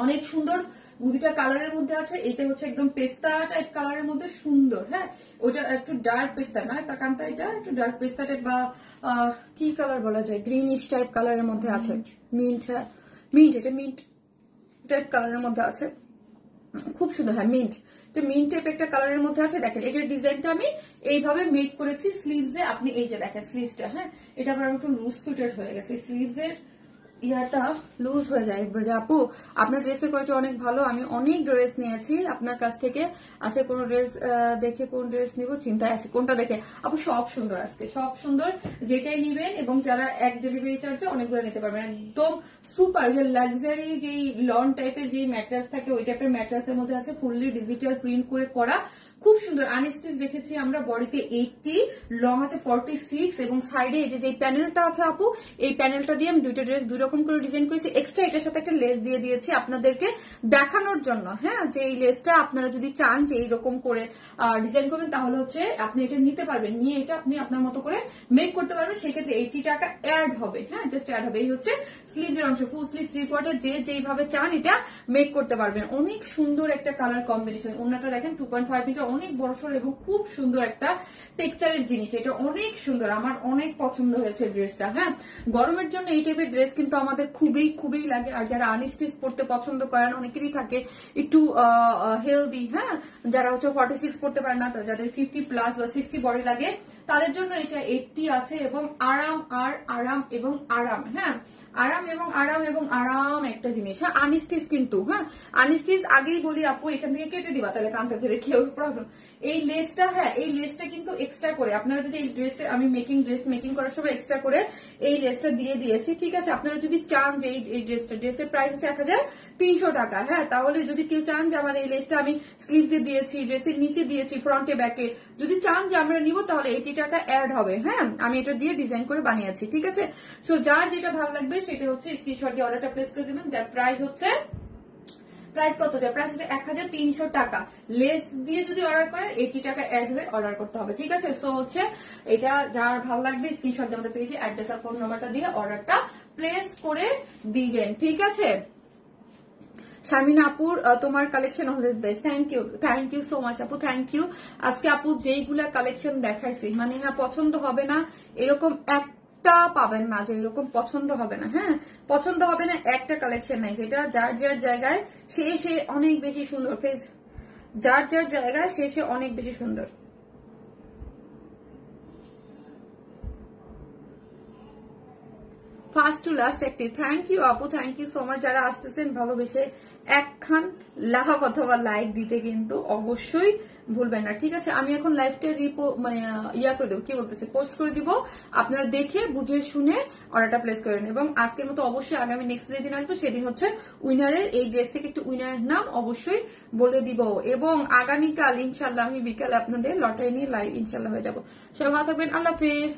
অনেক সুন্দর। দুইটা কালারের মধ্যে আছে, এটা হচ্ছে একদম পেস্তা টাইপ কালারের মধ্যে সুন্দর। হ্যাঁ ওইটা একটু ডার্ক পেস্তা না, তাকান্তা এটা একটু ডার্ক পেস্তা টাইপ বা কি কালার বলা যায়, গ্রিনিশ টাইপ কালারের মধ্যে আছে। মিন্ট, হ্যাঁ মিন্ট, এটা মিন্ট টাইপ কালারের মধ্যে আছে, খুব সুন্দর। হ্যাঁ মিন্ট, তো মিন্ট টাইপ একটা কালারের মধ্যে আছে। দেখেন এটার ডিজাইনটা আমি এইভাবে মেক করেছি স্লিভসে। আপনি এই যে দেখেন স্লিভসটা, হ্যাঁ এটা আবার একটু লুজ ফিটেড হয়ে গেছে, স্লিভসের ইয়াটা লুজ হয়ে যায়। আপু আপনার ড্রেসের কোয়ালিটি অনেক ভালো, আমি অনেক ড্রেস নিয়েছি আপনার কাছ থেকে। আছে কোন ড্রেস দেখে কোন ড্রেস নিব চিন্তায় আছে, কোনটা দেখে আপু? সব সুন্দর, আজকে সব সুন্দর, যেটাই নিবেন। এবং যারা এক ডেলিভারি চার্জে অনেকগুলো নিতে পারবেন, একদম সুপার যে লাক্সারি যেই লন টাইপের যে ম্যাট্রেস থাকে ওই টাইপের ম্যাট্রেসের মধ্যে আছে, ফুললি ডিজিটাল প্রিন্ট করে করা, খুব সুন্দর। আনস্টিচ রেখেছি আমরা, বডিতে 80, লং আছে 46 এবং সাইডে এই যে প্যানেলটা আছে আপু, এই প্যানেলটা দিয়ে আমি দুইটা ড্রেস দুই রকম করে ডিজাইন করেছি। এক্সট্রা এটার সাথে একটা লেস দিয়ে দিয়েছি আপনাদেরকে দেখানোর জন্য, হ্যাঁ যে এই লেসটা আপনারা যদি চান যে এইরকম করে ডিজাইন করবেন তাহলে হচ্ছে আপনি এটা নিতে পারবেন, নিয়ে এটা আপনি আপনার মতো করে মেক করতে পারবেন। সেক্ষেত্রে 80 টাকা অ্যাড হবে, হ্যাঁ জাস্ট অ্যাড হবে। এই হচ্ছে স্লিভের অংশ, ফুল স্লিভ 3/4 যে যেইভাবে চান এটা মেক করতে পারবেন। অনেক সুন্দর একটা কালার কম্বিনেশন। ওনাটা দেখেন 2.5 মিটার, অনেক বড়সড় এবং খুব সুন্দর একটা টেক্সচারের জিনিস, এটা অনেক সুন্দর, আমার অনেক পছন্দ হয়েছে ড্রেসটা। হ্যাঁ গরমের জন্য এই টাইপের ড্রেস কিন্তু আমাদের খুবই খুবই লাগে। আর যারা আনস্টিচ পড়তে পছন্দ করেন, অনেকেরই থাকে একটু হেলদি, হ্যাঁ যারা হচ্ছে 46 পড়তে পারে না, যাদের 50 প্লাস বা 60 বডি লাগে তাদের জন্য এটা 80 আছে। এবং আরাম আর আরাম এবং আরাম, হ্যাঁ আরাম এবং আরাম এবং আরাম একটা জিনিস। হ্যাঁ আনস্টিচ কিন্তু, হ্যাঁ আনস্টিচ আগেই বলি আপু এখান থেকে কেটে দিবা তাহলে কান্তার যদি কেউ প্রবলেম। এই লেসটা, হ্যাঁ এই লেসটা কিন্তু এক্সট্রা করে আপনারা যদি এই ড্রেসে, আমি ড্রেস মেকিং করার সময় এক্সট্রা করে এই লেসটা দিয়ে দিয়েছি, ঠিক আছে। আপনারা যদি চান যে এই ড্রেসের প্রাইস হচ্ছে 1300 টাকা, হ্যাঁ তাহলে যদি কেউ চান যে আমার এই লেসটা আমি স্লিভসে দিয়েছি, ড্রেসের নিচে দিয়েছি, ফ্রন্টে ব্যাকে, যদি চান যে আমরা নিব তাহলে 80 টাকা অ্যাড হবে। হ্যাঁ আমি এটা দিয়ে ডিজাইন করে বানিয়েছি, ঠিক আছে। সো যার যেটা ভালো লাগবে সেটা হচ্ছে স্ক্রিনশট দিয়ে অর্ডারটা প্লেস করে দেবেন। যার প্রাইস হচ্ছে, প্রাইস কত যায়, প্রাইস হচ্ছে 1300 টাকা। লেস দিয়ে যদি অর্ডার করেন 80 টাকা অ্যাড হয়ে অর্ডার করতে হবে, ঠিক আছে। সো হচ্ছে এটা যার ভালো লাগবে স্ক্রিনশট দিয়ে আমাদের পেজে অ্যাড্রেস আর ফোন নাম্বারটা দিয়ে অর্ডারটা প্লেস করে দিবেন, ঠিক আছে। শারমিনা আপুর তোমার collection always best, thank you so much আপু, থ্যাংক ইউ। আজকে আপু যেইগুলা কালেকশন দেখাইছি মানে হ্যাঁ পছন্দ হবে না এরকম একটা পাবেন না, যে এরকম পছন্দ হবে না, হ্যাঁ পছন্দ হবে না একটা কালেকশন নাই, যেটা যার যার জায়গায় সে অনেক বেশি সুন্দর, ফেস যার যার জায়গায় সে অনেক বেশি সুন্দর। First to last active, thank you আপু, থ্যাংক ইউ সো মাচ। যারা আসতেছেন ভালোবেসে একখান লাভ অথবা লাইক দিতে কিন্তু অবশ্যই ভুলবেন না, ঠিক আছে। আমি এখন লাইভটা মানে ইয়া করে দেবো, কি বলতেছে, পোস্ট করে দিব, আপনারা দেখে বুঝে শুনে অর্ডারটা প্লেস করেন। এবং আজকের মতো অবশ্যই আগামী নেক্সট যেদিন আসবো সেদিন হচ্ছে উইনারের, এই ড্রেস থেকে একটু উইনারের নাম অবশ্যই বলে দিব। এবং আগামীকাল ইনশাল্লাহ আমি বিকালে আপনাদের লটারি নিয়ে লাইভ ইনশাল্লাহ হয়ে যাবো। সবাই ভালো থাকবেন, আল্লাহ হাফেজ।